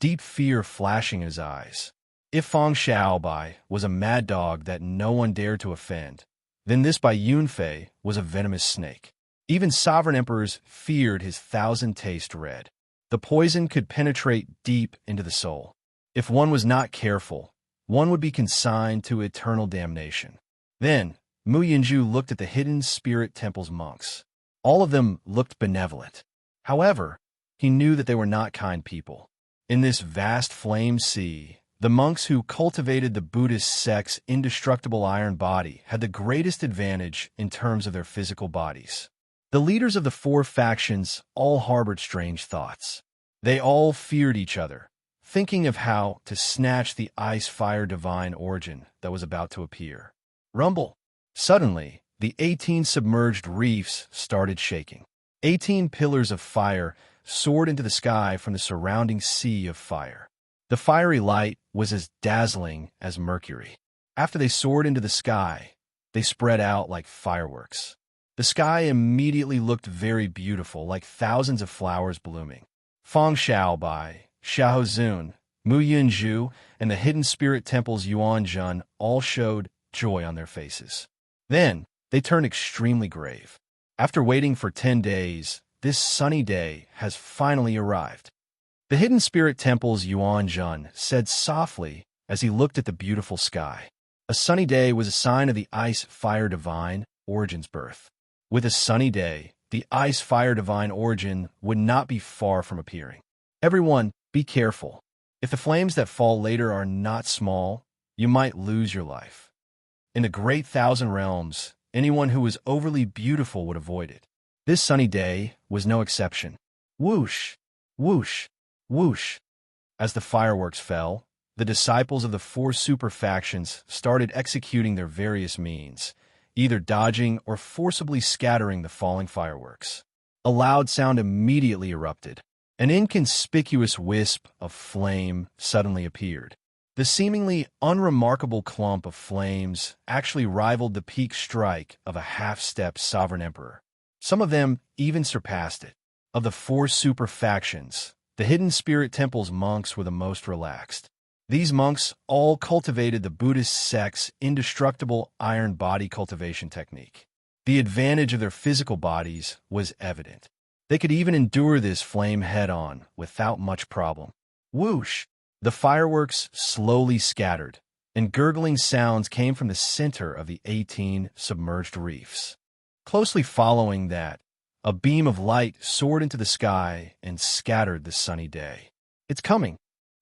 deep fear flashing in his eyes. If Fang Xiaobai was a mad dog that no one dared to offend, then this Bai Yunfei was a venomous snake. Even sovereign emperors feared his thousand-taste red. The poison could penetrate deep into the soul. If one was not careful, one would be consigned to eternal damnation. Then, Mu Yinju looked at the Hidden Spirit Temple's monks. All of them looked benevolent. However, he knew that they were not kind people. In this vast flame sea, the monks who cultivated the Buddhist sect's indestructible iron body had the greatest advantage in terms of their physical bodies. The leaders of the four factions all harbored strange thoughts. They all feared each other, thinking of how to snatch the ice-fire divine origin that was about to appear. Rumble! Suddenly, the 18 submerged reefs started shaking. 18 pillars of fire soared into the sky from the surrounding sea of fire. The fiery light was as dazzling as mercury. After they soared into the sky, they spread out like fireworks. The sky immediately looked very beautiful, like thousands of flowers blooming. Fang Xiaobai, Xiao Zun, Mu Yinju, and the Hidden Spirit Temple's Yuan Jun all showed joy on their faces. Then, they turned extremely grave. After waiting for 10 days, this sunny day has finally arrived. The Hidden Spirit Temple's Yuan Jun said softly as he looked at the beautiful sky. A sunny day was a sign of the Ice-Fire Divine Origin's birth. With a sunny day, the Ice-Fire Divine Origin would not be far from appearing. Everyone, be careful. If the flames that fall later are not small, you might lose your life. In the Great Thousand Realms, anyone who was overly beautiful would avoid it. This sunny day was no exception. Whoosh! Whoosh! Whoosh! As the fireworks fell, the disciples of the four superfactions started executing their various means, either dodging or forcibly scattering the falling fireworks. A loud sound immediately erupted. An inconspicuous wisp of flame suddenly appeared. The seemingly unremarkable clump of flames actually rivaled the peak strike of a half-step sovereign emperor. Some of them even surpassed it. Of the four superfactions, the Hidden Spirit Temple's monks were the most relaxed. These monks all cultivated the Buddhist sect's indestructible iron body cultivation technique. The advantage of their physical bodies was evident. They could even endure this flame head-on without much problem. Whoosh! The fireworks slowly scattered, and gurgling sounds came from the center of the 18 submerged reefs. Closely following that, a beam of light soared into the sky and scattered the sunny day. "It's coming,"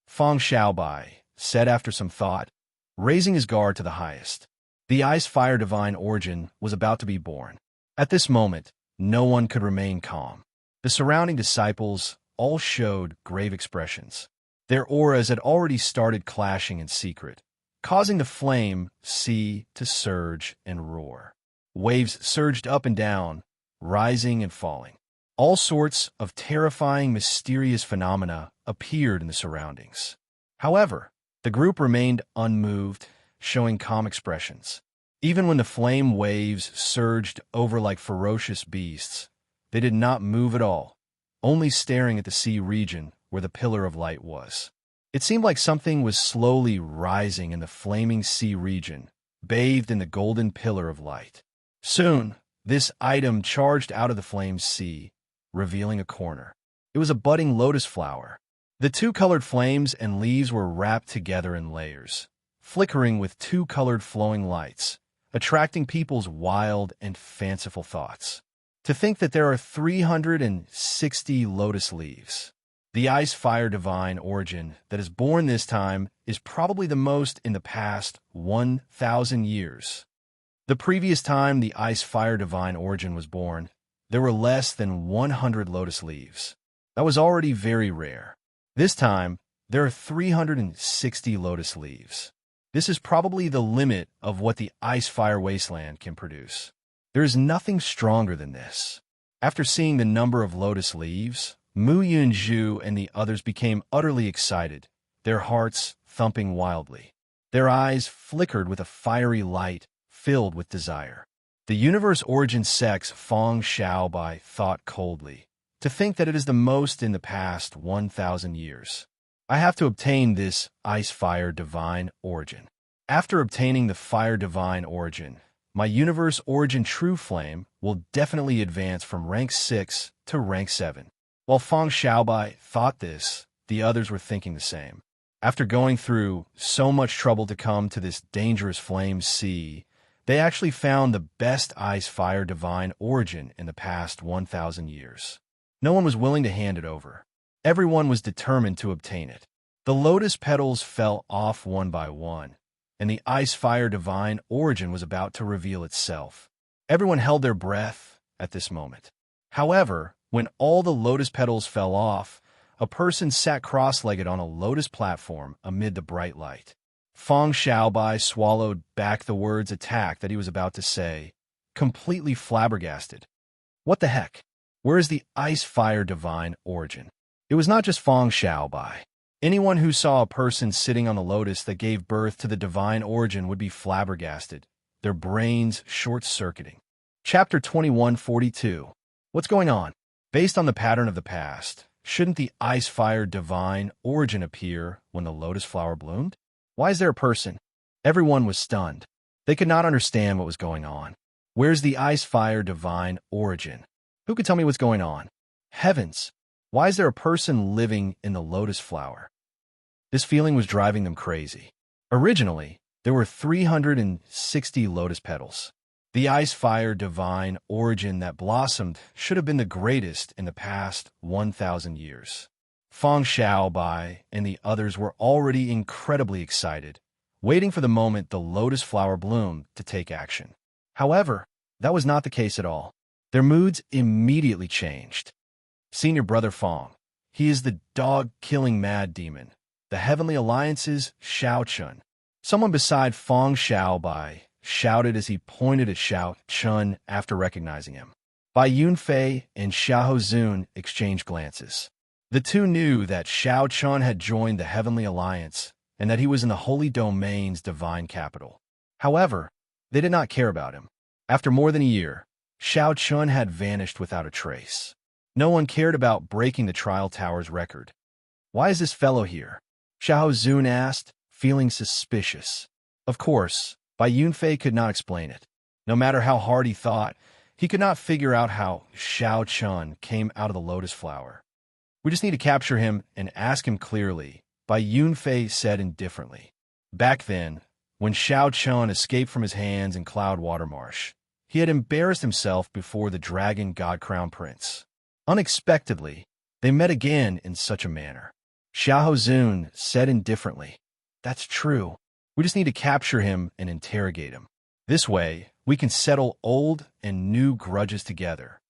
Fang Xiaobai said after some thought, raising his guard to the highest. The Ice-Fire Divine Origin was about to be born. At this moment, no one could remain calm. The surrounding disciples all showed grave expressions. Their auras had already started clashing in secret, causing the flame sea to surge and roar. Waves surged up and down, rising and falling. All sorts of terrifying, mysterious phenomena appeared in the surroundings. However, the group remained unmoved, showing calm expressions. Even when the flame waves surged over like ferocious beasts, they did not move at all, only staring at the sea region where the pillar of light was. It seemed like something was slowly rising in the flaming sea region, bathed in the golden pillar of light. Soon, this item charged out of the flame sea, revealing a corner. It was a budding lotus flower. The two-colored flames and leaves were wrapped together in layers, flickering with two-colored flowing lights, attracting people's wild and fanciful thoughts. To think that there are 360 lotus leaves. The Ice-Fire Divine Origin that is born this time is probably the most in the past 1,000 years. The previous time the ice-fire divine origin was born, there were less than 100 lotus leaves. That was already very rare. This time, there are 360 lotus leaves. This is probably the limit of what the ice-fire wasteland can produce. There is nothing stronger than this. After seeing the number of lotus leaves, Mu Yunju and the others became utterly excited, their hearts thumping wildly. Their eyes flickered with a fiery light, filled with desire. The universe origin sex Feng Xiaobai thought coldly. To think that it is the most in the past 1,000 years. I have to obtain this ice-fire divine origin. After obtaining the fire divine origin, my universe origin true flame will definitely advance from rank 6 to rank 7. While Feng Xiaobai thought this, the others were thinking the same. After going through so much trouble to come to this dangerous flame sea, they actually found the best ice-fire divine origin in the past 1,000 years. No one was willing to hand it over. Everyone was determined to obtain it. The lotus petals fell off one by one, and the ice-fire divine origin was about to reveal itself. Everyone held their breath at this moment. However, when all the lotus petals fell off, a person sat cross-legged on a lotus platform amid the bright light. Feng Xiaobai swallowed back the words attack that he was about to say, completely flabbergasted. What the heck? Where is the ice-fire divine origin? It was not just Feng Xiaobai. Anyone who saw a person sitting on the lotus that gave birth to the divine origin would be flabbergasted, their brains short-circuiting. Chapter 2142. What's going on? Based on the pattern of the past, shouldn't the ice-fire divine origin appear when the lotus flower bloomed? Why is there a person? Everyone was stunned. They could not understand what was going on. Where's the ice-fire divine origin? Who could tell me what's going on? Heavens! Why is there a person living in the lotus flower? This feeling was driving them crazy. Originally, there were 360 lotus petals. The ice-fire divine origin that blossomed should have been the greatest in the past 1,000 years. Feng Xiaobai and the others were already incredibly excited, waiting for the moment the lotus flower bloomed to take action. However, that was not the case at all. Their moods immediately changed. Senior Brother Feng, he is the dog-killing mad demon. The Heavenly Alliance's Xiao Chun. Someone beside Feng Xiaobai shouted as he pointed at Xiao Chun after recognizing him. Bai Yunfei and Xiahou Zun exchanged glances. The two knew that Xiao Chun had joined the Heavenly Alliance and that he was in the Holy Domain's divine capital. However, they did not care about him. After more than a year, Xiao Chun had vanished without a trace. No one cared about breaking the Trial Tower's record. Why is this fellow here? Xiahou Zun asked, feeling suspicious. Of course, Bai Yunfei could not explain it. No matter how hard he thought, he could not figure out how Xiao Chun came out of the lotus flower. We just need to capture him and ask him clearly, Bai Yunfei said indifferently. Back then, when Xiao Chun escaped from his hands in Cloudwater Marsh, he had embarrassed himself before the Dragon God Crown Prince. Unexpectedly, they met again in such a manner. Xiahou Zun said indifferently, That's true. We just need to capture him and interrogate him. This way, we can settle old and new grudges together.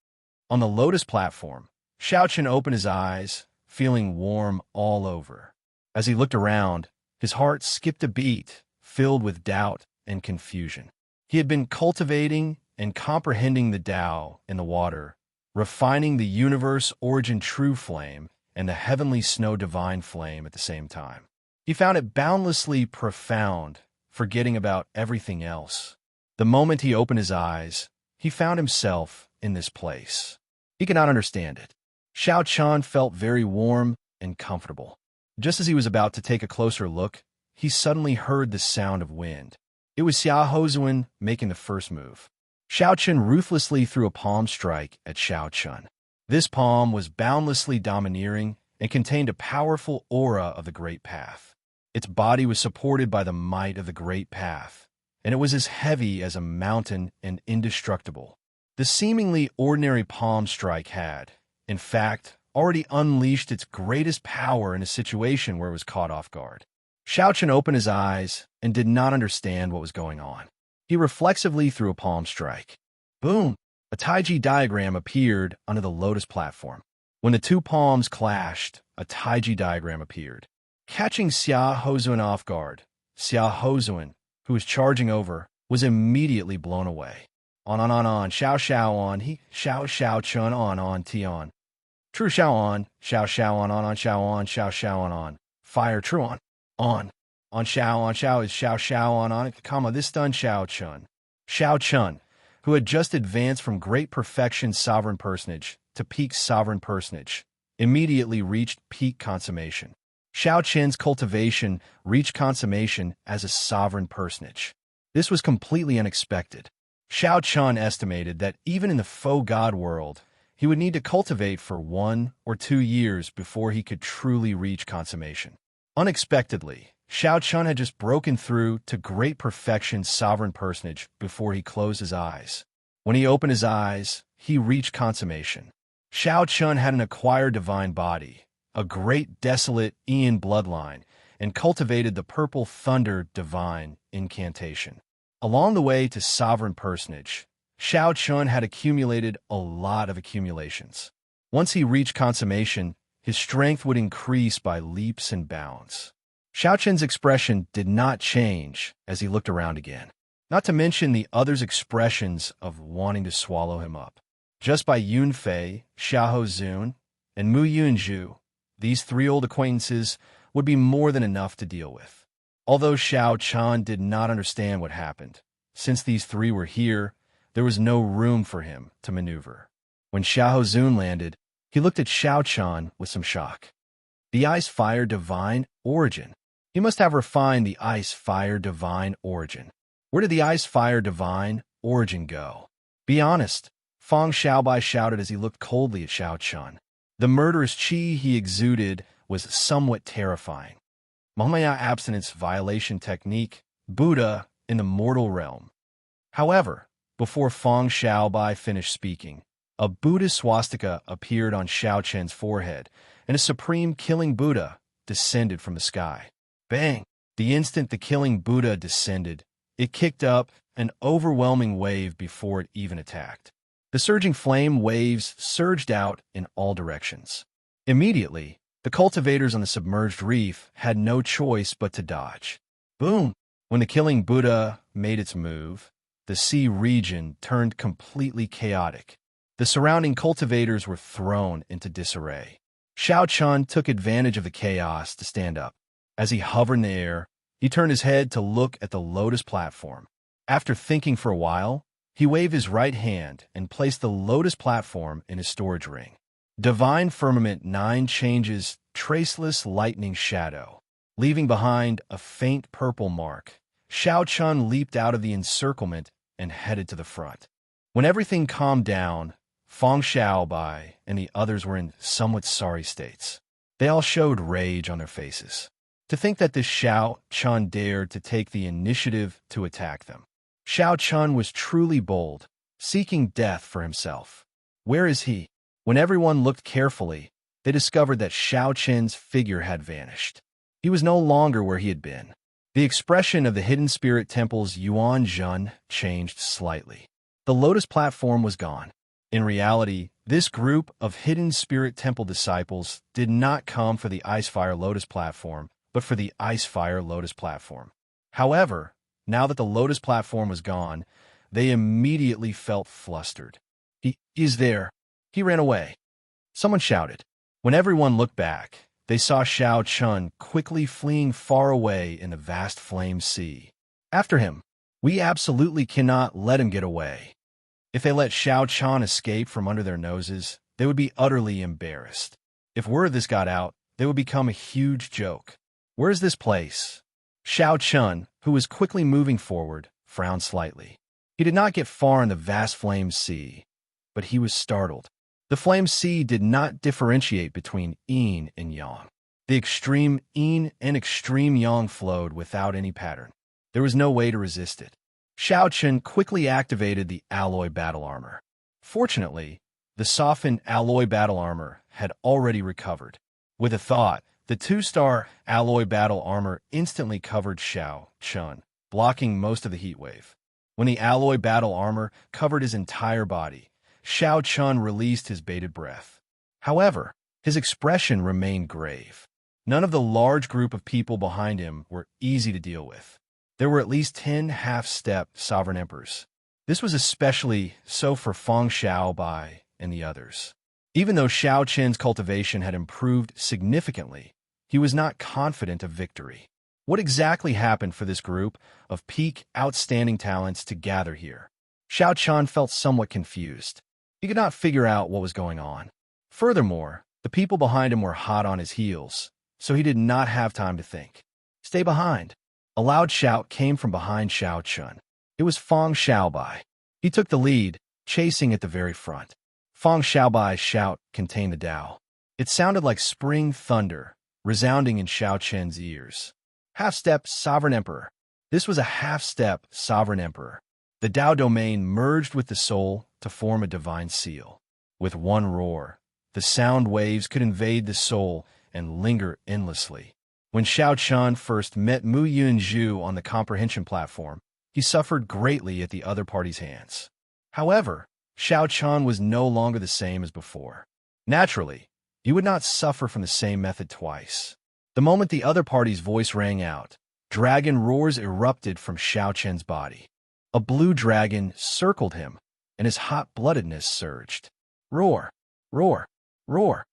On the lotus platform, Xiao Chun opened his eyes, feeling warm all over. As he looked around, his heart skipped a beat, filled with doubt and confusion. He had been cultivating and comprehending the Tao in the water, refining the universe origin true flame and the heavenly snow divine flame at the same time. He found it boundlessly profound, forgetting about everything else. The moment he opened his eyes, he found himself in this place. He could not understand it. Xiao Chun felt very warm and comfortable. Just as he was about to take a closer look, he suddenly heard the sound of wind. It was Xiahou Zun making the first move. Xiao Chun ruthlessly threw a palm strike at Xiao Chun. This palm was boundlessly domineering and contained a powerful aura of the Great Path. Its body was supported by the might of the Great Path, and it was as heavy as a mountain and indestructible. The seemingly ordinary palm strike had, in fact, already unleashed its greatest power in a situation where it was caught off guard. Xiao Chun opened his eyes and did not understand what was going on. He reflexively threw a palm strike. Boom! A Taiji diagram appeared under the lotus platform. When the two palms clashed, a Taiji diagram appeared. Catching Xia Hozuan off guard, Xia Hozuan, who was charging over, was immediately blown away. On, xiao xiao on, he, xiao xiao chun on, ti on. True xiao on, xiao on, xiao xiao on. Fire true on xiao is xiao on, comma, this stun Xiao Chun, who had just advanced from great perfection sovereign personage to peak sovereign personage, immediately reached peak consummation. Xiao Chen's cultivation reached consummation as a sovereign personage. This was completely unexpected. Xiao Chun estimated that even in the faux god world, he would need to cultivate for 1 or 2 years before he could truly reach consummation. Unexpectedly, Xiao Chun had just broken through to great perfection sovereign personage before he closed his eyes. When he opened his eyes, he reached consummation. Xiao Chun had an acquired divine body, a great desolate Ian bloodline, and cultivated the purple thunder divine incantation. Along the way to sovereign personage, Xiao Chun had accumulated a lot of accumulations. Once he reached consummation, his strength would increase by leaps and bounds. Xiao Chen's expression did not change as he looked around again, not to mention the others' expressions of wanting to swallow him up. Just by Yunfei, Xiahou Zun, and Mu Yunzhu, these 3 old acquaintances would be more than enough to deal with. Although Xiao Chun did not understand what happened, since these 3 were here, there was no room for him to maneuver. When Xiahou Zun landed, he looked at Xiao Chun with some shock. The ice-fire divine origin. He must have refined the ice-fire divine origin. Where did the ice-fire divine origin go? Be honest, Fang Xiaobai shouted as he looked coldly at Xiao Chun. The murderous qi he exuded was somewhat terrifying. Mahamaya abstinence violation technique, Buddha in the mortal realm. However, before Fang Xiaobai finished speaking, a Buddha swastika appeared on Xiao Chen's forehead, and a supreme killing Buddha descended from the sky. Bang! The instant the killing Buddha descended, it kicked up an overwhelming wave before it even attacked. The surging flame waves surged out in all directions. Immediately, the cultivators on the submerged reef had no choice but to dodge. Boom! When the killing Buddha made its move, the sea region turned completely chaotic. The surrounding cultivators were thrown into disarray. Xiao Chun took advantage of the chaos to stand up. As he hovered in the air, he turned his head to look at the lotus platform. After thinking for a while, he waved his right hand and placed the lotus platform in his storage ring. Divine Firmament 9 changes traceless lightning shadow. Leaving behind a faint purple mark, Xiao Chun leaped out of the encirclement and headed to the front. When everything calmed down, Fang Xiaobai and the others were in somewhat sorry states. They all showed rage on their faces. To think that this Xiao Chun dared to take the initiative to attack them. Xiao Chun was truly bold, seeking death for himself. Where is he? When everyone looked carefully, they discovered that Xiao Chen's figure had vanished. He was no longer where he had been. The expression of the Hidden Spirit Temple's Yuan Zhen changed slightly. The lotus platform was gone. In reality, this group of Hidden Spirit Temple disciples did not come for the Icefire Lotus platform, but for the Icefire Lotus platform. However, now that the Lotus platform was gone, they immediately felt flustered. He is there. He ran away. Someone shouted. When everyone looked back, they saw Xiao Chun quickly fleeing far away in the vast flame sea. After him, we absolutely cannot let him get away. If they let Xiao Chun escape from under their noses, they would be utterly embarrassed. If word of this got out, they would become a huge joke. Where is this place? Xiao Chun, who was quickly moving forward, frowned slightly. He did not get far in the vast flame sea, but he was startled. The flame sea did not differentiate between yin and yang. The extreme yin and extreme yang flowed without any pattern. There was no way to resist it. Xiao Chun quickly activated the alloy battle armor. Fortunately, the softened alloy battle armor had already recovered. With a thought, the 2-star alloy battle armor instantly covered Xiao Chun, blocking most of the heat wave. When the alloy battle armor covered his entire body, Shao Chun released his bated breath. However, his expression remained grave. None of the large group of people behind him were easy to deal with. There were at least 10 half-step sovereign emperors. This was especially so for Feng Xiaobai and the others. Even though Shao Chen's cultivation had improved significantly, he was not confident of victory. What exactly happened for this group of peak, outstanding talents to gather here? Shao Chun felt somewhat confused. He could not figure out what was going on. Furthermore, the people behind him were hot on his heels, so he did not have time to think. Stay behind. A loud shout came from behind Shao Chun. It was Feng Xiaobai. He took the lead, chasing at the very front. Feng Xiaobai's shout contained the Tao. It sounded like spring thunder, resounding in Shao Chen's ears. Half-step sovereign emperor. This was a half-step sovereign emperor. The Tao domain merged with the soul to form a divine seal. With one roar, the sound waves could invade the soul and linger endlessly. When Shao Chun first met Mu Yunzhu on the comprehension platform, he suffered greatly at the other party's hands. However, Shao Chun was no longer the same as before. Naturally, you would not suffer from the same method twice. The moment the other party's voice rang out, dragon roars erupted from Shao Chen's body. A blue dragon circled him, and his hot-bloodedness surged. Roar, roar, roar.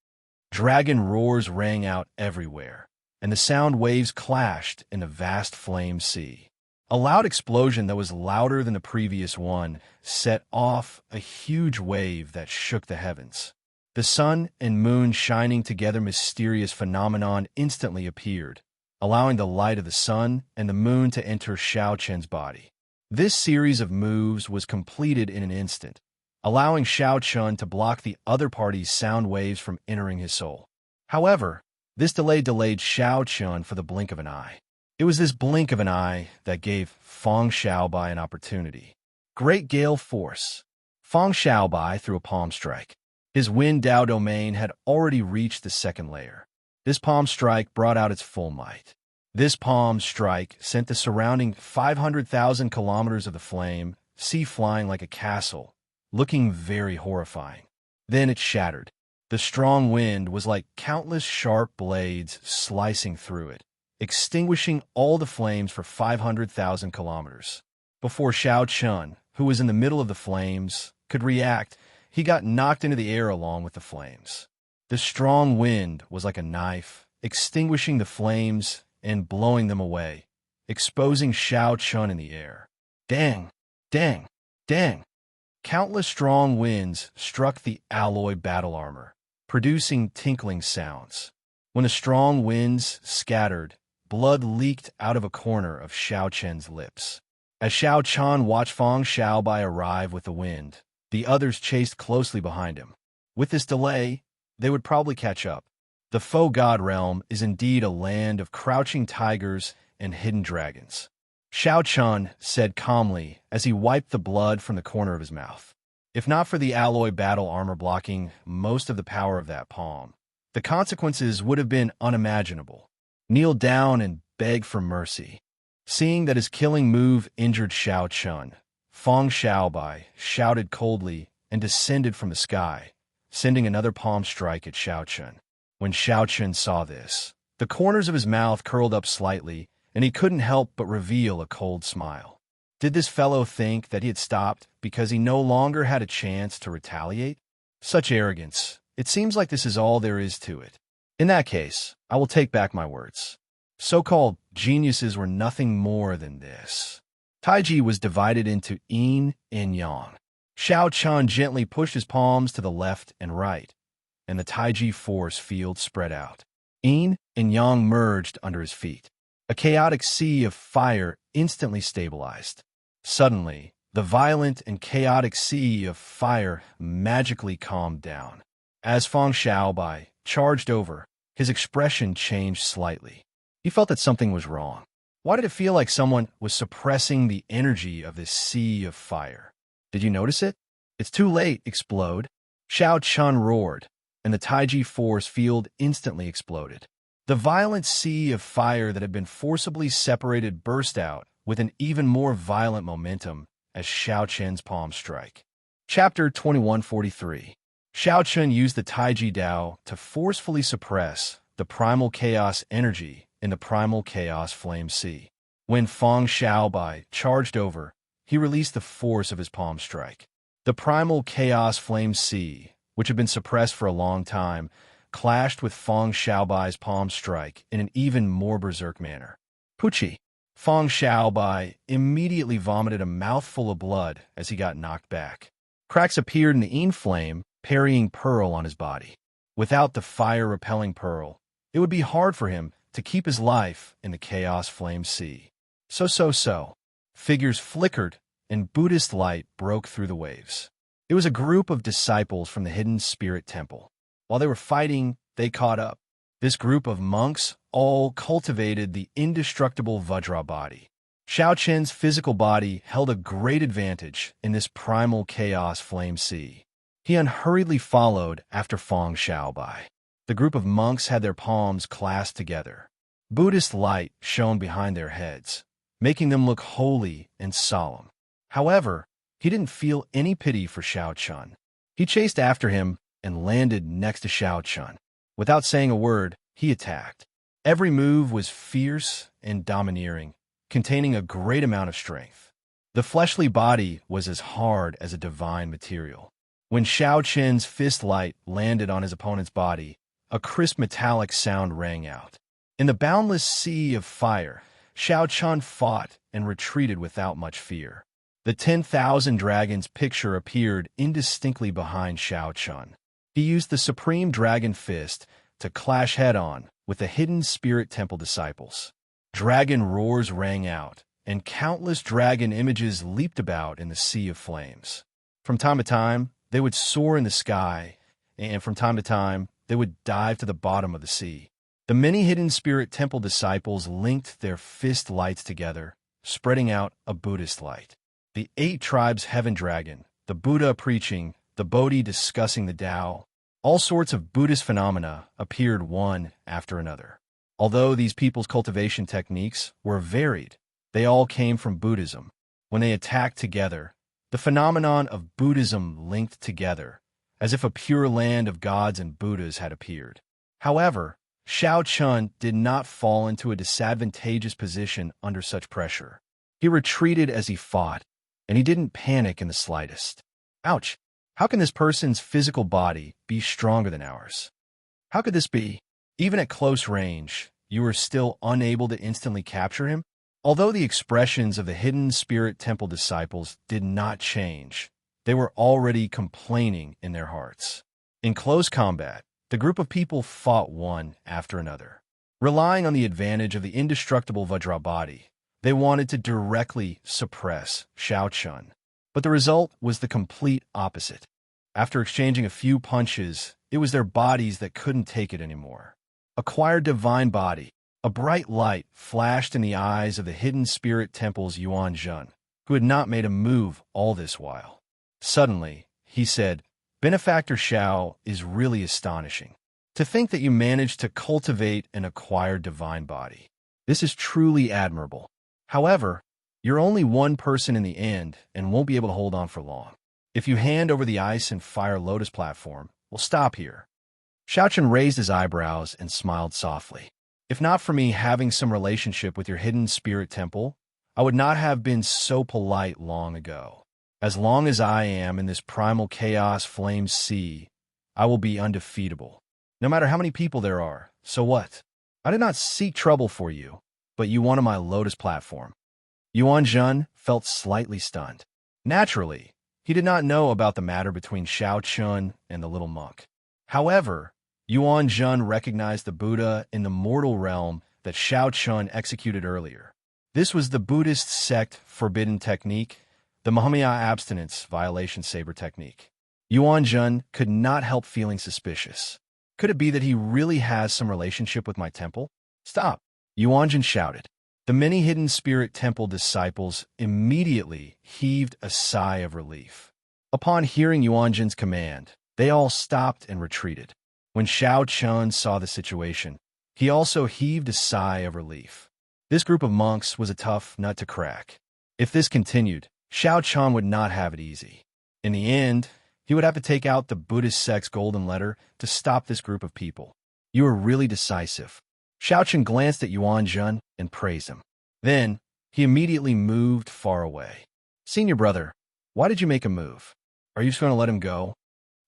Dragon roars rang out everywhere, and the sound waves clashed in a vast flame sea. A loud explosion that was louder than the previous one set off a huge wave that shook the heavens. The sun and moon shining together, mysterious phenomenon instantly appeared, allowing the light of the sun and the moon to enter Shao Chen's body. This series of moves was completed in an instant, allowing Shao Chun to block the other party's sound waves from entering his soul. However, this delay delayed Shao Chun for the blink of an eye. It was this blink of an eye that gave Feng Xiaobai an opportunity. Great gale force. Feng Xiaobai threw a palm strike. His wind Tao domain had already reached the second layer. This palm strike brought out its full might. This palm strike sent the surrounding 500,000 kilometers of the flame sea flying like a castle, looking very horrifying. Then it shattered. The strong wind was like countless sharp blades slicing through it, extinguishing all the flames for 500,000 kilometers. Before Shao Chun, who was in the middle of the flames, could react, he got knocked into the air along with the flames. The strong wind was like a knife, extinguishing the flames and blowing them away, exposing Shao Chun in the air. Dang! Dang! Dang! Countless strong winds struck the alloy battle armor, producing tinkling sounds. When the strong winds scattered, blood leaked out of a corner of Shao Chen's lips. As Shao Chun watched Feng Xiaobai arrive with the wind, the others chased closely behind him. With this delay, they would probably catch up. The faux god realm is indeed a land of crouching tigers and hidden dragons. Shao Chun said calmly as he wiped the blood from the corner of his mouth. If not for the alloy battle armor blocking most of the power of that palm, the consequences would have been unimaginable. Kneel down and beg for mercy. Seeing that his killing move injured Shao Chun, Feng Xiaobai shouted coldly and descended from the sky, sending another palm strike at Shao Chun. When Shao Chun saw this, the corners of his mouth curled up slightly, and he couldn't help but reveal a cold smile. Did this fellow think that he had stopped because he no longer had a chance to retaliate? Such arrogance. It seems like this is all there is to it. In that case, I will take back my words. So-called geniuses were nothing more than this. Taiji was divided into yin and yang. Shao Chun gently pushed his palms to the left and right, and the Taiji force field spread out. Yin and yang merged under his feet. A chaotic sea of fire instantly stabilized. Suddenly, the violent and chaotic sea of fire magically calmed down. As Feng Xiaobai charged over, his expression changed slightly. He felt that something was wrong. Why did it feel like someone was suppressing the energy of this sea of fire? Did you notice it? It's too late, explode. Shao Chun roared, and the Taiji force field instantly exploded. The violent sea of fire that had been forcibly separated burst out with an even more violent momentum, as Xiao Chen's palm strike. Chapter 2143. Xiao Chen used the Taiji Dao to forcefully suppress the primal chaos energy in the primal chaos flame sea. When Feng Xiaobai charged over, he released the force of his palm strike. The primal chaos flame sea, which had been suppressed for a long time, clashed with Feng Xiaobai's palm strike in an even more berserk manner. Puchi! Feng Xiaobai immediately vomited a mouthful of blood as he got knocked back. Cracks appeared in the Yin flame, parrying Pearl on his body. Without the fire-repelling Pearl, it would be hard for him to keep his life in the chaos flame sea. So. Figures flickered, and Buddhist light broke through the waves. It was a group of disciples from the hidden spirit temple. While they were fighting, they caught up. This group of monks all cultivated the indestructible Vajra body. Xiao Chen's physical body held a great advantage in this primal chaos flame sea. He unhurriedly followed after Feng Xiaobai. The group of monks had their palms clasped together. Buddhist light shone behind their heads, making them look holy and solemn. However, he didn't feel any pity for Xiao Chen. He chased after him and landed next to Xiao Chen. Without saying a word, he attacked. Every move was fierce and domineering, containing a great amount of strength. The fleshly body was as hard as a divine material. When Xiao Chen's fist light landed on his opponent's body, a crisp metallic sound rang out. In the boundless sea of fire, Xiao Chen fought and retreated without much fear. The 10,000 dragons picture appeared indistinctly behind Xiao Chen. He used the Supreme Dragon Fist to clash head-on with the hidden spirit temple disciples. Dragon roars rang out, and countless dragon images leaped about in the sea of flames. From time to time, they would soar in the sky, and from time to time, they would dive to the bottom of the sea. The many hidden spirit temple disciples linked their fist lights together, spreading out a Buddhist light. The 8 tribes heaven dragon, the Buddha preaching, the Bodhi discussing the Tao, all sorts of Buddhist phenomena appeared one after another. Although these people's cultivation techniques were varied, they all came from Buddhism. When they attacked together, the phenomenon of Buddhism linked together, as if a pure land of gods and Buddhas had appeared. However, Xiao Chen did not fall into a disadvantageous position under such pressure. He retreated as he fought, and he didn't panic in the slightest. Ouch! How can this person's physical body be stronger than ours? How could this be? Even at close range, you were still unable to instantly capture him? Although the expressions of the hidden spirit temple disciples did not change, they were already complaining in their hearts. In close combat, the group of people fought one after another. Relying on the advantage of the indestructible Vajra body, they wanted to directly suppress Xiao Chen. But the result was the complete opposite. After exchanging a few punches, it was their bodies that couldn't take it anymore. Acquired divine body, a bright light flashed in the eyes of the hidden spirit temple's Yuan Zhen, who had not made a move all this while. Suddenly, he said, "Benefactor Xiao is really astonishing. To think that you managed to cultivate and acquire divine body. This is truly admirable. However, you're only one person in the end and won't be able to hold on for long. If you hand over the ice and fire lotus platform, we'll stop here." Xiao Chen raised his eyebrows and smiled softly. "If not for me having some relationship with your hidden spirit temple, I would not have been so polite long ago. As long as I am in this primal chaos flame sea, I will be undefeatable. No matter how many people there are, so what? I did not seek trouble for you, but you wanted my lotus platform." Yuan Zhen felt slightly stunned. Naturally, he did not know about the matter between Xiao Chen and the little monk. However, Yuan Zhen recognized the Buddha in the mortal realm that Xiao Chen executed earlier. This was the Buddhist sect forbidden technique, the Mahamaya abstinence violation saber technique. Yuan Zhen could not help feeling suspicious. Could it be that he really has some relationship with my temple? "Stop!" Yuan Zhen shouted. The many hidden spirit temple disciples immediately heaved a sigh of relief. Upon hearing Yuan Zhen's command, they all stopped and retreated. When Xiao Chen saw the situation, he also heaved a sigh of relief. This group of monks was a tough nut to crack. If this continued, Xiao Chun would not have it easy. In the end, he would have to take out the Buddhist sect's golden letter to stop this group of people. You are really decisive. Xiao Chun glanced at Yuan Jun and praised him. Then, he immediately moved far away. Senior brother, why did you make a move? Are you just going to let him go?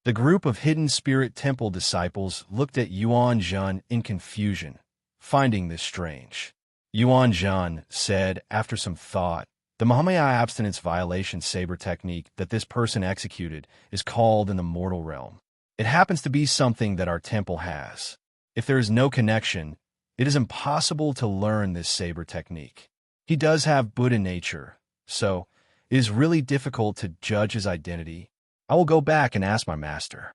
The group of Hidden Spirit Temple disciples looked at Yuan Jun in confusion, finding this strange. Yuan Jun said, after some thought, the Mahamaya abstinence violation saber technique that this person executed is called in the mortal realm. It happens to be something that our temple has. If there is no connection, it is impossible to learn this saber technique. He does have Buddha nature, so it is really difficult to judge his identity. I will go back and ask my master.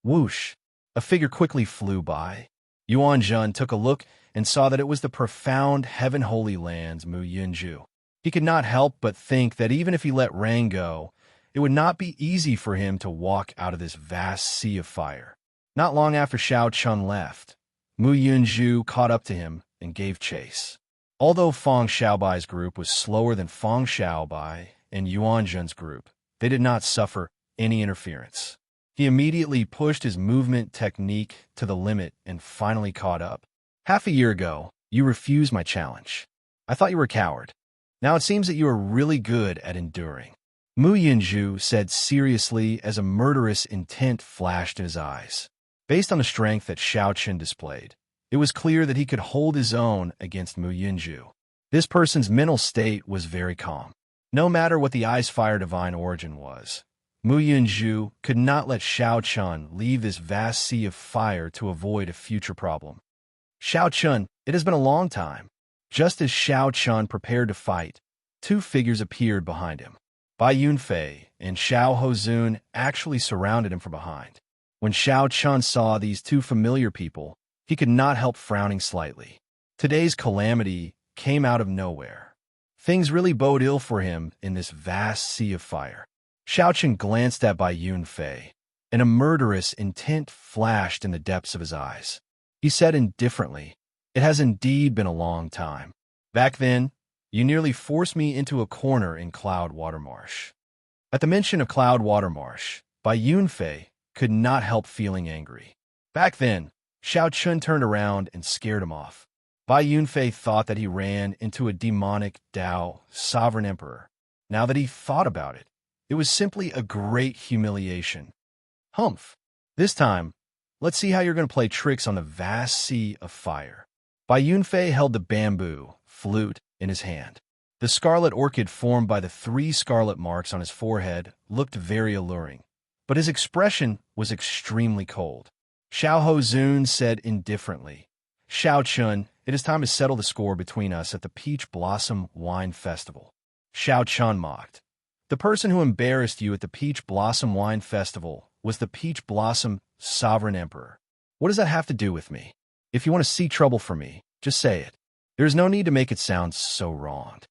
Whoosh! A figure quickly flew by. Yuan Jun took a look and saw that it was the profound Heaven Holy Land's Mu Yunju. He could not help but think that even if he let Rang go, it would not be easy for him to walk out of this vast sea of fire. Not long after Xiao Chun left, Mu Yunju caught up to him and gave chase. Although Fang Xiaobai's group was slower than Fang Xiaobai and Yuan Jun's group, they did not suffer any interference. He immediately pushed his movement technique to the limit and finally caught up. Half a year ago, you refused my challenge. I thought you were a coward. Now it seems that you are really good at enduring. Mu Yunju said seriously as a murderous intent flashed in his eyes. Based on the strength that Xiao Chun displayed, it was clear that he could hold his own against Mu Yunju. This person's mental state was very calm. No matter what the Ice Fire divine origin was, Mu Yunju could not let Xiao Chun leave this vast sea of fire to avoid a future problem. Xiao Chun, it has been a long time. Just as Xiao Chun prepared to fight, two figures appeared behind him. Bai Yunfei and Xiao Hozun actually surrounded him from behind. When Xiao Chun saw these two familiar people, he could not help frowning slightly. Today's calamity came out of nowhere. Things really bode ill for him in this vast sea of fire. Xiao Chun glanced at Bai Yunfei, and a murderous intent flashed in the depths of his eyes. He said indifferently, "It has indeed been a long time. Back then, you nearly forced me into a corner in Cloudwater Marsh." At the mention of Cloudwater Marsh, Bai Yunfei could not help feeling angry. Back then, Xiao Chun turned around and scared him off. Bai Yunfei thought that he ran into a demonic Dao sovereign emperor. Now that he thought about it, it was simply a great humiliation. Humph! This time, let's see how you're going to play tricks on the vast sea of fire. Bai Yunfei held the bamboo flute in his hand. The scarlet orchid formed by the 3 scarlet marks on his forehead looked very alluring, but his expression was extremely cold. Xiao Hozun said indifferently, "Xiao Chun, it is time to settle the score between us at the Peach Blossom Wine Festival." Xiao Chun mocked. The person who embarrassed you at the Peach Blossom Wine Festival was the Peach Blossom Sovereign Emperor. What does that have to do with me? If you want to see trouble for me, just say it. There is no need to make it sound so wronged.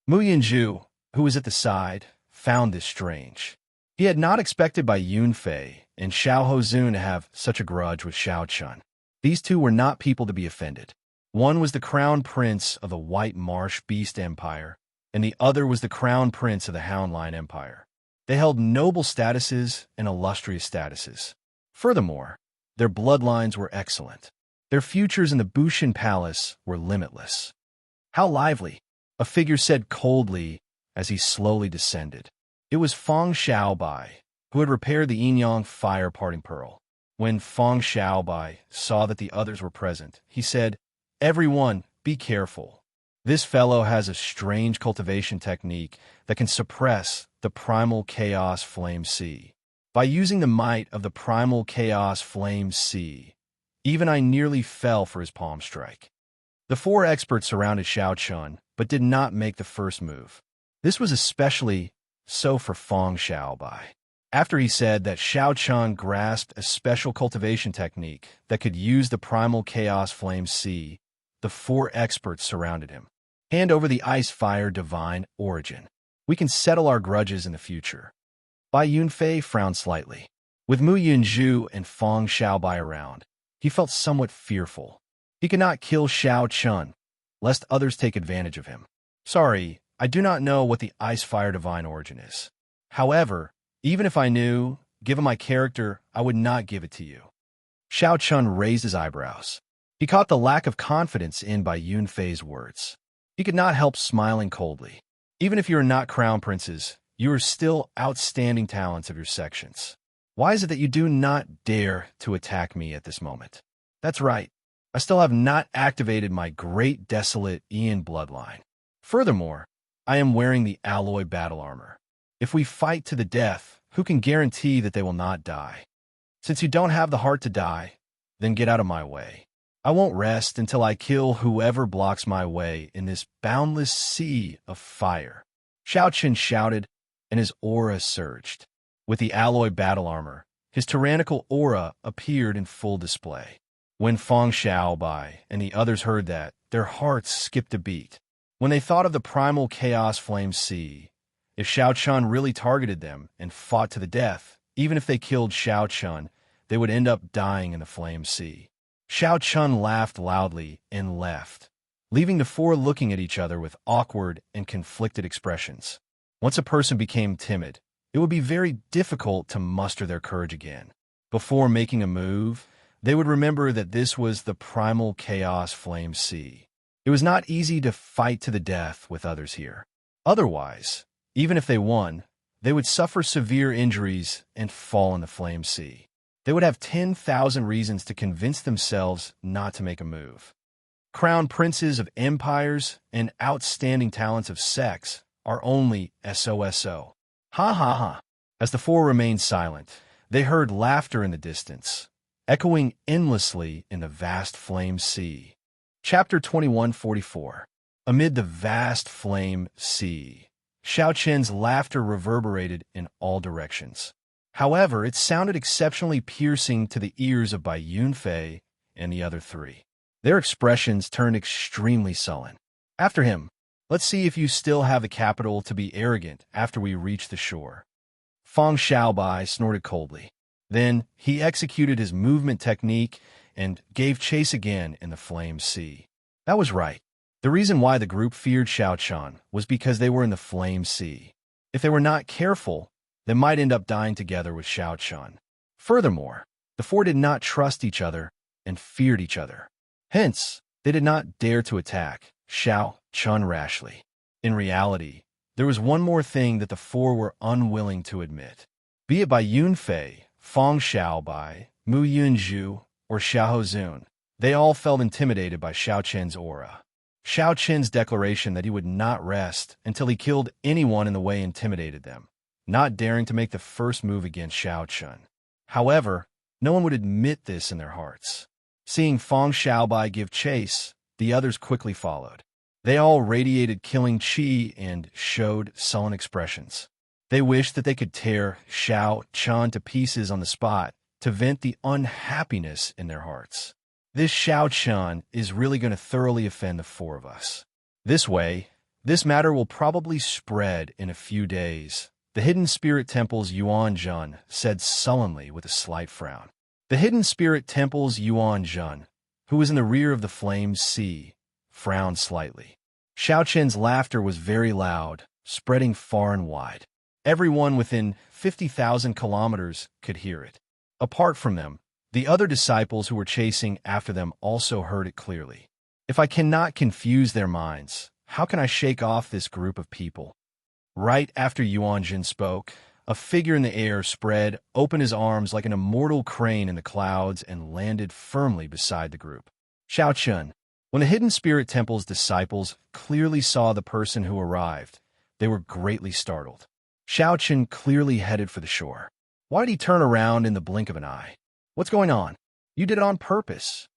Mu Yunju, who was at the side, found this strange. He had not expected Bai Yunfei and Xiao Hozun to have such a grudge with Xiao Chun. These two were not people to be offended. One was the crown prince of the White Marsh Beast Empire, and the other was the crown prince of the Houndline Empire. They held noble statuses and illustrious statuses. Furthermore, their bloodlines were excellent. Their futures in the Bushin Palace were limitless. "How lively," a figure said coldly as he slowly descended. It was Fang Xiaobai, who had repaired the Yin-Yang fire parting pearl. When Fang Xiaobai saw that the others were present, he said, "Everyone, be careful. This fellow has a strange cultivation technique that can suppress the primal chaos flame sea. By using the might of the primal chaos flame sea, even I nearly fell for his palm strike." The 4 experts surrounded Xiao Chun, but did not make the first move. This was especially so for Fang Xiaobai. After he said that Xiao Chun grasped a special cultivation technique that could use the primal chaos flame sea, the 4 experts surrounded him. "Hand over the ice fire divine origin. We can settle our grudges in the future." Bai Yunfei frowned slightly. With Mu Yunju and Fang Xiaobai around, he felt somewhat fearful. He could not kill Xiao Chun, lest others take advantage of him. "Sorry, I do not know what the ice-fire divine origin is. However, even if I knew, given my character, I would not give it to you." Xiao Chun raised his eyebrows. He caught the lack of confidence in by Yun Fei's words. He could not help smiling coldly. "Even if you are not crown princes, you are still outstanding talents of your sections. Why is it that you do not dare to attack me at this moment?" "That's right. I still have not activated my great desolate Ian bloodline. Furthermore, I am wearing the alloy battle armor. If we fight to the death, who can guarantee that they will not die? Since you don't have the heart to die, then get out of my way. I won't rest until I kill whoever blocks my way in this boundless sea of fire." Xiao Chen shouted, and his aura surged. With the alloy battle armor, his tyrannical aura appeared in full display. When Feng Xiaobai and the others heard that, their hearts skipped a beat. When they thought of the primal chaos flame sea, if Xiao Chun really targeted them and fought to the death, even if they killed Xiao Chun, they would end up dying in the flame sea. Xiao Chun laughed loudly and left, leaving the four looking at each other with awkward and conflicted expressions. Once a person became timid, it would be very difficult to muster their courage again. Before making a move, they would remember that this was the primal chaos flame sea. It was not easy to fight to the death with others here. Otherwise, even if they won, they would suffer severe injuries and fall in the flame sea. They would have 10,000 reasons to convince themselves not to make a move. Crown princes of empires and outstanding talents of sex are only SOSO. Ha ha ha. As the four remained silent, they heard laughter in the distance, echoing endlessly in the vast flame sea. Chapter 2144. Amid the vast flame sea, Xiao Chen's laughter reverberated in all directions. However, it sounded exceptionally piercing to the ears of Bai Yunfei and the other three. Their expressions turned extremely sullen. "After him. Let's see if you still have the capital to be arrogant after we reach the shore." Feng Xiaobai snorted coldly. Then he executed his movement technique and gave chase again in the flame sea. That was right. The reason why the group feared Xiao Chun was because they were in the flame sea. If they were not careful, they might end up dying together with Xiao Chun. Furthermore, the four did not trust each other and feared each other. Hence, they did not dare to attack Xiao Chun rashly. In reality, there was one more thing that the four were unwilling to admit. Be it by Yunfei, Feng Xiaobai, Mu Yunzhu, or Xiao Zun, they all felt intimidated by Xiao Chen's aura. Xiao Chen's declaration that he would not rest until he killed anyone in the way intimidated them, not daring to make the first move against Xiao Chun. However, no one would admit this in their hearts. Seeing Feng Xiaobai give chase, the others quickly followed. They all radiated killing chi and showed sullen expressions. They wished that they could tear Xiao Chun to pieces on the spot to vent the unhappiness in their hearts. This Xiao Chun is really going to thoroughly offend the four of us. This way, this matter will probably spread in a few days. The Hidden Spirit Temple's Yuan Jun said sullenly with a slight frown. The Hidden Spirit Temple's Yuan Jun, who was in the rear of the flame sea, frowned slightly. Xiao Chen's laughter was very loud, spreading far and wide. Everyone within 50,000 kilometers could hear it. Apart from them, the other disciples who were chasing after them also heard it clearly. If I cannot confuse their minds, how can I shake off this group of people? Right after Yuan Jin spoke, a figure in the air spread, opened his arms like an immortal crane in the clouds, and landed firmly beside the group. Xiao Chun. When the Hidden Spirit Temple's disciples clearly saw the person who arrived, they were greatly startled. Xiao Chun clearly headed for the shore. Why did he turn around in the blink of an eye? What's going on? You did it on purpose.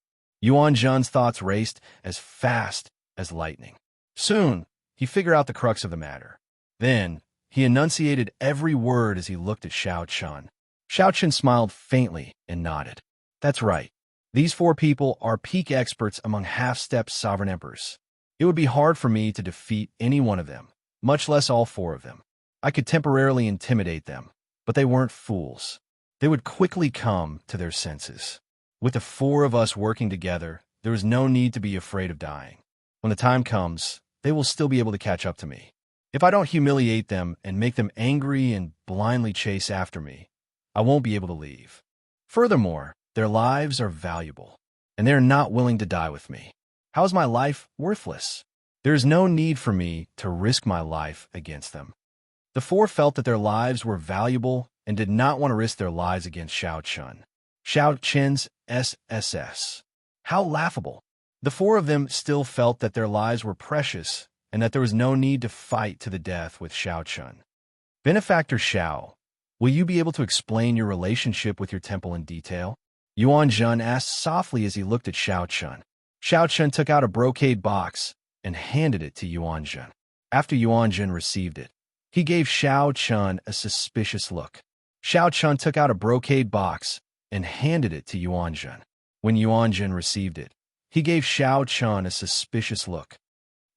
Yuan Jun's thoughts raced as fast as lightning. Soon, he figured out the crux of the matter. Then, he enunciated every word as he looked at Xiao Chun. Xiao Chun smiled faintly and nodded. That's right. These four people are peak experts among half-step sovereign emperors. It would be hard for me to defeat any one of them, much less all four of them. I could temporarily intimidate them, but they weren't fools. They would quickly come to their senses. With the four of us working together, there is no need to be afraid of dying. When the time comes, they will still be able to catch up to me. If I don't humiliate them and make them angry and blindly chase after me, I won't be able to leave. Furthermore, their lives are valuable, and they are not willing to die with me. How is my life worthless? There is no need for me to risk my life against them. The four felt that their lives were valuable and did not want to risk their lives against Xiao Chun. Xiao Chen's SSS. How laughable. The four of them still felt that their lives were precious and that there was no need to fight to the death with Xiao Chun. Benefactor Xiao, will you be able to explain your relationship with your temple in detail? Yuan Zhen asked softly as he looked at Xiao Chun. Xiao Chun took out a brocade box and handed it to Yuan Zhen. After Yuan Zhen received it, he gave Xiao Chun a suspicious look. Xiao Chun took out a brocade box and handed it to Yuan Zhen. When Yuan Zhen received it, he gave Xiao Chun a suspicious look.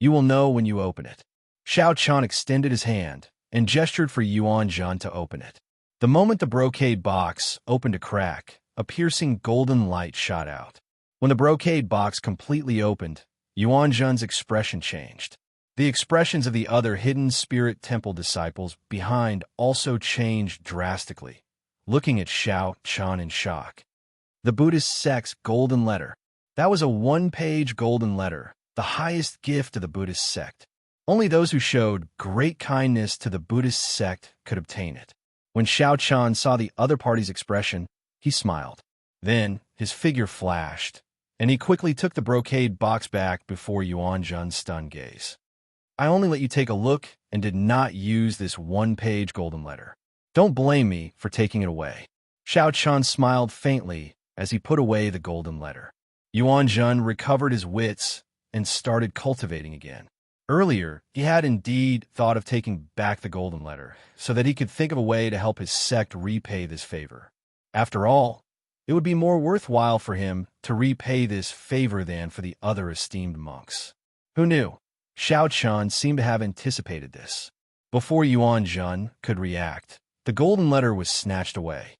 You will know when you open it. Xiao Chun extended his hand and gestured for Yuan Zhen to open it. The moment the brocade box opened a crack, a piercing golden light shot out. When the brocade box completely opened, Yuan Zhen's expression changed. The expressions of the other hidden spirit temple disciples behind also changed drastically, looking at Xiao Chun in shock. The Buddhist sect's golden letter. That was a one-page golden letter, the highest gift of the Buddhist sect. Only those who showed great kindness to the Buddhist sect could obtain it. When Xiao Chun saw the other party's expression, he smiled. Then his figure flashed, and he quickly took the brocade box back before Yuan Zhen's stunned gaze. I only let you take a look and did not use this one-page golden letter. Don't blame me for taking it away. Xiao Chun smiled faintly as he put away the golden letter. Yuan Zhen recovered his wits and started cultivating again. Earlier, he had indeed thought of taking back the golden letter so that he could think of a way to help his sect repay this favor. After all, it would be more worthwhile for him to repay this favor than for the other esteemed monks. Who knew? Xiao Chun seemed to have anticipated this. Before Yuan Zhen could react, the golden letter was snatched away.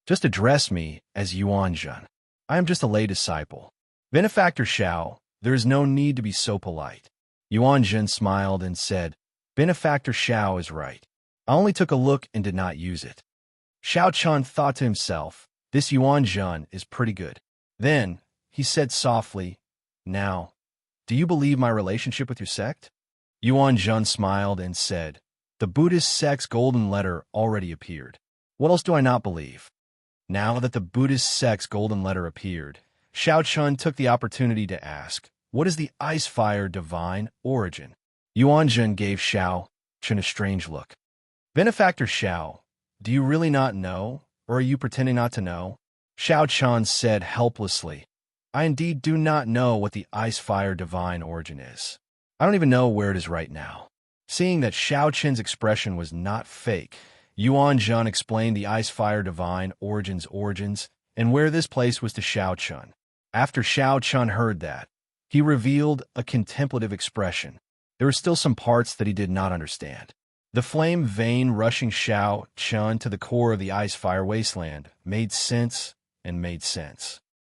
Just address me as Yuan Zhen. I am just a lay disciple. Benefactor Xiao, there is no need to be so polite. Yuan Zhen smiled and said, Benefactor Xiao is right. I only took a look and did not use it. Xiao Chun thought to himself, this Yuan Zhen is pretty good. Then, he said softly, Now, do you believe my relationship with your sect? Yuan Zhen smiled and said, the Buddhist sect's golden letter already appeared. What else do I not believe? Now that the Buddhist sect's golden letter appeared, Xiao Chun took the opportunity to ask, what is the ice fire divine origin? Yuan Zhen gave Xiao Chun a strange look. Benefactor Xiao, do you really not know, or are you pretending not to know? Xiao Chun said helplessly, I indeed do not know what the ice fire divine origin is. I don't even know where it is right now. Seeing that Xiao Chun's expression was not fake, Yuan Zhen explained the ice fire divine origins and where this place was to Xiao Chun. After Xiao Chun heard that, he revealed a contemplative expression. There were still some parts that he did not understand. The flame vein rushing Xiao Chun to the core of the ice fire wasteland made sense.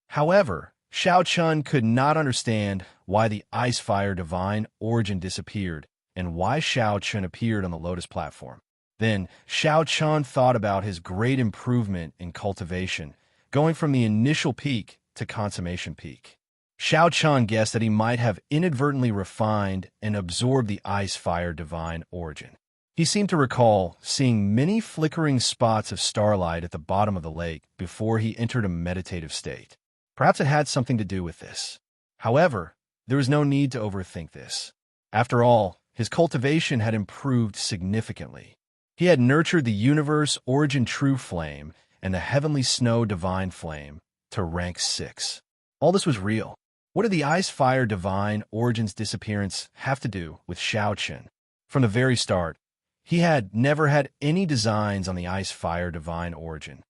However, Xiao Chun could not understand why the ice fire divine origin disappeared and why Xiao Chun appeared on the lotus platform. Then, Xiao Chun thought about his great improvement in cultivation, going from the initial peak to consummation peak. Xiao Chun guessed that he might have inadvertently refined and absorbed the ice fire divine origin. He seemed to recall seeing many flickering spots of starlight at the bottom of the lake before he entered a meditative state. Perhaps it had something to do with this. However, there was no need to overthink this. After all, his cultivation had improved significantly. He had nurtured the universe origin true flame and the heavenly snow divine flame to rank 6. All this was real. What did the ice fire divine origin's disappearance have to do with Xiao Chun? From the very start, he had never had any designs on the ice fire divine origin.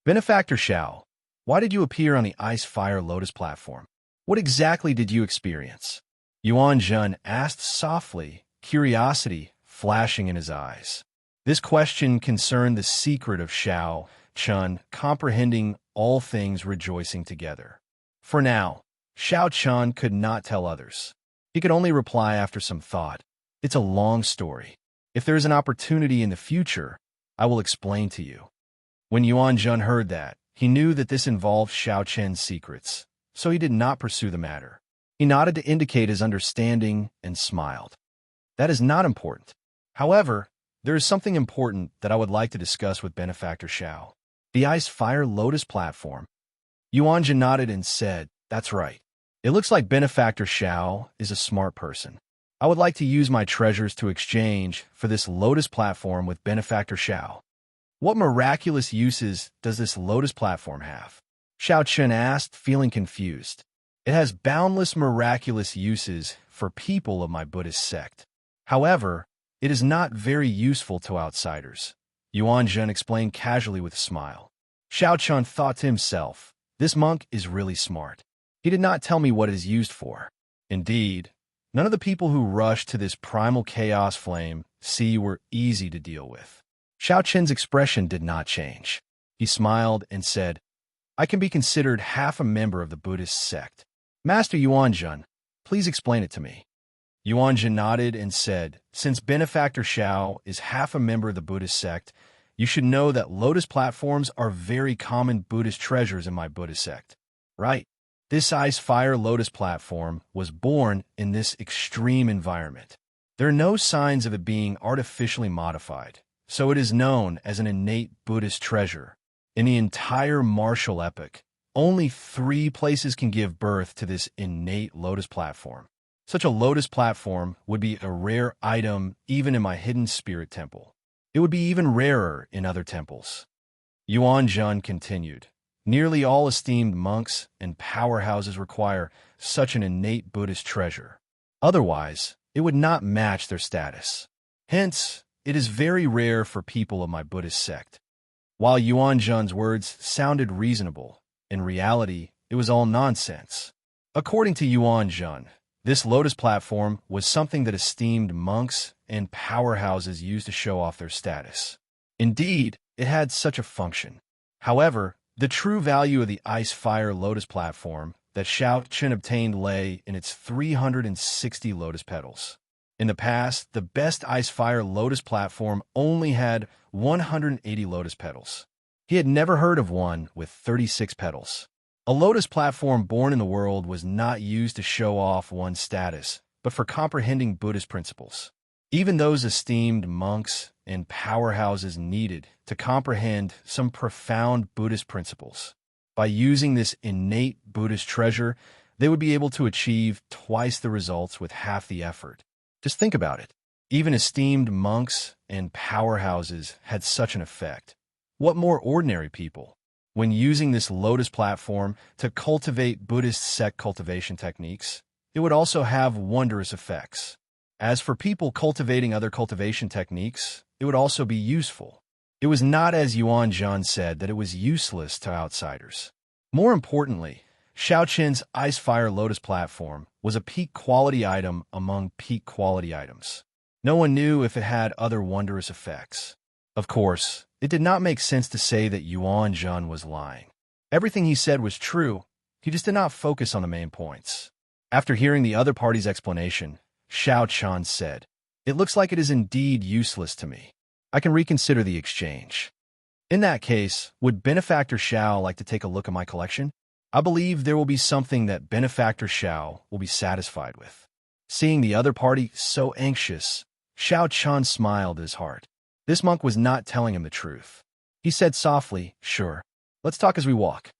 Benefactor Xiao, why did you appear on the ice fire lotus platform? What exactly did you experience? Yuan Zhen asked softly, curiosity flashing in his eyes. This question concerned the secret of Xiao Chun comprehending all things rejoicing together. For now, Xiao Chun could not tell others. He could only reply after some thought. It's a long story. If there is an opportunity in the future, I will explain to you. When Yuan Jun heard that, he knew that this involved Xiao Chen's secrets, so he did not pursue the matter. He nodded to indicate his understanding and smiled. That is not important. However, there is something important that I would like to discuss with Benefactor Xiao. The Ice Fire Lotus platform. Yuan Jun nodded and said, "That's right. It looks like Benefactor Xiao is a smart person. I would like to use my treasures to exchange for this Lotus platform with Benefactor Xiao." "What miraculous uses does this Lotus platform have?" Xiao Chen asked, feeling confused. "It has boundless miraculous uses for people of my Buddhist sect. However, it is not very useful to outsiders," Yuan Jun explained casually with a smile. Xiao Chen thought to himself, "This monk is really smart. He did not tell me what it is used for." Indeed, none of the people who rushed to this primal chaos flame were easy to deal with. Xiao Chen's expression did not change. He smiled and said, "I can be considered half a member of the Buddhist sect. Master Yuan Jun, please explain it to me." Yuan Jun nodded and said, "Since Benefactor Xiao is half a member of the Buddhist sect, you should know that lotus platforms are very common Buddhist treasures in my Buddhist sect. Right? This Ice Fire Lotus platform was born in this extreme environment. There are no signs of it being artificially modified, so it is known as an innate Buddhist treasure. In the entire martial epoch, only 3 places can give birth to this innate lotus platform. Such a lotus platform would be a rare item even in my hidden spirit temple. It would be even rarer in other temples." Yuan Jun continued, "Nearly all esteemed monks and powerhouses require such an innate Buddhist treasure. Otherwise, it would not match their status. Hence, it is very rare for people of my Buddhist sect." While Yuan Jun's words sounded reasonable, in reality, it was all nonsense. According to Yuan Jun, this lotus platform was something that esteemed monks and powerhouses used to show off their status. Indeed, it had such a function. However, the true value of the Ice Fire Lotus platform that Xiao Chen obtained lay in its 360 lotus petals. In the past, the best Ice Fire Lotus platform only had 180 lotus petals. He had never heard of one with 36 petals. A lotus platform born in the world was not used to show off one's status, but for comprehending Buddhist principles. Even those esteemed monks and powerhouses needed to comprehend some profound Buddhist principles. By using this innate Buddhist treasure, they would be able to achieve twice the results with half the effort. Just think about it. Even esteemed monks and powerhouses had such an effect. What more ordinary people? When using this lotus platform to cultivate Buddhist sect cultivation techniques, it would also have wondrous effects. As for people cultivating other cultivation techniques, it would also be useful. It was not as Yuan Jun said that it was useless to outsiders. More importantly, Xiao Chen's Ice Fire Lotus platform was a peak quality item among peak quality items. No one knew if it had other wondrous effects. Of course, it did not make sense to say that Yuan Jun was lying. Everything he said was true, he just did not focus on the main points. After hearing the other party's explanation, Xiao Chen said, "It looks like it is indeed useless to me. I can reconsider the exchange. In that case, would Benefactor Xiao like to take a look at my collection? I believe there will be something that Benefactor Xiao will be satisfied with." Seeing the other party so anxious, Xiao Chen smiled at his heart. This monk was not telling him the truth. He said softly, "Sure. Let's talk as we walk."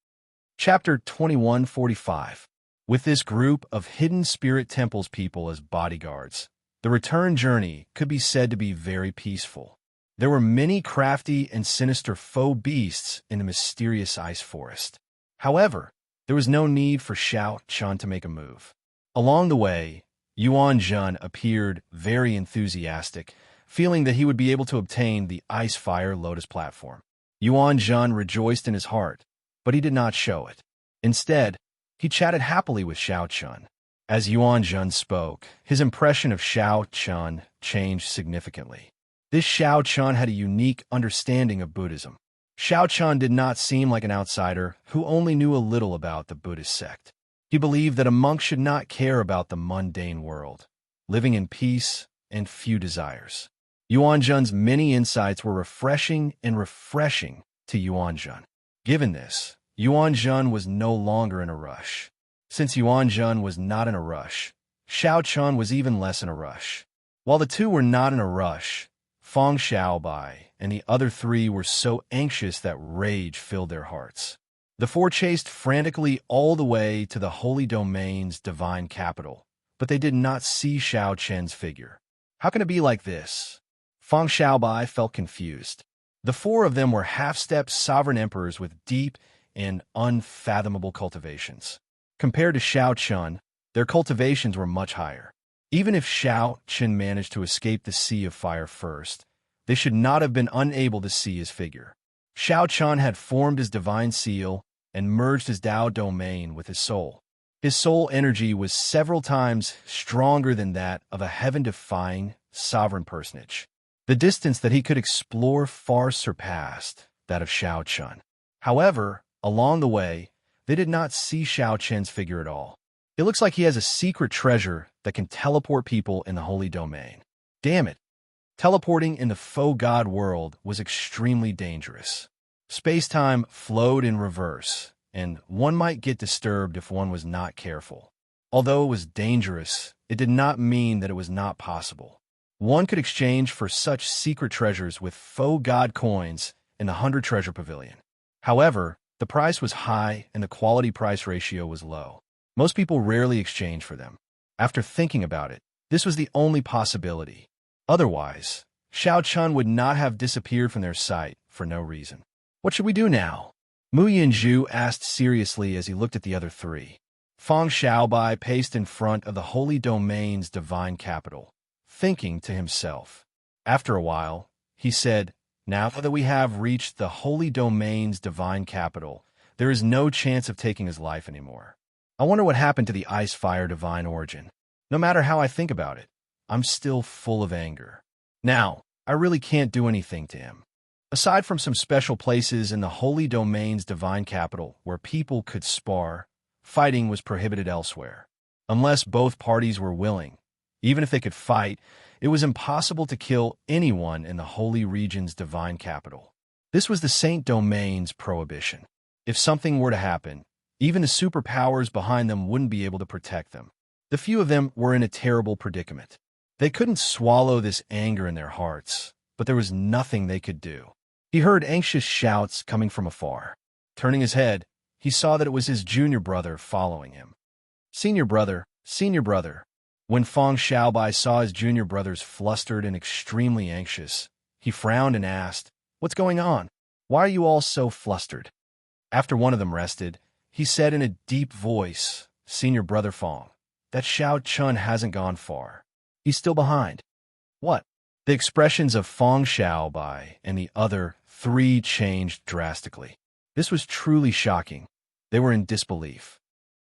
Chapter 2145. With this group of hidden spirit temples people as bodyguards, the return journey could be said to be very peaceful. There were many crafty and sinister faux beasts in the mysterious ice forest. However, there was no need for Xiao Chen to make a move. Along the way, Yuan Jun appeared very enthusiastic, feeling that he would be able to obtain the Ice Fire Lotus platform. Yuan Jun rejoiced in his heart, but he did not show it. Instead, he chatted happily with Xiao Chen. As Yuan Jun spoke, his impression of Xiao Chen changed significantly. This Xiao Chen had a unique understanding of Buddhism. Xiao Chen did not seem like an outsider who only knew a little about the Buddhist sect. He believed that a monk should not care about the mundane world, living in peace and few desires. Yuanzhen's many insights were refreshing to Yuanzhen. Given this, Yuanzhen was no longer in a rush. Since Yuanzhen was not in a rush, Xiao Chun was even less in a rush. While the two were not in a rush, Feng Xiaobai and the other three were so anxious that rage filled their hearts. The four chased frantically all the way to the Holy Domain's divine capital, but they did not see Xiao Chen's figure. How can it be like this? Feng Xiaobai felt confused. The four of them were half-step sovereign emperors with deep and unfathomable cultivations. Compared to Xiao Chun, their cultivations were much higher. Even if Xiao Chen managed to escape the sea of fire first, they should not have been unable to see his figure. Xiao Chun had formed his divine seal and merged his Dao domain with his soul. His soul energy was several times stronger than that of a heaven-defying sovereign personage. The distance that he could explore far surpassed that of Xiao Chun. However, along the way, they did not see Xiao Chen's figure at all. It looks like he has a secret treasure that can teleport people in the Holy Domain. Damn it! Teleporting in the faux god world was extremely dangerous. Space-time flowed in reverse, and one might get disturbed if one was not careful. Although it was dangerous, it did not mean that it was not possible. One could exchange for such secret treasures with faux god coins in the 100 Treasure Pavilion. However, the price was high and the quality-price ratio was low. Most people rarely exchange for them. After thinking about it, this was the only possibility. Otherwise, Xiao Chun would not have disappeared from their sight for no reason. What should we do now? Mu Yinzhu asked seriously as he looked at the other three. Feng Xiaobai paced in front of the Holy Domain's divine capital, thinking to himself. After a while, he said, "Now that we have reached the Holy Domain's divine capital, there is no chance of taking his life anymore. I wonder what happened to the ice-fire divine origin. No matter how I think about it, I'm still full of anger. Now, I really can't do anything to him." Aside from some special places in the Holy Domain's divine capital where people could spar, fighting was prohibited elsewhere. Unless both parties were willing, even if they could fight, it was impossible to kill anyone in the Holy Region's divine capital. This was the Saint Domain's prohibition. If something were to happen, even the superpowers behind them wouldn't be able to protect them. The few of them were in a terrible predicament. They couldn't swallow this anger in their hearts, but there was nothing they could do. He heard anxious shouts coming from afar. Turning his head, he saw that it was his junior brother following him. Senior brother, senior brother." When Feng Xiaobai saw his junior brothers flustered and extremely anxious, he frowned and asked, "What's going on? Why are you all so flustered?" After one of them rested, he said in a deep voice, "Senior brother Feng, that Xiao Chun hasn't gone far. He's still behind." "What?" The expressions of Feng Xiaobai and the other three changed drastically. This was truly shocking. They were in disbelief.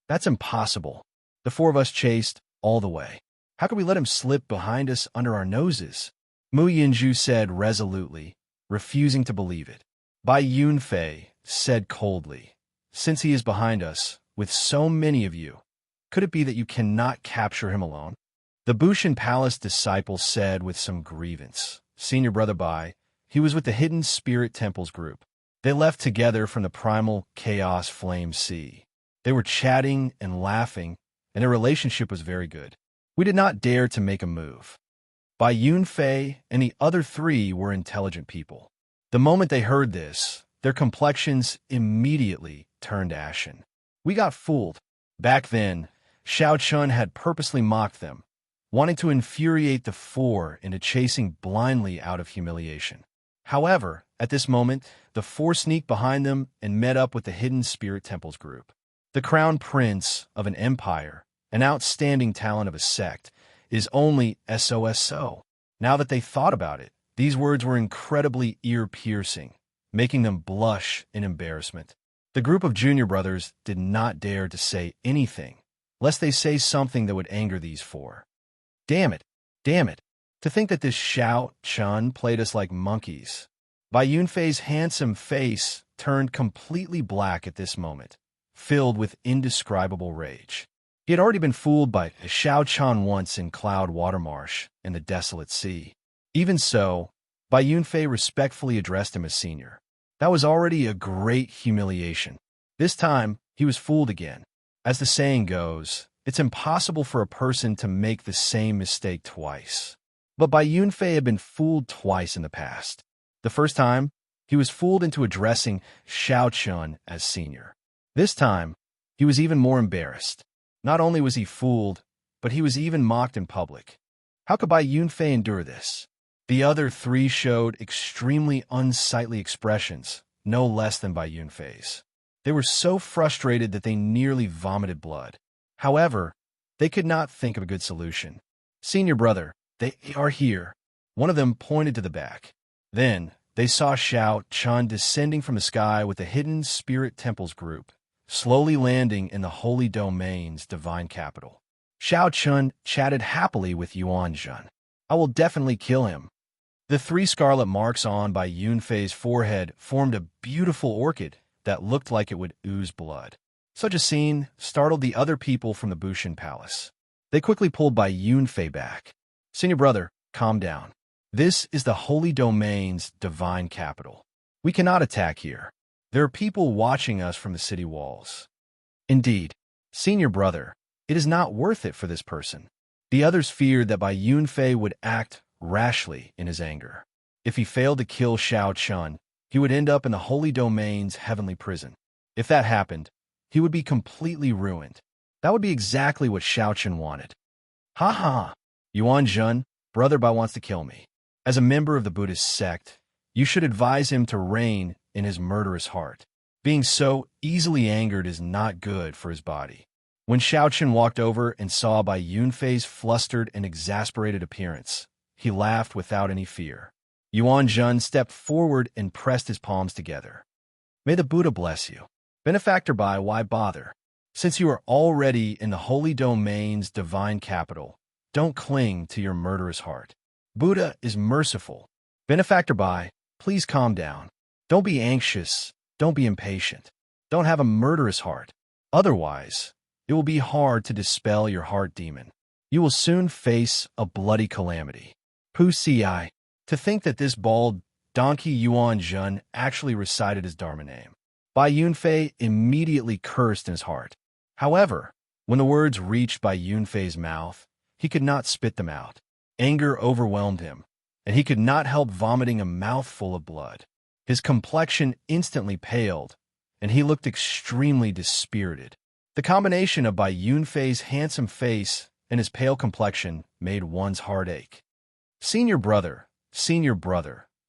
"That's impossible. The four of us chased all the way. How could we let him slip behind us under our noses?" Mu Yinzhu said resolutely, refusing to believe it. Bai Yunfei said coldly, "Since he is behind us, with so many of you, could it be that you cannot capture him alone?" The Bushan Palace disciple said with some grievance, "Senior brother Bai, he was with the Hidden Spirit Temples group. They left together from the primal chaos flame sea. They were chatting and laughing, and their relationship was very good. We did not dare to make a move." Bai Yunfei and the other three were intelligent people. The moment they heard this, their complexions immediately turned ashen. "We got fooled." Back then, Xiao Chun had purposely mocked them, wanting to infuriate the four into chasing blindly out of humiliation. However, at this moment, the four sneaked behind them and met up with the Hidden Spirit Temples group. The crown prince of an empire, an outstanding talent of a sect, is only SOSO. Now that they thought about it, these words were incredibly ear-piercing, making them blush in embarrassment. The group of junior brothers did not dare to say anything, lest they say something that would anger these four. Damn it! Damn it! To think that this Xiao Chun played us like monkeys. Bai Yunfei's handsome face turned completely black at this moment, filled with indescribable rage. He had already been fooled by Xiao Chun once in Cloud Watermarsh in the Desolate Sea. Even so, Bai Yunfei respectfully addressed him as senior. That was already a great humiliation. This time, he was fooled again. As the saying goes, it's impossible for a person to make the same mistake twice. But Bai Yunfei had been fooled twice in the past. The first time, he was fooled into addressing Xiao Chun as senior. This time, he was even more embarrassed. Not only was he fooled, but he was even mocked in public. How could Bai Yunfei endure this? The other three showed extremely unsightly expressions, no less than Bai Yunfei's. They were so frustrated that they nearly vomited blood. However, they could not think of a good solution. Senior brother, they are here. One of them pointed to the back. Then, they saw Xiao Chun descending from the sky with the Hidden Spirit Temples group, slowly landing in the Holy Domain's divine capital. Xiao Chun chatted happily with Yuan Zhen. I will definitely kill him. The three scarlet marks on Bai Yunfei's forehead formed a beautiful orchid that looked like it would ooze blood. Such a scene startled the other people from the Bushin Palace. They quickly pulled Bai Yunfei back. Senior brother, calm down. This is the Holy Domain's divine capital. We cannot attack here. There are people watching us from the city walls. Indeed, senior brother, it is not worth it for this person. The others feared that Bai Yunfei would act rashly in his anger. If he failed to kill Xiao Chun, he would end up in the Holy Domain's heavenly prison. If that happened, he would be completely ruined. That would be exactly what Xiao Chun wanted. Ha ha! Yuan Zhen, Brother Bai wants to kill me. As a member of the Buddhist sect, you should advise him to rein in his murderous heart. Being so easily angered is not good for his body. When Xiao Chun walked over and saw Bai Yunfei's flustered and exasperated appearance, he laughed without any fear. Yuan Zhen stepped forward and pressed his palms together. May the Buddha bless you. Benefactor Bai, why bother? Since you are already in the Holy Domain's divine capital, don't cling to your murderous heart. Buddha is merciful. Benefactor Bai, please calm down. Don't be anxious. Don't be impatient. Don't have a murderous heart. Otherwise, it will be hard to dispel your heart demon. You will soon face a bloody calamity. Pu Si, to think that this bald donkey Yuan Zhen actually recited his Dharma name. Bai Yunfei immediately cursed in his heart. However, when the words reached Bai Yunfei's mouth, he could not spit them out. Anger overwhelmed him, and he could not help vomiting a mouthful of blood. His complexion instantly paled, and he looked extremely dispirited. The combination of Bai Yunfei's handsome face and his pale complexion made one's heart ache. Senior brother,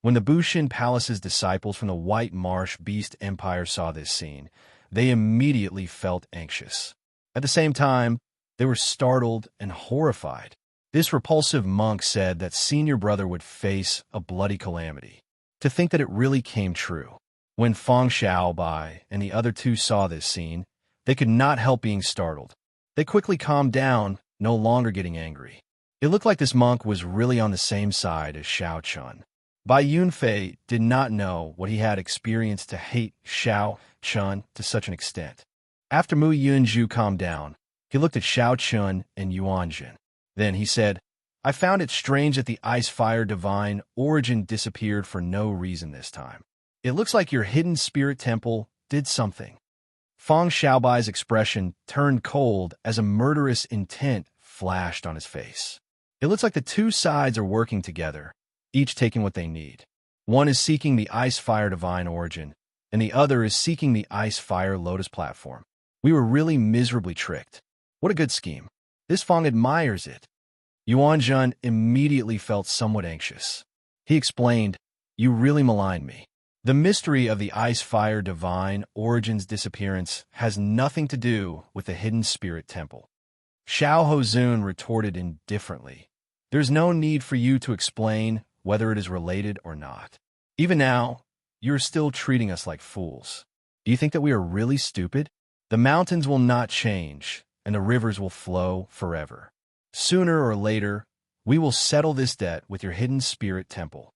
when the Bushin Palace's disciples from the White Marsh Beast Empire saw this scene, they immediately felt anxious. At the same time, they were startled and horrified. This repulsive monk said that senior brother would face a bloody calamity. To think that it really came true. When Feng Xiaobai and the other two saw this scene, they could not help being startled. They quickly calmed down, no longer getting angry. It looked like this monk was really on the same side as Xiao Chun. Bai Yunfei did not know what he had experienced to hate Xiao Chun to such an extent. After Mu Yunju calmed down, he looked at Xiao Chun and Yuan Zhen. Then he said, I found it strange that the ice-fire divine origin disappeared for no reason this time. It looks like your hidden spirit temple did something. Feng Xiaobai's expression turned cold as a murderous intent flashed on his face. It looks like the two sides are working together, each taking what they need. One is seeking the ice-fire divine origin, and the other is seeking the ice-fire lotus platform. We were really miserably tricked. What a good scheme. This Feng admires it. Yuan Zhen immediately felt somewhat anxious. He explained, You really maligned me. The mystery of the ice-fire divine origin's disappearance has nothing to do with the hidden spirit temple. Xiao Hozun retorted indifferently. There's no need for you to explain whether it is related or not. Even now, you're still treating us like fools. Do you think that we are really stupid? The mountains will not change, and the rivers will flow forever. Sooner or later, we will settle this debt with your hidden spirit temple.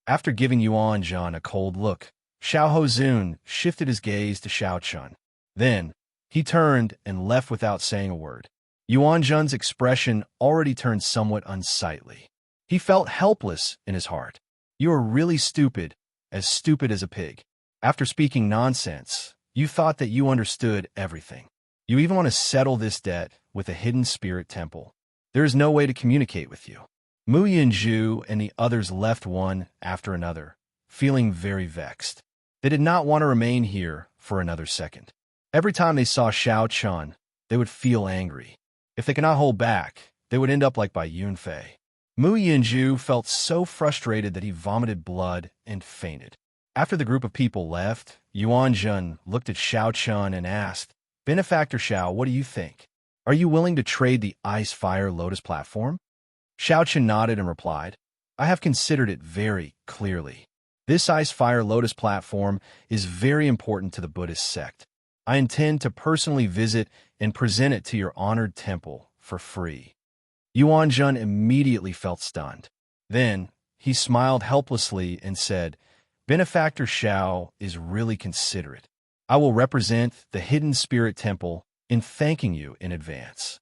After giving Yuan Zhen a cold look, Xiao Hozun shifted his gaze to Xiao Chun. Then, he turned and left without saying a word. Yuan Zhen's expression already turned somewhat unsightly. He felt helpless in his heart. You are really stupid as a pig. After speaking nonsense, you thought that you understood everything. You even want to settle this debt with a hidden spirit temple. There is no way to communicate with you. Mu Yinju and the others left one after another, feeling very vexed. They did not want to remain here for another second. Every time they saw Xiao Chun, they would feel angry. If they could not hold back, they would end up like Bai Yunfei. Mu Yinju felt so frustrated that he vomited blood and fainted. After the group of people left, Yuan Jun looked at Xiao Chun and asked, "Benefactor Xiao, what do you think? Are you willing to trade the Ice Fire Lotus platform?" Xiao Chun nodded and replied, "I have considered it very clearly. This Ice Fire Lotus platform is very important to the Buddhist sect. I intend to personally visit and present it to your honored temple for free." Yuan Jun immediately felt stunned. Then, he smiled helplessly and said, "Benefactor Xiao is really considerate. I will represent the Hidden Spirit Temple in thanking you in advance."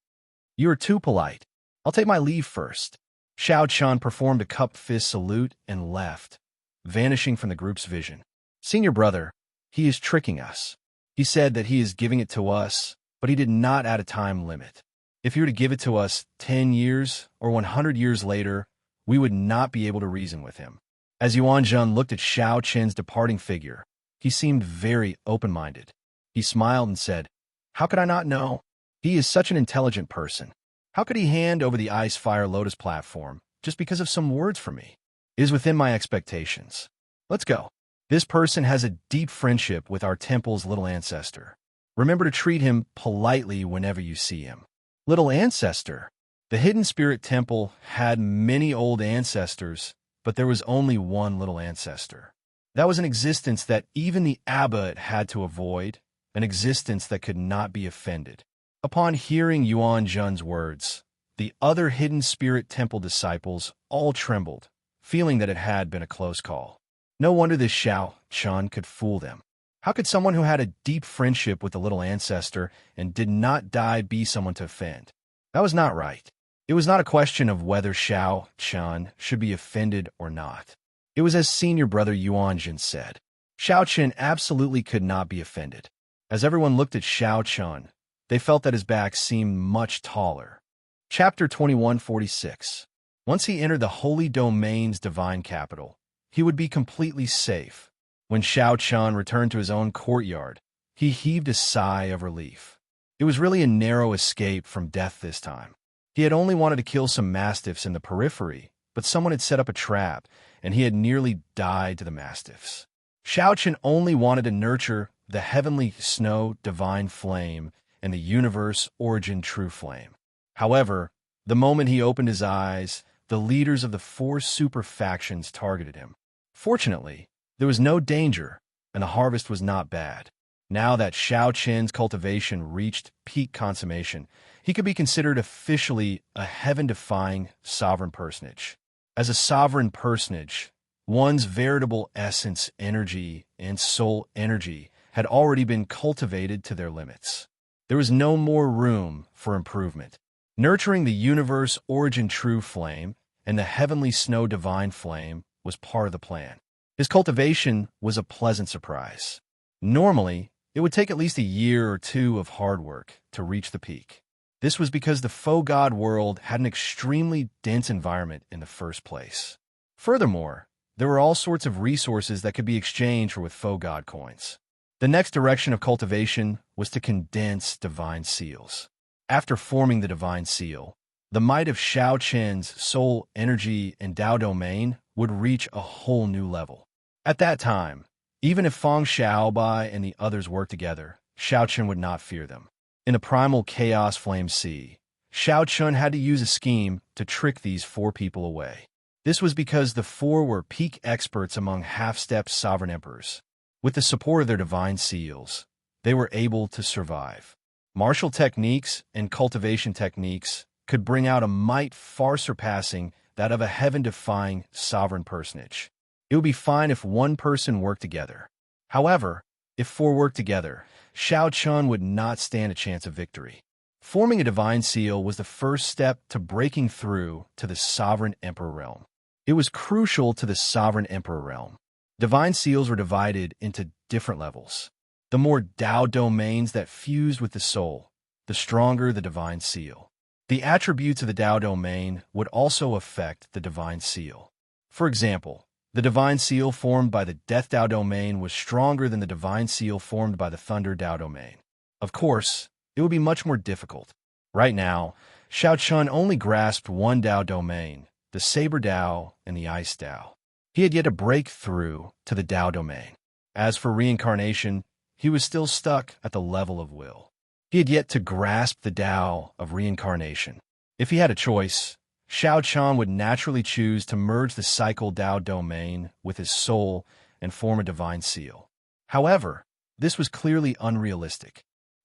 "You are too polite. I'll take my leave first." Xiao Chun performed a cupped fist salute and left, vanishing from the group's vision. "Senior brother, he is tricking us. He said that he is giving it to us, but he did not add a time limit. If he were to give it to us 10 years or 100 years later, we would not be able to reason with him." As Yuan Jun looked at Xiao Chen's departing figure, he seemed very open-minded. He smiled and said, "How could I not know? He is such an intelligent person. How could he hand over the Ice Fire Lotus platform just because of some words from me? It is within my expectations. Let's go. This person has a deep friendship with our temple's little ancestor. Remember to treat him politely whenever you see him." Little ancestor. The Hidden Spirit Temple had many old ancestors, but there was only one little ancestor. That was an existence that even the abbot had to avoid, an existence that could not be offended. Upon hearing Yuan Jun's words, the other Hidden Spirit Temple disciples all trembled, feeling that it had been a close call. No wonder this Xiao Chun could fool them. How could someone who had a deep friendship with the little ancestor and did not die be someone to offend? That was not right. It was not a question of whether Xiao Chun should be offended or not. It was as senior brother Yuan Jun said. Xiao Chun absolutely could not be offended. As everyone looked at Xiao Chun, they felt that his back seemed much taller. Chapter 2146. Once he entered the Holy Domain's divine capital, he would be completely safe. When Xiao Chun returned to his own courtyard, he heaved a sigh of relief. It was really a narrow escape from death this time. He had only wanted to kill some mastiffs in the periphery, but someone had set up a trap, and he had nearly died to the mastiffs. Xiao Chun only wanted to nurture the heavenly snow divine flame and the universe origin true flame. However, the moment he opened his eyes, the leaders of the 4 super factions targeted him. Fortunately, there was no danger, and the harvest was not bad. Now that Xiao Chen's cultivation reached peak consummation, he could be considered officially a heaven-defying sovereign personage. As a sovereign personage, one's veritable essence, energy, and soul energy had already been cultivated to their limits. There was no more room for improvement. Nurturing the universe origin true flame and the heavenly snow divine flame was part of the plan. His cultivation was a pleasant surprise. Normally, it would take at least a year or 2 of hard work to reach the peak. This was because the faux god world had an extremely dense environment in the first place. Furthermore, there were all sorts of resources that could be exchanged with faux god coins. The next direction of cultivation was to condense divine seals. After forming the divine seal, the might of Xiao Chen's soul energy and Dao domain would reach a whole new level. At that time, even if Feng Xiaobai and the others worked together, Xiao Chen would not fear them. In the primal chaos flame sea, Xiao Chun had to use a scheme to trick these 4 people away. This was because the 4 were peak experts among half-step sovereign emperors. With the support of their divine seals, they were able to survive. Martial techniques and cultivation techniques could bring out a might far surpassing that of a heaven-defying sovereign personage. It would be fine if 1 person worked together. However, if 4 worked together, Xiao Chun would not stand a chance of victory. Forming a divine seal was the first step to breaking through to the sovereign emperor realm. It was crucial to the sovereign emperor realm. Divine seals were divided into different levels. The more Tao domains that fused with the soul, the stronger the divine seal. The attributes of the Tao domain would also affect the divine seal. For example, the divine seal formed by the Death Tao domain was stronger than the divine seal formed by the Thunder Tao domain. Of course, it would be much more difficult. Right now, Xiao Chun only grasped one Tao domain, the Saber Tao and the Ice Tao. He had yet to break through to the Tao domain. As for reincarnation, he was still stuck at the level of will. He had yet to grasp the Tao of reincarnation. If he had a choice, Xiao Chun would naturally choose to merge the cycle Tao domain with his soul and form a divine seal. However, this was clearly unrealistic.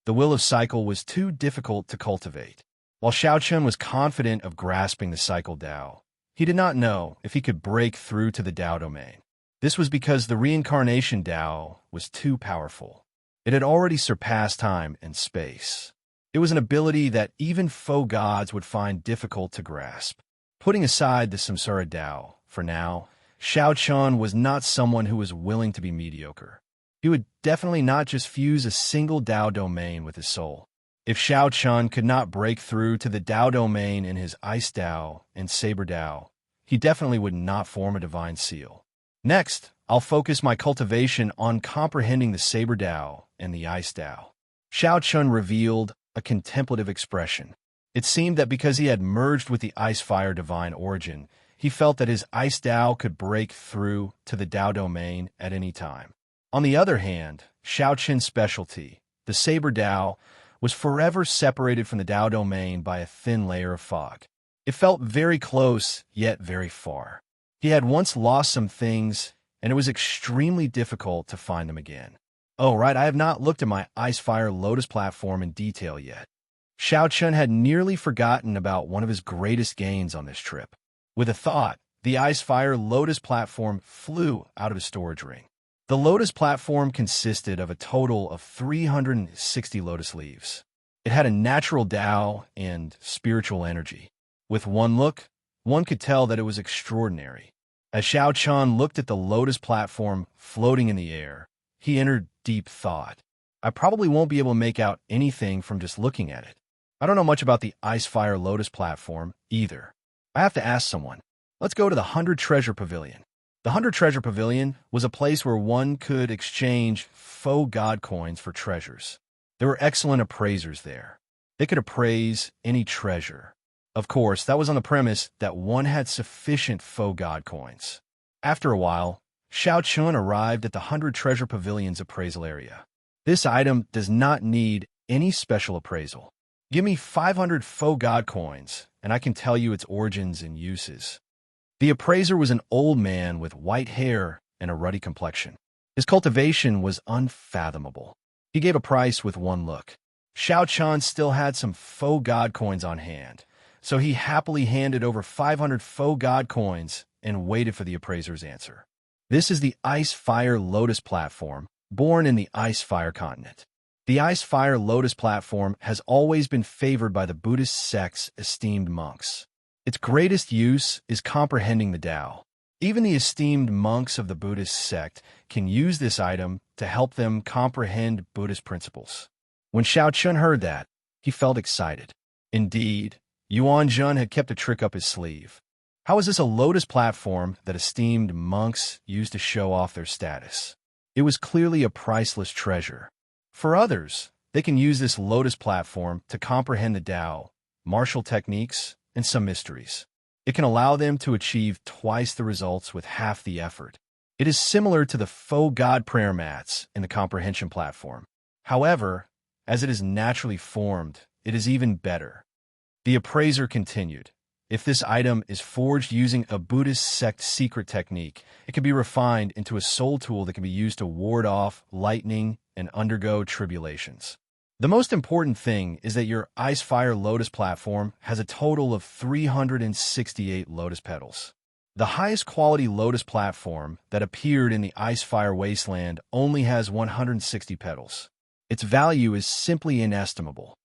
The will of cycle was too difficult to cultivate. While Xiao Chun was confident of grasping the cycle Tao, he did not know if he could break through to the Tao domain. This was because the reincarnation Tao was too powerful. It had already surpassed time and space. It was an ability that even faux gods would find difficult to grasp. Putting aside the Samsara Tao, for now, Xiao Chun was not someone who was willing to be mediocre. He would definitely not just fuse a single Tao domain with his soul. If Xiao Chun could not break through to the Tao domain in his Ice Tao and Saber Tao, he definitely would not form a divine seal. Next, I'll focus my cultivation on comprehending the Saber Tao and the Ice Tao. Xiao Chun revealed a contemplative expression. It seemed that because he had merged with the Ice-Fire divine origin, he felt that his Ice Tao could break through to the Tao domain at any time. On the other hand, Xiao Chun's specialty, the Saber Tao, was forever separated from the Tao domain by a thin layer of fog. It felt very close, yet very far. He had once lost some things, and it was extremely difficult to find them again. Oh, right, I have not looked at my Ice-Fire Lotus platform in detail yet. Xiao Chun had nearly forgotten about one of his greatest gains on this trip. With a thought, the Ice-Fire Lotus platform flew out of his storage ring. The Lotus platform consisted of a total of 360 lotus leaves. It had a natural Tao and spiritual energy. With one look, one could tell that it was extraordinary. As Xiao Chun looked at the Lotus platform floating in the air, he entered deep thought. I probably won't be able to make out anything from just looking at it. I don't know much about the Ice-Fire Lotus platform either. I have to ask someone. Let's go to the 100 Treasure Pavilion. The 100 Treasure Pavilion was a place where one could exchange faux god coins for treasures. There were excellent appraisers there. They could appraise any treasure. Of course, that was on the premise that one had sufficient faux god coins. After a while, Xiao Chun arrived at the 100 Treasure Pavilion's appraisal area. This item does not need any special appraisal. Give me 500 faux god coins, and I can tell you its origins and uses. The appraiser was an old man with white hair and a ruddy complexion. His cultivation was unfathomable. He gave a price with one look. Xiao Chun still had some faux god coins on hand, so he happily handed over 500 faux god coins and waited for the appraiser's answer. This is the Ice-Fire Lotus platform, born in the Ice-Fire continent. The Ice-Fire Lotus platform has always been favored by the Buddhist sect's esteemed monks. Its greatest use is comprehending the Tao. Even the esteemed monks of the Buddhist sect can use this item to help them comprehend Buddhist principles. When Xiao Chun heard that, he felt excited. Indeed, Yuan Jun had kept a trick up his sleeve. How is this a lotus platform that esteemed monks use to show off their status? It was clearly a priceless treasure. For others, they can use this lotus platform to comprehend the Tao, martial techniques, and some mysteries. It can allow them to achieve twice the results with half the effort. It is similar to the faux god prayer mats in the comprehension platform. However, as it is naturally formed, it is even better. The appraiser continued. If this item is forged using a Buddhist sect secret technique, it can be refined into a soul tool that can be used to ward off lightning and undergo tribulations. The most important thing is that your Ice-Fire Lotus platform has a total of 368 lotus petals. The highest quality lotus platform that appeared in the Ice-Fire Wasteland only has 160 petals. Its value is simply inestimable.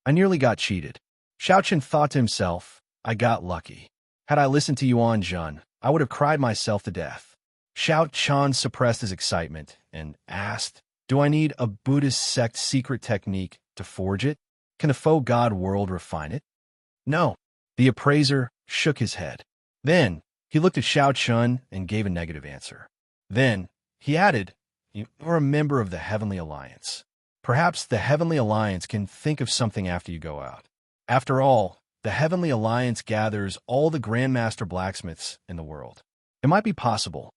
I nearly got cheated. Xiaochen thought to himself, I got lucky. Had I listened to Yuan Jun, I would have cried myself to death. Xiaochen suppressed his excitement and asked, do I need a Buddhist sect secret technique to forge it? Can the faux god world refine it? No. The appraiser shook his head. Then, he looked at Xiaochen and gave a negative answer. Then, he added, you are a member of the Heavenly Alliance. Perhaps the Heavenly Alliance can think of something after you go out. After all, the Heavenly Alliance gathers all the Grandmaster blacksmiths in the world. It might be possible.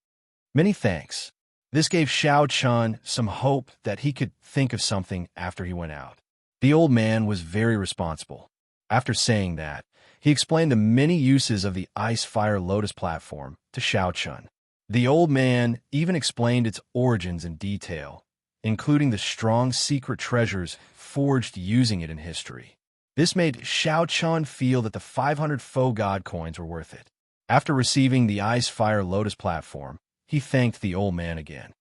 Many thanks. This gave Xiaochen some hope that he could think of something after he went out. The old man was very responsible. After saying that, he explained the many uses of the ice-fire lotus platform to Xiaochen. The old man even explained its origins in detail, including the strong secret treasures forged using it in history. This made Xiaochen feel that the 500 faux god coins were worth it. After receiving the ice-fire lotus platform, he thanked the old man again.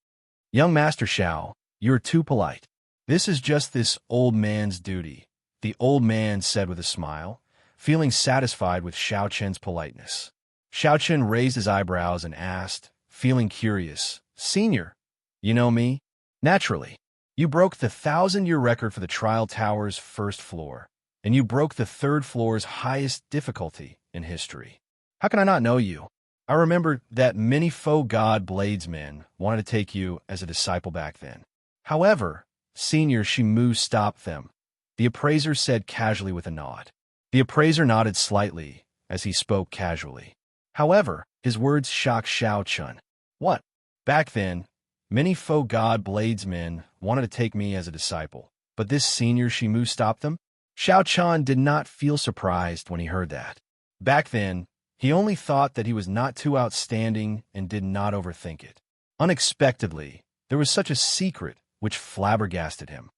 Young Master Xiao, you're too polite. This is just this old man's duty, the old man said with a smile, feeling satisfied with Xiaochen's politeness. Xiaochen raised his eyebrows and asked, feeling curious, Senior, you know me? Naturally. You broke the 1,000-year record for the trial tower's first floor, and you broke the third floor's highest difficulty in history. How can I not know you? I remember that many faux god bladesmen wanted to take you as a disciple back then. However, Senior Shimu stopped them, the appraiser said casually with a nod. The appraiser nodded slightly as he spoke casually. However, his words shocked Xiaochen. What? Back then, many faux god bladesmen wanted to take me as a disciple, but this Senior Shimu stopped them? Xiaochen did not feel surprised when he heard that. Back then, he only thought that he was not too outstanding and did not overthink it. Unexpectedly, there was such a secret which flabbergasted him.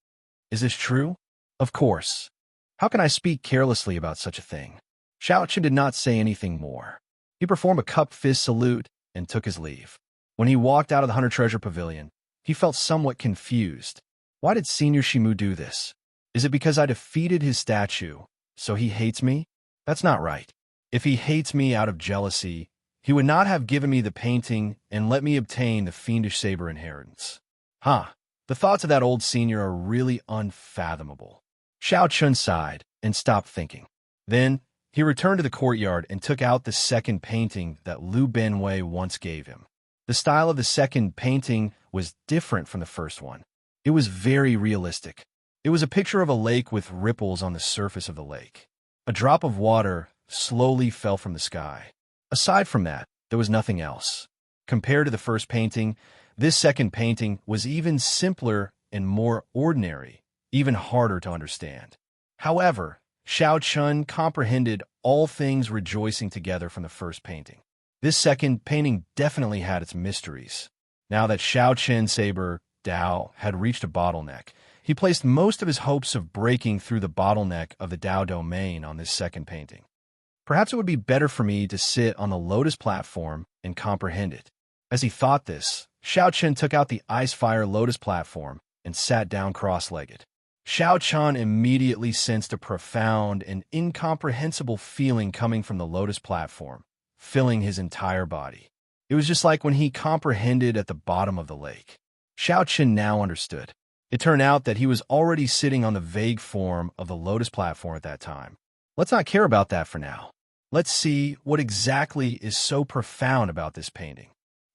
Is this true? Of course. How can I speak carelessly about such a thing? Xiaochen did not say anything more. He performed a cupped fist salute and took his leave. When he walked out of the Hunter Treasure Pavilion, he felt somewhat confused. Why did Senior Shimu do this? Is it because I defeated his statue, so he hates me? That's not right. If he hates me out of jealousy, he would not have given me the painting and let me obtain the fiendish saber inheritance. The thoughts of that old senior are really unfathomable. Xiaochen sighed and stopped thinking. Then, he returned to the courtyard and took out the second painting that Liu Benwei once gave him. The style of the second painting was different from the first one. It was very realistic. It was a picture of a lake with ripples on the surface of the lake. A drop of water slowly fell from the sky. Aside from that, there was nothing else. Compared to the first painting, this second painting was even simpler and more ordinary, even harder to understand. However, Xiaochen comprehended all things rejoicing together from the first painting. This second painting definitely had its mysteries. Now that Xiaochen's saber, Dao, had reached a bottleneck, he placed most of his hopes of breaking through the bottleneck of the Dao domain on this second painting. Perhaps it would be better for me to sit on the lotus platform and comprehend it. As he thought this, Xiaochen took out the ice-fire lotus platform and sat down cross-legged. Xiaochen immediately sensed a profound and incomprehensible feeling coming from the lotus platform, filling his entire body. It was just like when he comprehended at the bottom of the lake. Xiaochen now understood. It turned out that he was already sitting on the vague form of the lotus platform at that time. Let's not care about that for now. Let's see what exactly is so profound about this painting.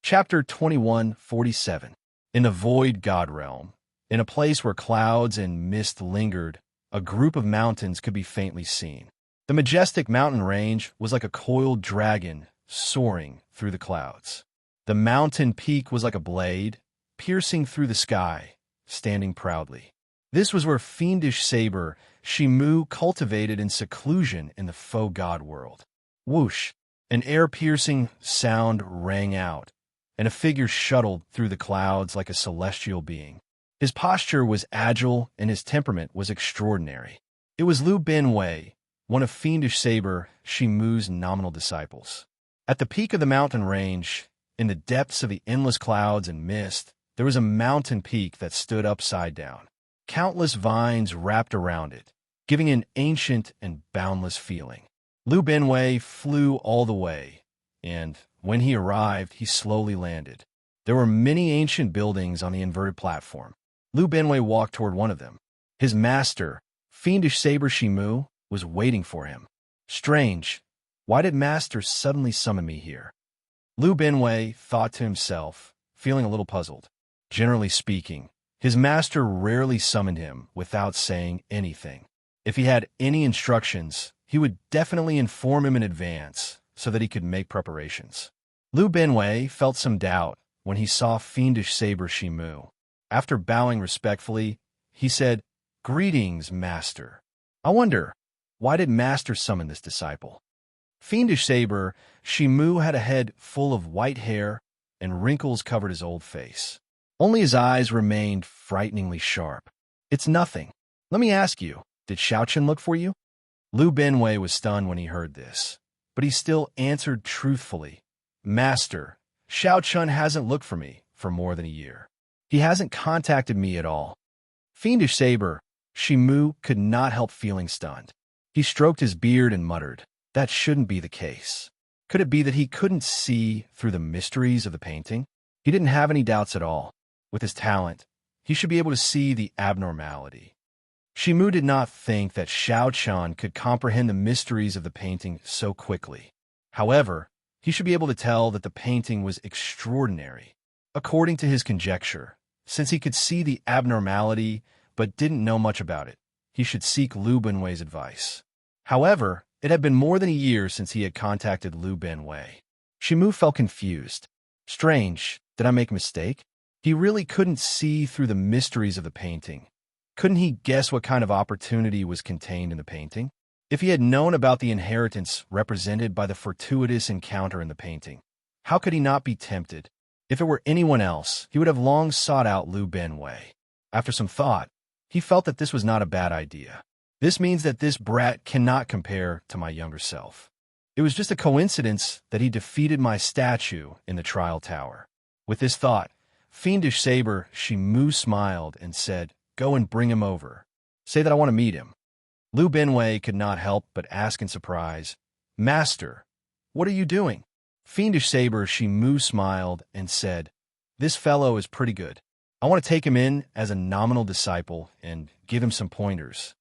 Chapter 2147. In the void god realm, in a place where clouds and mist lingered, a group of mountains could be faintly seen. The majestic mountain range was like a coiled dragon soaring through the clouds. The mountain peak was like a blade, piercing through the sky, standing proudly. This was where fiendish saber Shimu cultivated in seclusion in the faux god world. Whoosh! An air-piercing sound rang out, and a figure shuttled through the clouds like a celestial being. His posture was agile and his temperament was extraordinary. It was Liu Benwei, one of fiendish saber Shimu's nominal disciples. At the peak of the mountain range, in the depths of the endless clouds and mist, there was a mountain peak that stood upside down. Countless vines wrapped around it, giving an ancient and boundless feeling. Lu Benwei flew all the way, and when he arrived, he slowly landed. There were many ancient buildings on the inverted platform. Lu Benwei walked toward one of them. His master, fiendish saber Shimu, was waiting for him. Strange. Why did Master suddenly summon me here? Lu Benwei thought to himself, feeling a little puzzled. Generally speaking, his master rarely summoned him without saying anything. If he had any instructions, he would definitely inform him in advance so that he could make preparations. Lu Benwei felt some doubt when he saw fiendish saber Shimu. After bowing respectfully, he said, "Greetings, Master. I wonder, why did Master summon this disciple?" Fiendish saber Shimu had a head full of white hair, and wrinkles covered his old face. Only his eyes remained frighteningly sharp. "It's nothing. Let me ask you, did Xiaochen look for you?" Lu Benwei was stunned when he heard this, but he still answered truthfully, "Master, Xiaochen hasn't looked for me for more than a year. He hasn't contacted me at all." Fiendish saber Shimu could not help feeling stunned. He stroked his beard and muttered, "That shouldn't be the case. Could it be that he couldn't see through the mysteries of the painting?" He didn't have any doubts at all. With his talent, he should be able to see the abnormality. Shimu did not think that Xiaochen could comprehend the mysteries of the painting so quickly. However, he should be able to tell that the painting was extraordinary. According to his conjecture, since he could see the abnormality but didn't know much about it, he should seek Lu Benwei's advice. However, it had been more than a year since he had contacted Lu Benwei. Shimu felt confused. Strange, did I make a mistake? He really couldn't see through the mysteries of the painting. Couldn't he guess what kind of opportunity was contained in the painting? If he had known about the inheritance represented by the fortuitous encounter in the painting, how could he not be tempted? If it were anyone else, he would have long sought out Lu Benwei. After some thought, he felt that this was not a bad idea. This means that this brat cannot compare to my younger self. It was just a coincidence that he defeated my statue in the trial tower. With this thought, fiendish saber Shimu smiled and said, "Go and bring him over. Say that I want to meet him." Lu Benwei could not help but ask in surprise, "Master, what are you doing?" Fiendish saber Shimu smiled and said, "This fellow is pretty good. I want to take him in as a nominal disciple and give him some pointers."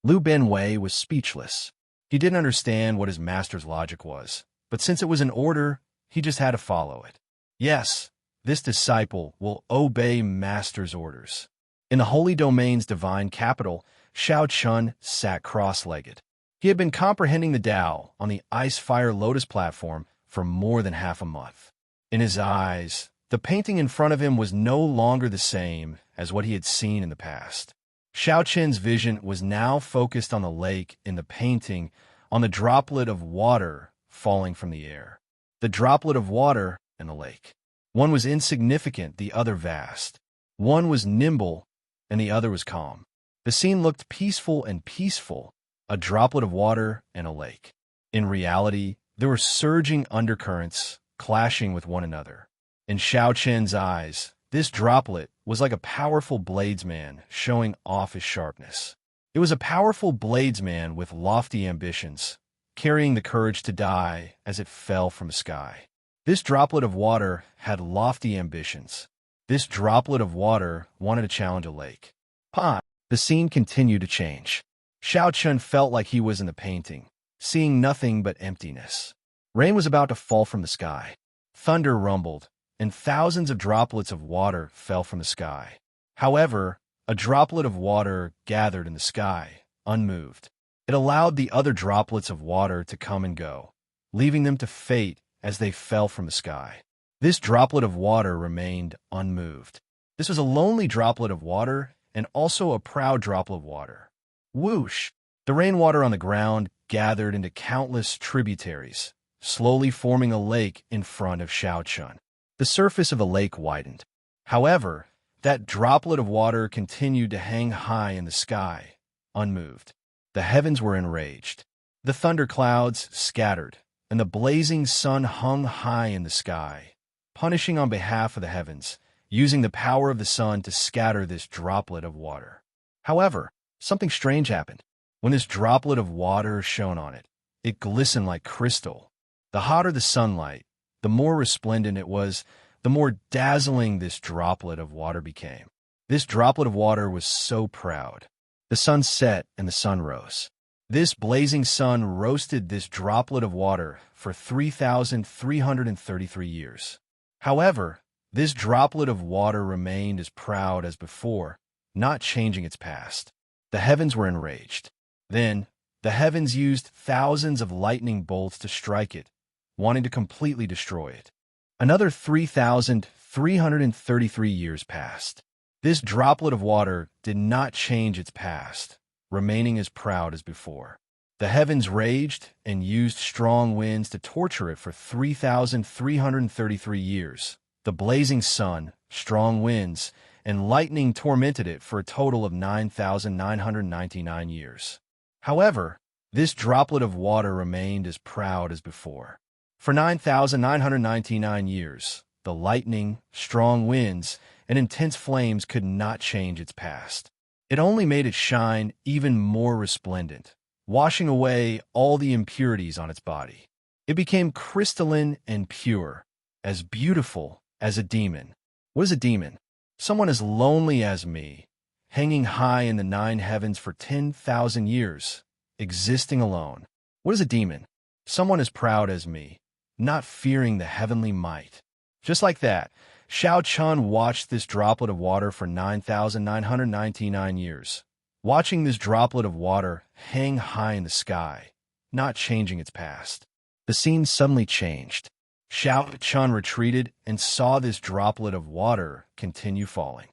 Lu Benwei was speechless. He didn't understand what his master's logic was, but since it was an order, he just had to follow it. Yes, this disciple will obey master's orders. In the Holy Domain's divine capital, Xiaochen sat cross-legged. He had been comprehending the Tao on the Ice-Fire Lotus platform for more than half a month. In his eyes, the painting in front of him was no longer the same as what he had seen in the past. Xiaochen's vision was now focused on the lake in the painting, on the droplet of water falling from the air. The droplet of water and the lake. One was insignificant, the other vast. One was nimble, and the other was calm. The scene looked peaceful and peaceful, a droplet of water and a lake. In reality, there were surging undercurrents clashing with one another. In Xiaochen's eyes, this droplet was like a powerful bladesman showing off his sharpness. It was a powerful bladesman with lofty ambitions, carrying the courage to die as it fell from the sky. This droplet of water had lofty ambitions. This droplet of water wanted to challenge a lake. The scene continued to change. Xiaochen felt like he was in the painting, seeing nothing but emptiness. Rain was about to fall from the sky. Thunder rumbled, and thousands of droplets of water fell from the sky. However, a droplet of water gathered in the sky, unmoved. It allowed the other droplets of water to come and go, leaving them to fate as they fell from the sky. This droplet of water remained unmoved. This was a lonely droplet of water and also a proud droplet of water. Whoosh! The rainwater on the ground gathered into countless tributaries, slowly forming a lake in front of Xiaochen. The surface of the lake widened. However, that droplet of water continued to hang high in the sky, unmoved. The heavens were enraged. The thunderclouds scattered, and the blazing sun hung high in the sky, punishing on behalf of the heavens, using the power of the sun to scatter this droplet of water. However, something strange happened. When this droplet of water shone on it, it glistened like crystal. The hotter the sunlight, the more resplendent it was, the more dazzling this droplet of water became. This droplet of water was so proud. The sun set and the sun rose. This blazing sun roasted this droplet of water for 3,333 years. However, this droplet of water remained as proud as before, not changing its past. The heavens were enraged. Then, the heavens used thousands of lightning bolts to strike it, wanting to completely destroy it. Another 3,333 years passed. This droplet of water did not change its past, remaining as proud as before. The heavens raged and used strong winds to torture it for 3,333 years. The blazing sun, strong winds, and lightning tormented it for a total of 9,999 years. However, this droplet of water remained as proud as before. For 9,999 years, the lightning, strong winds, and intense flames could not change its past. It only made it shine even more resplendent, washing away all the impurities on its body. It became crystalline and pure, as beautiful as a demon. What is a demon? Someone as lonely as me, hanging high in the 9 heavens for 10,000 years, existing alone. What is a demon? Someone as proud as me, not fearing the heavenly might. Just like that, Shao Chun watched this droplet of water for 9,999 years, watching this droplet of water hang high in the sky, not changing its past. The scene suddenly changed. Shao Chun retreated and saw this droplet of water continue falling.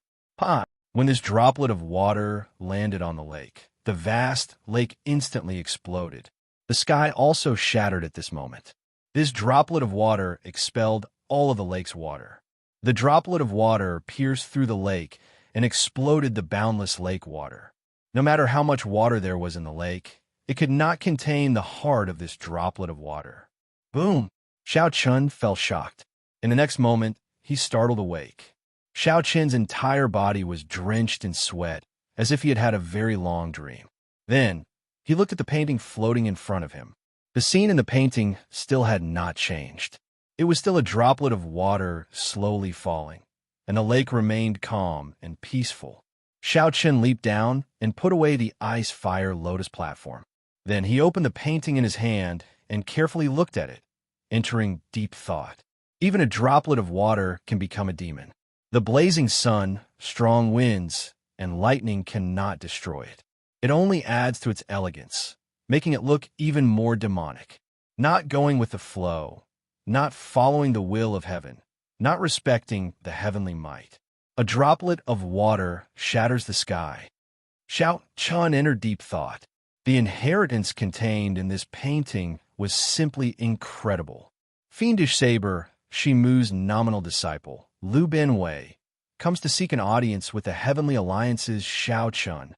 When this droplet of water landed on the lake, the vast lake instantly exploded. The sky also shattered at this moment. This droplet of water expelled all of the lake's water. The droplet of water pierced through the lake and exploded the boundless lake water. No matter how much water there was in the lake, it could not contain the heart of this droplet of water. Boom! Shao Chun fell shocked. In the next moment, he startled awake. Shao Chun's entire body was drenched in sweat, as if he had had a very long dream. Then, he looked at the painting floating in front of him. The scene in the painting still had not changed. It was still a droplet of water slowly falling, and the lake remained calm and peaceful. Shao Chun leaped down and put away the ice fire lotus platform. Then he opened the painting in his hand and carefully looked at it, entering deep thought. Even a droplet of water can become a demon. The blazing sun, strong winds, and lightning cannot destroy it. It only adds to its elegance, making it look even more demonic. Not going with the flow, not following the will of heaven, not respecting the heavenly might. A droplet of water shatters the sky. Shao Chun entered deep thought. The inheritance contained in this painting was simply incredible. Fiendish Saber, Shimu's nominal disciple, Lu Benwei, comes to seek an audience with the Heavenly Alliance's Shao Chun.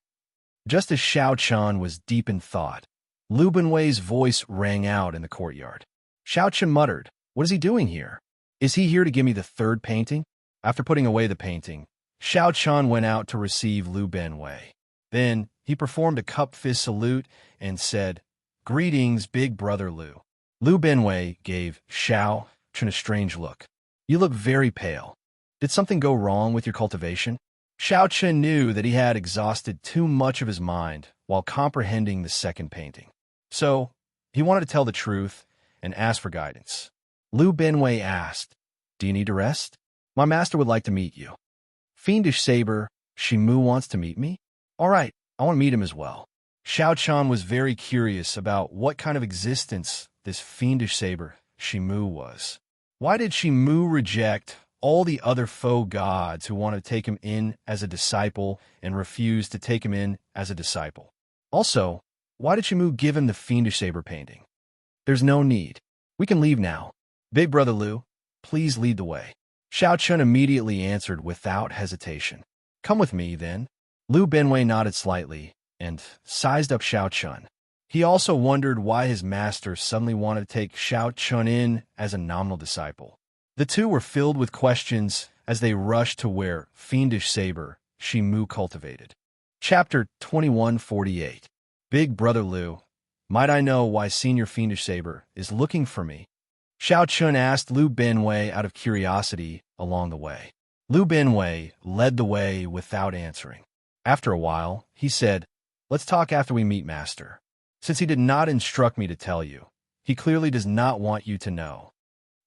Just as Shao Chun was deep in thought, Lu Benwei's voice rang out in the courtyard. Shao Chun muttered, "What is he doing here? Is he here to give me the third painting?" After putting away the painting, Shao Chun went out to receive Lu Benwei. Then he performed a cup-fist salute and said, "Greetings, big brother Lu." Lu Benwei gave Shao Chun a strange look. "You look very pale. Did something go wrong with your cultivation?" Shao Chun knew that he had exhausted too much of his mind while comprehending the second painting. So, he wanted to tell the truth and ask for guidance. Lu Benwei asked, "Do you need to rest? My master would like to meet you." Fiendish Saber, Shimu wants to meet me? All right, I want to meet him as well. Shao Chun was very curious about what kind of existence this Fiendish Saber, Shimu, was. Why did Shimu reject all the other faux gods who wanted to take him in as a disciple and refused to take him in as a disciple? Also, why did Shimu give him the Fiendish Saber painting? There's no need. We can leave now. Big brother Lu, please lead the way. Shao Chun immediately answered without hesitation. Come with me, then. Lu Benwei nodded slightly and sized up Shao Chun. He also wondered why his master suddenly wanted to take Shao Chun in as a nominal disciple. The two were filled with questions as they rushed to where Fiendish Saber, Shimu cultivated. Chapter 2148. Big Brother Lu, might I know why Senior Fiendish Saber is looking for me? Xiao Chun asked Lu Binwei out of curiosity along the way. Lu Binwei led the way without answering. After a while, he said, "Let's talk after we meet, Master. Since he did not instruct me to tell you, he clearly does not want you to know."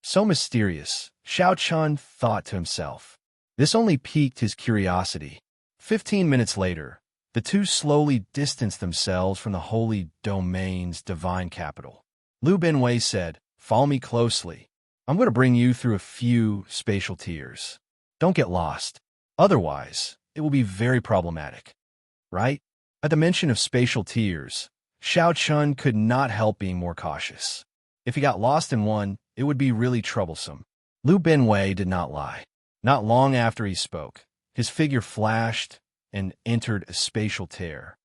So mysterious, Xiao Chun thought to himself. This only piqued his curiosity. 15 minutes later, the two slowly distanced themselves from the holy domain's divine capital. Lu Binwei said, "Follow me closely. I'm going to bring you through a few spatial tiers. Don't get lost. Otherwise, it will be very problematic." Right? At the mention of spatial tiers, Xiao Chun could not help being more cautious. If he got lost in one, it would be really troublesome. Lu Binwei did not lie. Not long after he spoke, his figure flashed and entered a spatial tear.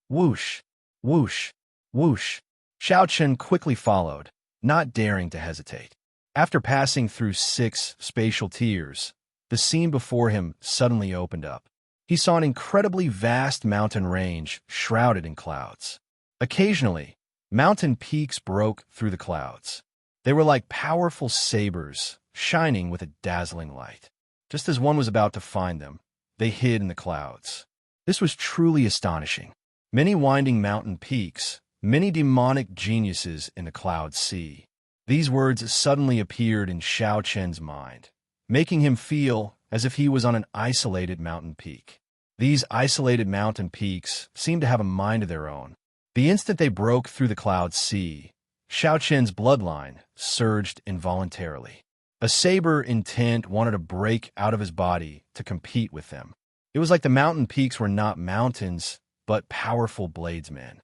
Whoosh, whoosh, whoosh. Xiao Chun quickly followed, not daring to hesitate. After passing through 6 spatial tiers, the scene before him suddenly opened up. He saw an incredibly vast mountain range shrouded in clouds. Occasionally, mountain peaks broke through the clouds. They were like powerful sabers, shining with a dazzling light. Just as one was about to find them, they hid in the clouds. This was truly astonishing. Many winding mountain peaks, many demonic geniuses in the cloud sea. These words suddenly appeared in Xiao Chen's mind, making him feel as if he was on an isolated mountain peak. These isolated mountain peaks seemed to have a mind of their own. The instant they broke through the cloud sea, Xiao Chen's bloodline surged involuntarily. A saber intent wanted to break out of his body to compete with them. It was like the mountain peaks were not mountains, but powerful bladesmen.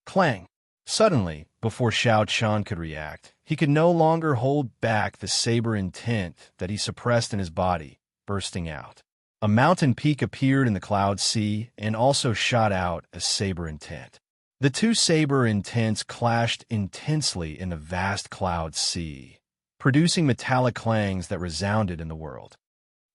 Clang! Suddenly, before Xiao Chun could react, he could no longer hold back the saber intent that he suppressed in his body, bursting out. A mountain peak appeared in the cloud sea and also shot out a saber intent. The two saber intents clashed intensely in the vast cloud sea, producing metallic clangs that resounded in the world.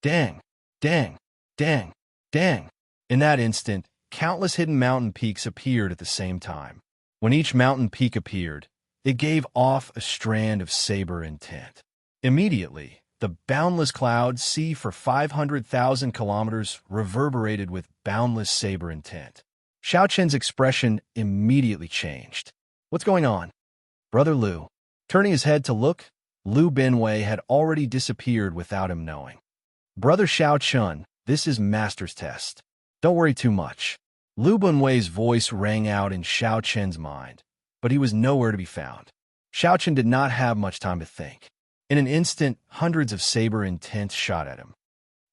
Dang! Dang! Dang! Dang! In that instant, countless hidden mountain peaks appeared at the same time. When each mountain peak appeared, it gave off a strand of saber intent. Immediately, the boundless cloud sea for 500,000 kilometers reverberated with boundless saber intent. Xiao Chen's expression immediately changed. "What's going on?" "Brother Lu." Turning his head to look, Lu Binwei had already disappeared without him knowing. "Brother Xiao Chun, this is Master's test. Don't worry too much." Lu Binwei's voice rang out in Xiao Chen's mind, but he was nowhere to be found. Xiao Chen did not have much time to think. In an instant, hundreds of saber intents shot at him.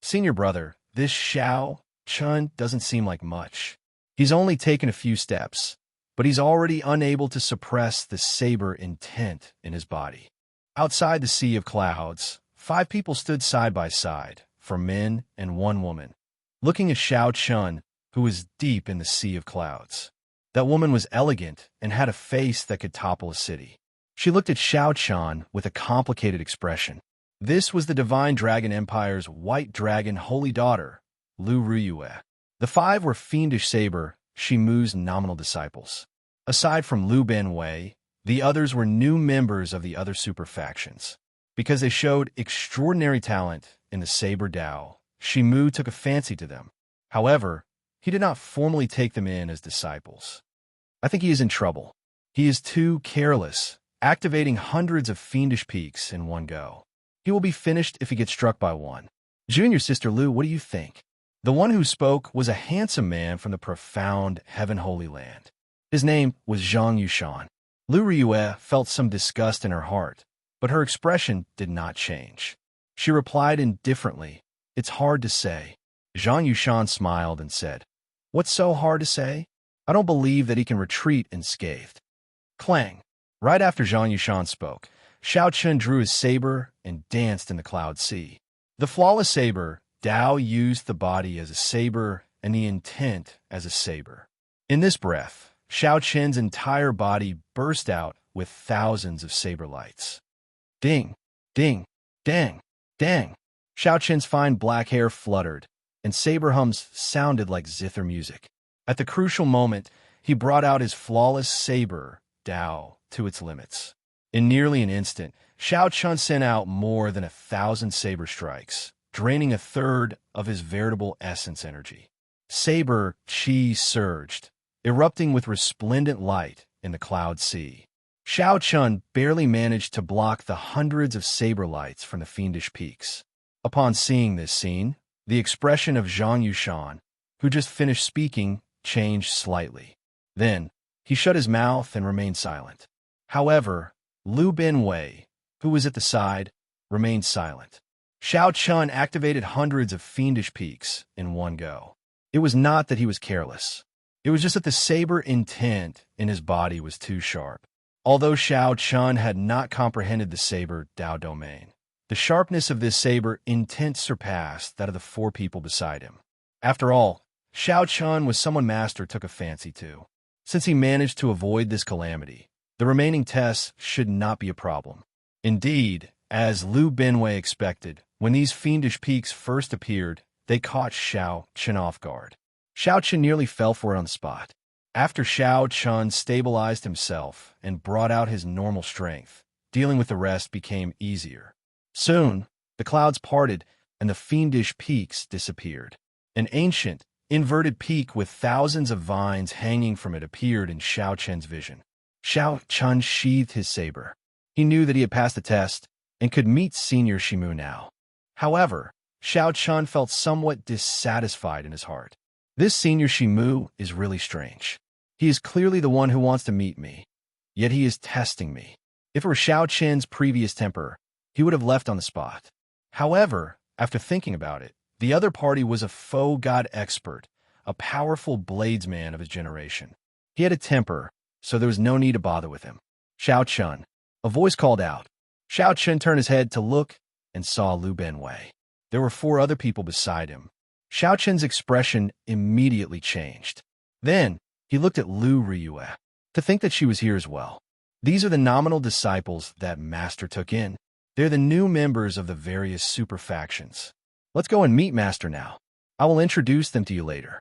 "Senior brother, this Xiao Chun doesn't seem like much. He's only taken a few steps, but he's already unable to suppress the saber intent in his body." Outside the sea of clouds, 5 people stood side by side, 4 men and 1 woman, looking at Xiao Chun, who was deep in the sea of clouds. That woman was elegant and had a face that could topple a city. She looked at Xiao Chun with a complicated expression. This was the Divine Dragon Empire's White Dragon Holy Daughter, Lu Riyue. The 5 were Fiendish Saber, Shimu's nominal disciples. Aside from Lu Binwei, the others were new members of the other super factions. Because they showed extraordinary talent in the Saber Dao, Shimu took a fancy to them. However, he did not formally take them in as disciples. "I think he is in trouble. He is too careless, activating hundreds of fiendish peaks in one go. He will be finished if he gets struck by one." "Junior Sister Lu, what do you think?" The one who spoke was a handsome man from the profound Heaven Holy Land. His name was Zhang Yushan. Lu Riyue felt some disgust in her heart, but her expression did not change. She replied indifferently, "It's hard to say." Zhang Yushan smiled and said, "What's so hard to say? I don't believe that he can retreat unscathed." Clang! Right after Zhang Yushan spoke, Xiao Chun drew his saber and danced in the cloud sea. The flawless saber, Dao used the body as a saber and the intent as a saber. In this breath, Xiao Chen's entire body burst out with thousands of saber lights. Ding! Ding! Dang! Dang! Xiao Chen's fine black hair fluttered, and saber hums sounded like zither music. At the crucial moment, he brought out his flawless saber, Dao, to its limits. In nearly an instant, Xiao Chun sent out more than 1,000 saber strikes, draining a third of his veritable essence energy. Saber chi surged, erupting with resplendent light in the cloud sea. Xiao Chun barely managed to block the hundreds of saber lights from the fiendish peaks. Upon seeing this scene, the expression of Zhang Yushan, who just finished speaking, changed slightly. Then, he shut his mouth and remained silent. However, Lu Binwei, who was at the side, remained silent. Xiao Chun activated hundreds of fiendish peaks in one go. It was not that he was careless. It was just that the saber intent in his body was too sharp. Although Xiao Chun had not comprehended the saber Dao domain, the sharpness of this saber intent surpassed that of the four people beside him. After all, Xiao Chun was someone Master took a fancy to. Since he managed to avoid this calamity, the remaining tests should not be a problem. Indeed, as Lu Binwei expected, when these fiendish peaks first appeared, they caught Xiao Chun off guard. Xiao Chun nearly fell for it on the spot. After Xiao Chun stabilized himself and brought out his normal strength, dealing with the rest became easier. Soon, the clouds parted and the fiendish peaks disappeared. An ancient, inverted peak with thousands of vines hanging from it appeared in Xiao Chun's vision. Xiao Chun sheathed his saber. He knew that he had passed the test and could meet Senior Shimu now. However, Xiao Chun felt somewhat dissatisfied in his heart. This Senior Shimu is really strange. He is clearly the one who wants to meet me, yet he is testing me. If it were Xiao Chen's previous temper, he would have left on the spot. However, after thinking about it, the other party was a foe god expert, a powerful bladesman of his generation. He had a temper, so there was no need to bother with him. Xiao Chun. A voice called out. Xiao Chun turned his head to look and saw Lu Binwei. There were 4 other people beside him. Xiao Chun's expression immediately changed. Then, he looked at Lu Ryue. To think that she was here as well. These are the nominal disciples that Master took in. They're the new members of the various super factions. Let's go and meet Master now. I will introduce them to you later.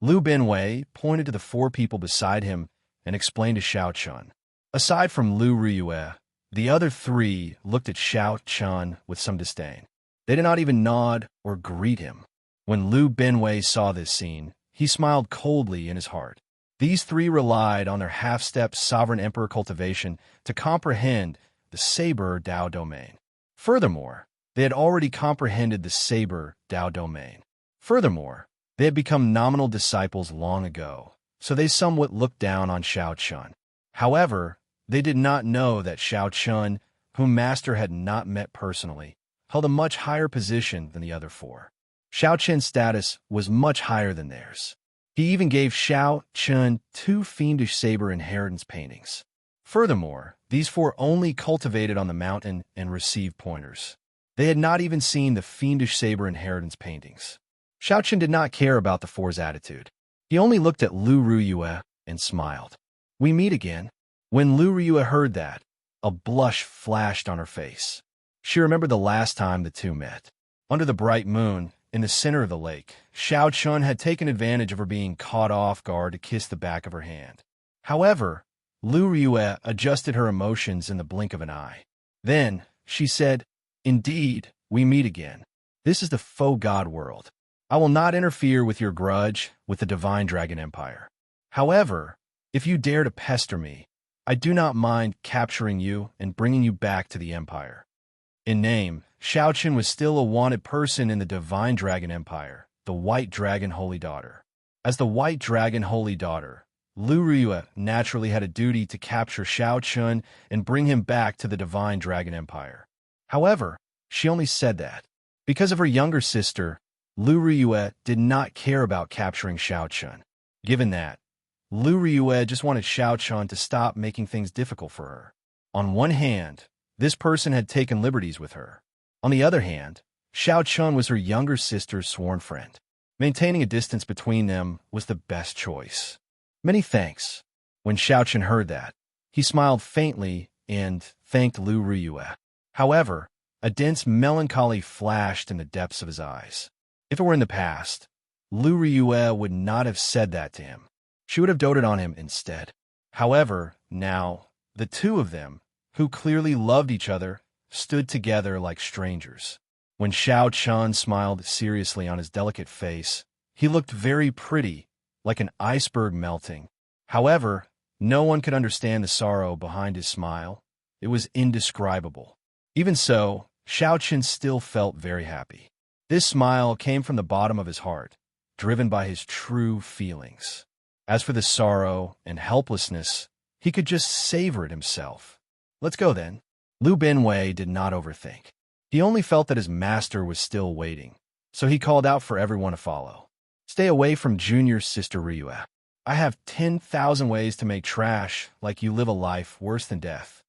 Lu Binwei pointed to the 4 people beside him and explained to Xiao Chun. Aside from Lu Ryue, the other 3 looked at Xiao Chun with some disdain. They did not even nod or greet him. When Lu Binwei saw this scene, he smiled coldly in his heart. These 3 relied on their half-step sovereign emperor cultivation to comprehend the saber Dao domain. Furthermore, they had already comprehended the saber Dao domain. Furthermore, they had become nominal disciples long ago, so they somewhat looked down on Xiao Chun. However, they did not know that Xiao Chun, whom Master had not met personally, held a much higher position than the other 4. Xiao Chun's status was much higher than theirs. He even gave Xiao Chun 2 fiendish saber inheritance paintings. Furthermore, these 4 only cultivated on the mountain and received pointers. They had not even seen the fiendish saber inheritance paintings. Xiao Chun did not care about the 4's attitude. He only looked at Lu Ryue and smiled. We meet again. When Lu Ryue heard that, a blush flashed on her face. She remembered the last time the 2 met. Under the bright moon, in the center of the lake, Xiao Chun had taken advantage of her being caught off guard to kiss the back of her hand. However, Lu Ryue adjusted her emotions in the blink of an eye. Then, she said, Indeed, we meet again. This is the faux god world. I will not interfere with your grudge with the Divine Dragon Empire. However, if you dare to pester me, I do not mind capturing you and bringing you back to the Empire. In name, Xiao Chun was still a wanted person in the Divine Dragon Empire, the White Dragon Holy Daughter. As the White Dragon Holy Daughter, Lu Ryue naturally had a duty to capture Xiao Chun and bring him back to the Divine Dragon Empire. However, she only said that. Because of her younger sister, Lu Ryue did not care about capturing Xiao Chun. Given that, Lu Ryue just wanted Xiao Chun to stop making things difficult for her. On one hand, this person had taken liberties with her. On the other hand, Xiao Chun was her younger sister's sworn friend. Maintaining a distance between them was the best choice. Many thanks. When Xiao Chun heard that, he smiled faintly and thanked Lu Ryue. However, a dense melancholy flashed in the depths of his eyes. If it were in the past, Lu Ryue would not have said that to him. she would have doted on him instead. However, now, the two of them, who clearly loved each other, stood together like strangers. When Xiao Chun smiled seriously on his delicate face, he looked very pretty, like an iceberg melting. However, no one could understand the sorrow behind his smile. It was indescribable. Even so, Xiao Chun still felt very happy. This smile came from the bottom of his heart, driven by his true feelings. As for the sorrow and helplessness, he could just savor it himself. Let's go then. Lu Binwei did not overthink. He only felt that his master was still waiting, so he called out for everyone to follow. Stay away from Junior Sister Ryue. I have 10,000 ways to make trash like you live a life worse than death.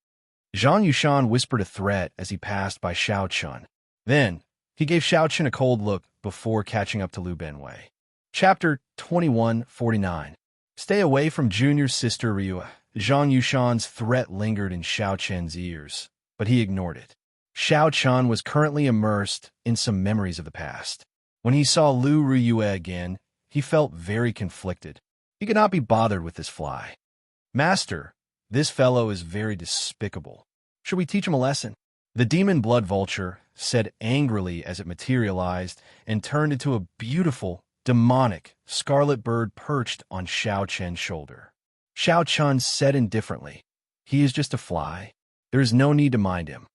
Zhang Yushan whispered a threat as he passed by Xiao Chun. Then, he gave Xiao Chun a cold look before catching up to Lu Binwei. Chapter 2149. Stay away from Junior Sister Ryue. Zhang Yushan's threat lingered in Xiao Chun's ears, but he ignored it. Xiao Chun was currently immersed in some memories of the past. When he saw Lu Ryue again, he felt very conflicted. He could not be bothered with this fly. Master, this fellow is very despicable. Should we teach him a lesson? The demon blood vulture said angrily as it materialized and turned into a beautiful, demonic, scarlet bird perched on Xiao Chun's shoulder. Xiao Chun said indifferently, "He is just a fly. There is no need to mind him."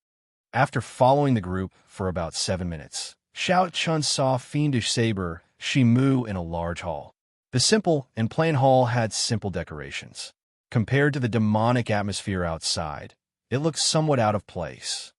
After following the group for about 7 minutes, Xiao Chun saw fiendish saber Shimu in a large hall. The simple and plain hall had simple decorations. Compared to the demonic atmosphere outside, it looked somewhat out of place.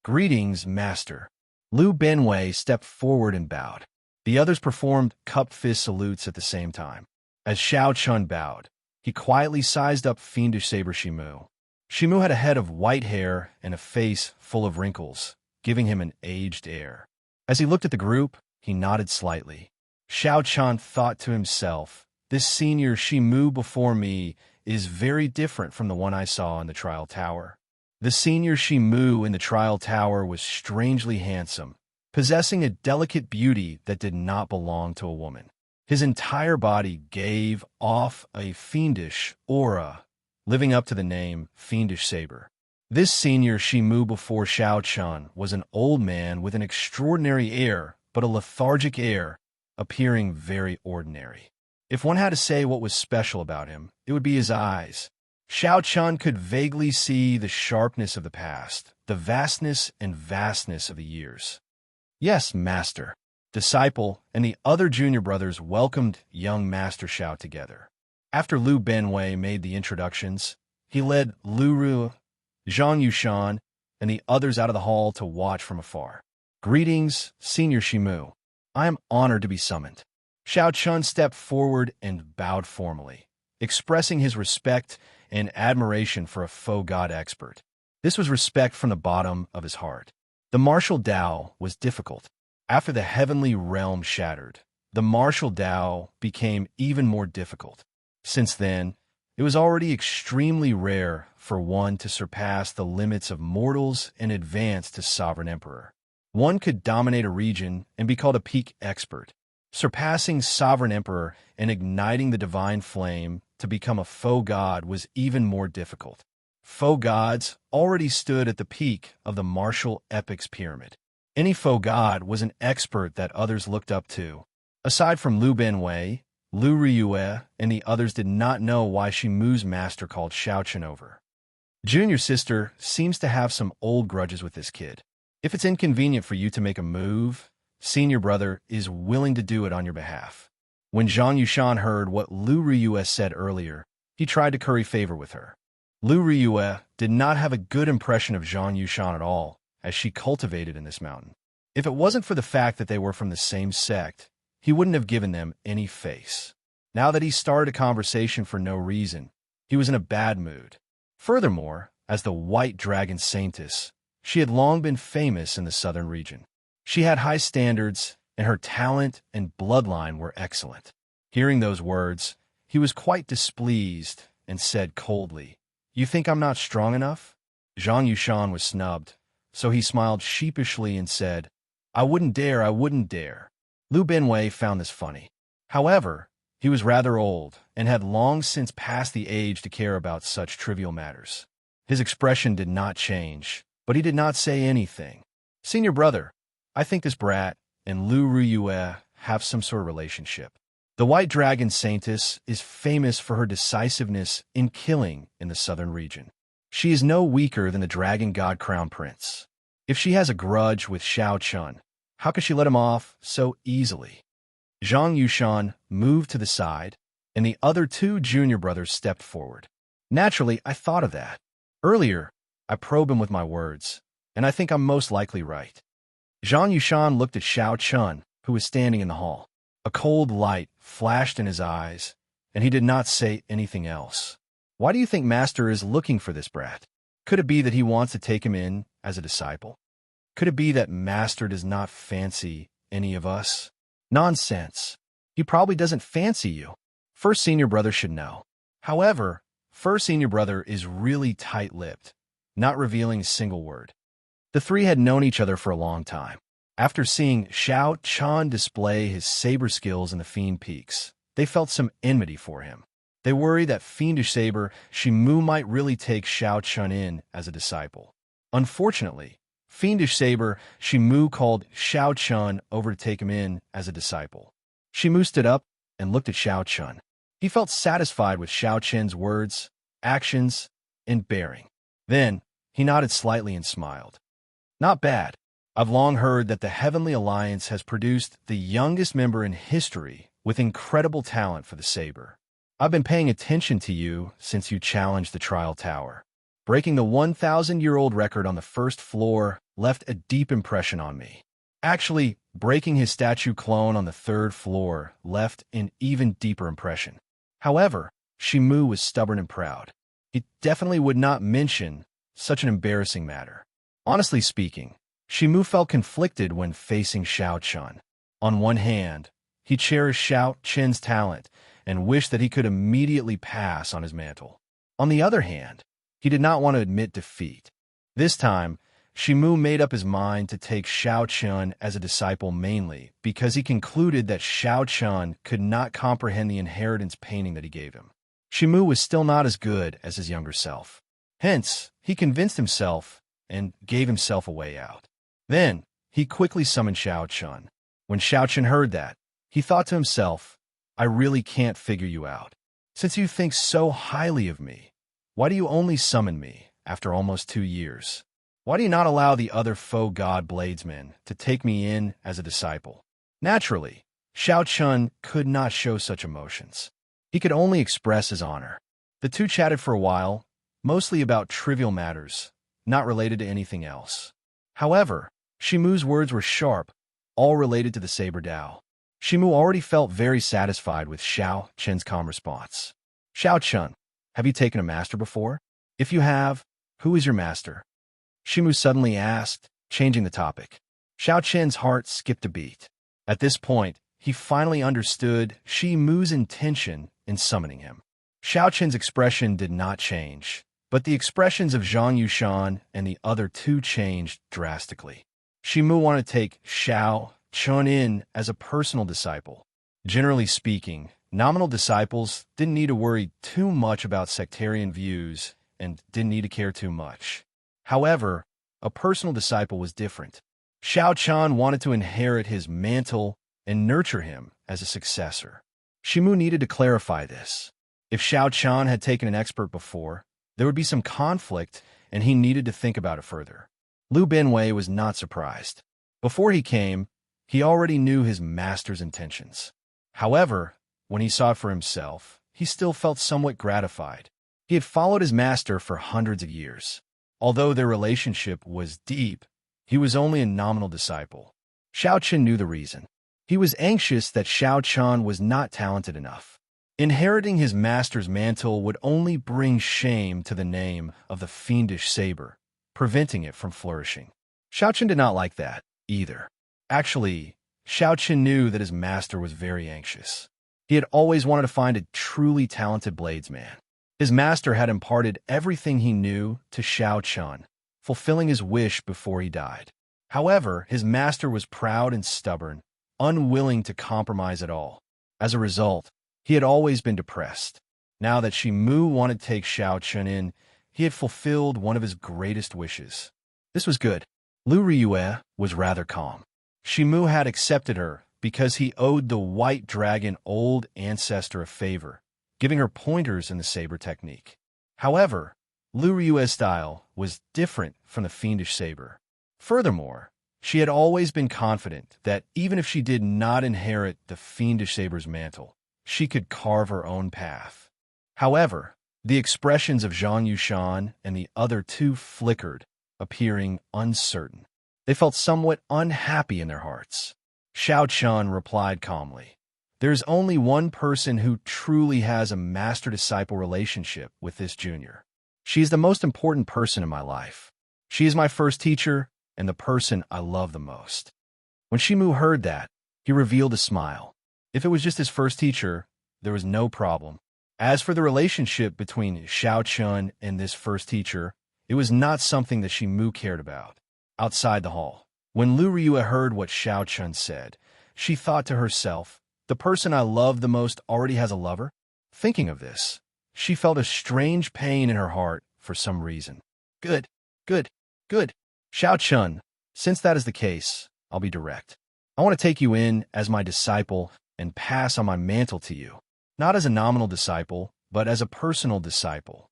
"Greetings, Master." Lu Binwei stepped forward and bowed. The others performed cupped fist salutes at the same time. As Xiao Chun bowed, he quietly sized up fiendish saber Shimu. Shimu had a head of white hair and a face full of wrinkles, giving him an aged air. As he looked at the group, he nodded slightly. Xiao Chun thought to himself, "This senior Shimu before me is very different from the one I saw in the trial tower." The senior Shimu in the trial tower was strangely handsome, possessing a delicate beauty that did not belong to a woman. His entire body gave off a fiendish aura, living up to the name Fiendish Saber. This senior Shimu before Xiao Chun was an old man with an extraordinary air, but a lethargic air, appearing very ordinary. If one had to say what was special about him, it would be his eyes. Xiao Chun could vaguely see the sharpness of the past, the vastness of the years. "Yes, Master." Disciple and the other junior brothers welcomed young Master Xiao together. After Lu Binwei made the introductions, he led Lu Ru, Zhang Yushan, and the others out of the hall to watch from afar. "Greetings, Senior Shimu. I am honored to be summoned." Xiao Chun stepped forward and bowed formally, expressing his respect and admiration for a faux god expert. This was respect from the bottom of his heart. The martial Dao was difficult. After the heavenly realm shattered, the martial Dao became even more difficult. Since then, it was already extremely rare for one to surpass the limits of mortals and advance to Sovereign Emperor. One could dominate a region and be called a peak expert. Surpassing Sovereign Emperor and igniting the divine flame to become a faux god was even more difficult. Faux gods already stood at the peak of the martial epics pyramid. Any faux god was an expert that others looked up to. Aside from Lu Binwei, Lu Ryue and the others did not know why Shimu's master called Xiao Chun over. Junior sister seems to have some old grudges with this kid. If it's inconvenient for you to make a move, senior brother is willing to do it on your behalf. When Zhang Yushan heard what Lu Ryue said earlier, he tried to curry favor with her. Lu Ryue did not have a good impression of Zhang Yushan at all, as she cultivated in this mountain. If it wasn't for the fact that they were from the same sect, he wouldn't have given them any face. Now that he started a conversation for no reason, he was in a bad mood. Furthermore, as the White Dragon Saintess, she had long been famous in the southern region. She had high standards, and her talent and bloodline were excellent. Hearing those words, he was quite displeased and said coldly, "You think I'm not strong enough?" Zhang Yushan was snubbed, so he smiled sheepishly and said, I wouldn't dare. Lu Binwei found this funny. However, He was rather old and had long since passed the age to care about such trivial matters. His expression did not change, but he did not say anything. Senior brother, I think this brat and Lu Ruyue have some sort of relationship. The White Dragon Saintess is famous for her decisiveness in killing in the southern region. She is no weaker than the Dragon God Crown Prince. If she has a grudge with Xiao Chun, how could she let him off so easily? Zhang Yushan moved to the side, and the other two junior brothers stepped forward. Naturally, I thought of that. Earlier, I probed him with my words, and I think I'm most likely right. Zhang Yushan looked at Xiao Chun, who was standing in the hall. A cold light flashed in his eyes, and he did not say anything else. Why do you think Master is looking for this brat? Could it be that he wants to take him in as a disciple? Could it be that Master does not fancy any of us? Nonsense. He probably doesn't fancy you. First senior brother should know. However, First senior brother is really tight-lipped, not revealing a single word. The three had known each other for a long time. After seeing Xiao Chun display his saber skills in the Fiend Peaks, they felt some enmity for him. They worried that fiendish saber Shimu might really take Xiao Chun in as a disciple. Unfortunately, fiendish saber Shimu called Xiao Chun over to take him in as a disciple. Shimu stood up and looked at Xiao Chun. He felt satisfied with Xiao Chun's words, actions, and bearing. Then, he nodded slightly and smiled. Not bad. I've long heard that the Heavenly Alliance has produced the youngest member in history with incredible talent for the saber. I've been paying attention to you since you challenged the Trial Tower. Breaking the 1,000-year-old record on the first floor left a deep impression on me. Actually, breaking his statue clone on the third floor left an even deeper impression. However, Shimu was stubborn and proud. He definitely would not mention such an embarrassing matter. Honestly speaking, Shimu felt conflicted when facing Xiao Chun. On one hand, he cherished Xiao Chun's talent and wished that he could immediately pass on his mantle. On the other hand, he did not want to admit defeat. This time, Shimu made up his mind to take Xiao Chun as a disciple mainly because he concluded that Xiao Chun could not comprehend the inheritance painting that he gave him. Shimu was still not as good as his younger self. Hence, he convinced himself and gave himself a way out. Then, he quickly summoned Xiao Chun. When Xiao Chun heard that, he thought to himself, I really can't figure you out. Since you think so highly of me, why do you only summon me after almost 2 years? Why do you not allow the other faux god bladesmen to take me in as a disciple? Naturally, Xiao Chun could not show such emotions. He could only express his honor. The two chatted for a while, mostly about trivial matters, not related to anything else. However, Shimu's words were sharp, all related to the Saber Dao. Shimu already felt very satisfied with Xiao Chun's calm response. Xiao Chun, have you taken a master before? If you have, who is your master? Shimu suddenly asked, changing the topic. Xiao Chun's heart skipped a beat. At this point, he finally understood Shimu's intention in summoning him. Xiao Chun's expression did not change, but the expressions of Zhang Yushan and the other two changed drastically. Shimu wanted to take Xiao Chun in as a personal disciple. Generally speaking, nominal disciples didn't need to worry too much about sectarian views and didn't need to care too much. However, a personal disciple was different. Xiao Chun wanted to inherit his mantle and nurture him as a successor. Shimu needed to clarify this. If Xiao Chun had taken an expert before, there would be some conflict and he needed to think about it further. Lu Benwei was not surprised. Before he came, he already knew his master's intentions. However, when he saw it for himself, he still felt somewhat gratified. He had followed his master for hundreds of years. Although their relationship was deep, he was only a nominal disciple. Xiao Chun knew the reason. He was anxious that Xiao Chun was not talented enough. Inheriting his master's mantle would only bring shame to the name of the fiendish saber, preventing it from flourishing. Xiao Chun did not like that, either. Actually, Xiao Chun knew that his master was very anxious. He had always wanted to find a truly talented bladesman. His master had imparted everything he knew to Xiao Chun, fulfilling his wish before he died. However, his master was proud and stubborn, unwilling to compromise at all. As a result, He had always been depressed. Now that Shimu wanted to take Xiao Chun in, he had fulfilled one of his greatest wishes. This was good. Lu Ryue was rather calm. Shimu had accepted her because he owed the White Dragon old ancestor a favor, giving her pointers in the saber technique. However, Lu Ryue's style was different from the fiendish saber. Furthermore, she had always been confident that even if she did not inherit the fiendish saber's mantle, she could carve her own path. However, the expressions of Zhang Yushan and the other two flickered, appearing uncertain. They felt somewhat unhappy in their hearts. Xiao Chun replied calmly, "There's only one person who truly has a master-disciple relationship with this junior. She is the most important person in my life. She is my first teacher and the person I love the most." When Shimu heard that, he revealed a smile. If it was just his first teacher, there was no problem. As for the relationship between Xiao Chun and this first teacher, it was not something that Shimu cared about. Outside the hall, when Lu Ryue heard what Xiao Chun said, she thought to herself, "The person I love the most already has a lover?" Thinking of this, she felt a strange pain in her heart for some reason. Good, good, good. Xiao Chun, since that is the case, I'll be direct. I want to take you in as my disciple and pass on my mantle to you. Not as a nominal disciple, but as a personal disciple.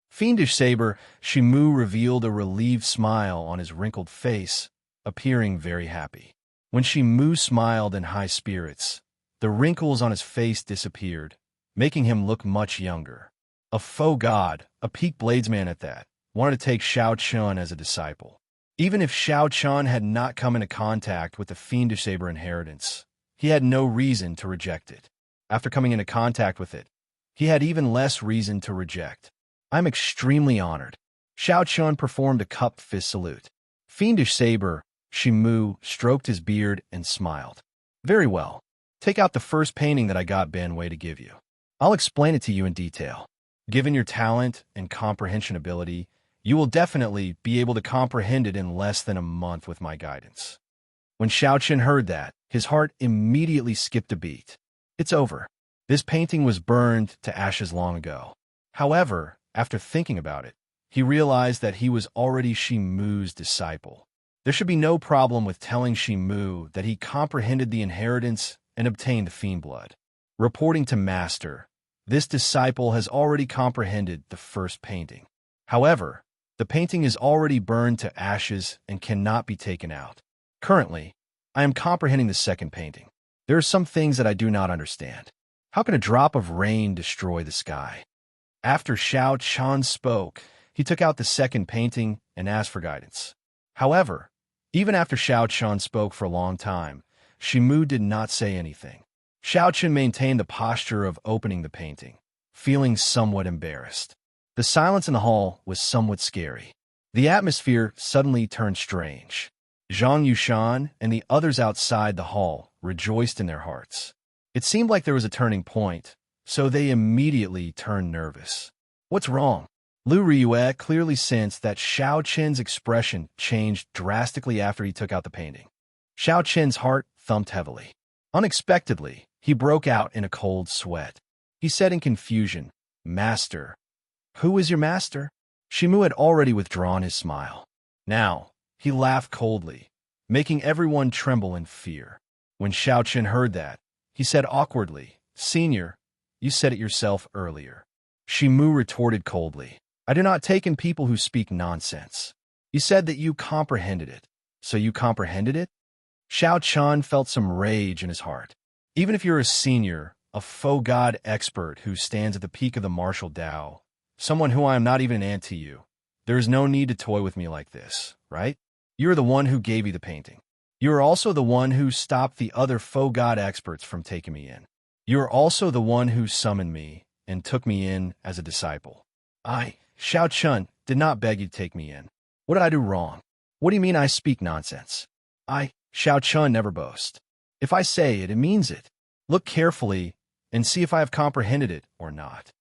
Fiendish Saber, Shimu revealed a relieved smile on his wrinkled face, appearing very happy. When Shimu smiled in high spirits, the wrinkles on his face disappeared, making him look much younger. A faux god, a peak bladesman at that, wanted to take Xiao Chun as a disciple. Even if Xiao Chun had not come into contact with the Fiendish Saber inheritance, he had no reason to reject it. After coming into contact with it, he had even less reason to reject. I'm extremely honored. Xiao Chun performed a cupped fist salute. Fiendish Saber, Shimu, stroked his beard and smiled. Very well. Take out the first painting that I got Ben Wei to give you. I'll explain it to you in detail. Given your talent and comprehension ability, you will definitely be able to comprehend it in less than a month with my guidance. When Xiao Chun heard that, his heart immediately skipped a beat. It's over. This painting was burned to ashes long ago. However, after thinking about it, he realized that he was already Shimu's disciple. There should be no problem with telling Shimu that he comprehended the inheritance and obtained the fiend blood. Reporting to Master, this disciple has already comprehended the first painting. However, the painting is already burned to ashes and cannot be taken out. Currently, I am comprehending the second painting. There are some things that I do not understand. How can a drop of rain destroy the sky? After Xiao Chun spoke, he took out the second painting and asked for guidance. However, even after Xiao Chun spoke for a long time, Shimu did not say anything. Xiao Chun maintained the posture of opening the painting, feeling somewhat embarrassed. The silence in the hall was somewhat scary. The atmosphere suddenly turned strange. Zhang Yushan and the others outside the hall rejoiced in their hearts. It seemed like there was a turning point, so they immediately turned nervous. What's wrong? Lu Ryue clearly sensed that Xiao Chen's expression changed drastically after he took out the painting. Xiao Chen's heart thumped heavily. Unexpectedly, he broke out in a cold sweat. He said in confusion, "Master." "Who is your master?" Shimu had already withdrawn his smile. Now, he laughed coldly, making everyone tremble in fear. When Xiao Chen heard that, he said awkwardly, "Senior, you said it yourself earlier." Shimu retorted coldly, "I do not take in people who speak nonsense. You said that you comprehended it. So you comprehended it?" Xiao Chen felt some rage in his heart. Even if you're a senior, a faux god expert who stands at the peak of the martial Tao, someone who I am not even an ant to you, there is no need to toy with me like this, right? You're the one who gave me the painting. You are also the one who stopped the other faux god experts from taking me in. You are also the one who summoned me and took me in as a disciple. I, Xiao Chun, did not beg you to take me in. What did I do wrong? What do you mean I speak nonsense? I, Xiao Chun, never boast. If I say it, it means it. Look carefully and see if I have comprehended it or not.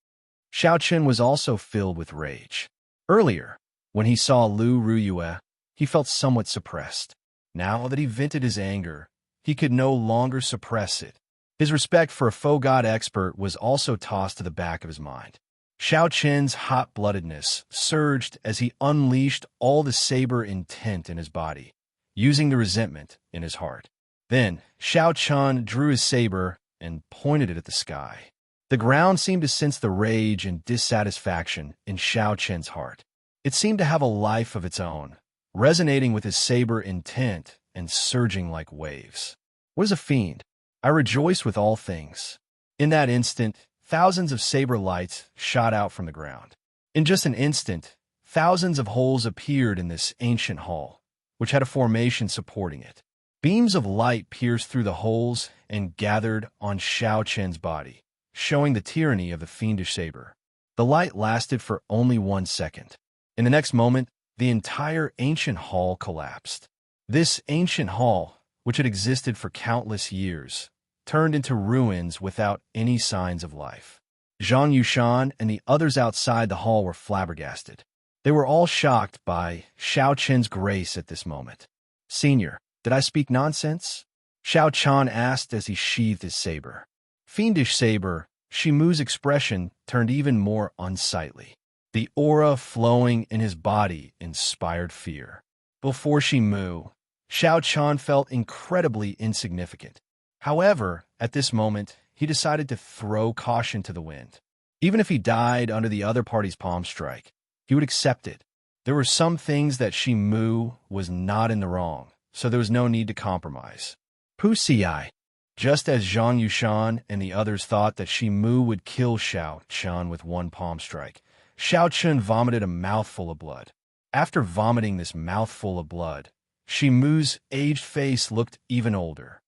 Xiao Chun was also filled with rage. Earlier, when he saw Lu Ryue, he felt somewhat suppressed. Now that he vented his anger, he could no longer suppress it. His respect for a faux god expert was also tossed to the back of his mind. Xiao Qin's hot-bloodedness surged as he unleashed all the saber intent in his body, using the resentment in his heart. Then, Xiao Qin drew his saber and pointed it at the sky. The ground seemed to sense the rage and dissatisfaction in Xiao Qin's heart. It seemed to have a life of its own, resonating with his saber intent and surging like waves. What is a fiend? I rejoice with all things. In that instant, thousands of saber lights shot out from the ground. In just an instant, thousands of holes appeared in this ancient hall, which had a formation supporting it. Beams of light pierced through the holes and gathered on Xiao Qin's body, showing the tyranny of the fiendish saber. The light lasted for only 1 second. In the next moment, the entire ancient hall collapsed. This ancient hall, which had existed for countless years, turned into ruins without any signs of life. Zhang Yushan and the others outside the hall were flabbergasted. They were all shocked by Xiao Qin's grace at this moment. "Senior, did I speak nonsense?" Xiao Qin asked as he sheathed his saber. Fiendish saber, Shimu's expression turned even more unsightly. The aura flowing in his body inspired fear. Before Shimu, Xiao Qin felt incredibly insignificant. However, at this moment, he decided to throw caution to the wind. Even if he died under the other party's palm strike, he would accept it. There were some things that Shimu was not in the wrong, so there was no need to compromise. Pusiai. Just as Zhang Yushan and the others thought that Shimu would kill Xiao Qin with one palm strike, Xiao Qin vomited a mouthful of blood. After vomiting this mouthful of blood, Shimu's aged face looked even older.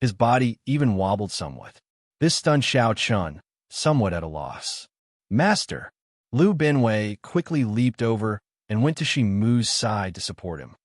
His body even wobbled somewhat. This stunned Xiao Qin, somewhat at a loss. "Master!" Lu Binwei quickly leaped over and went to Shimu's side to support him.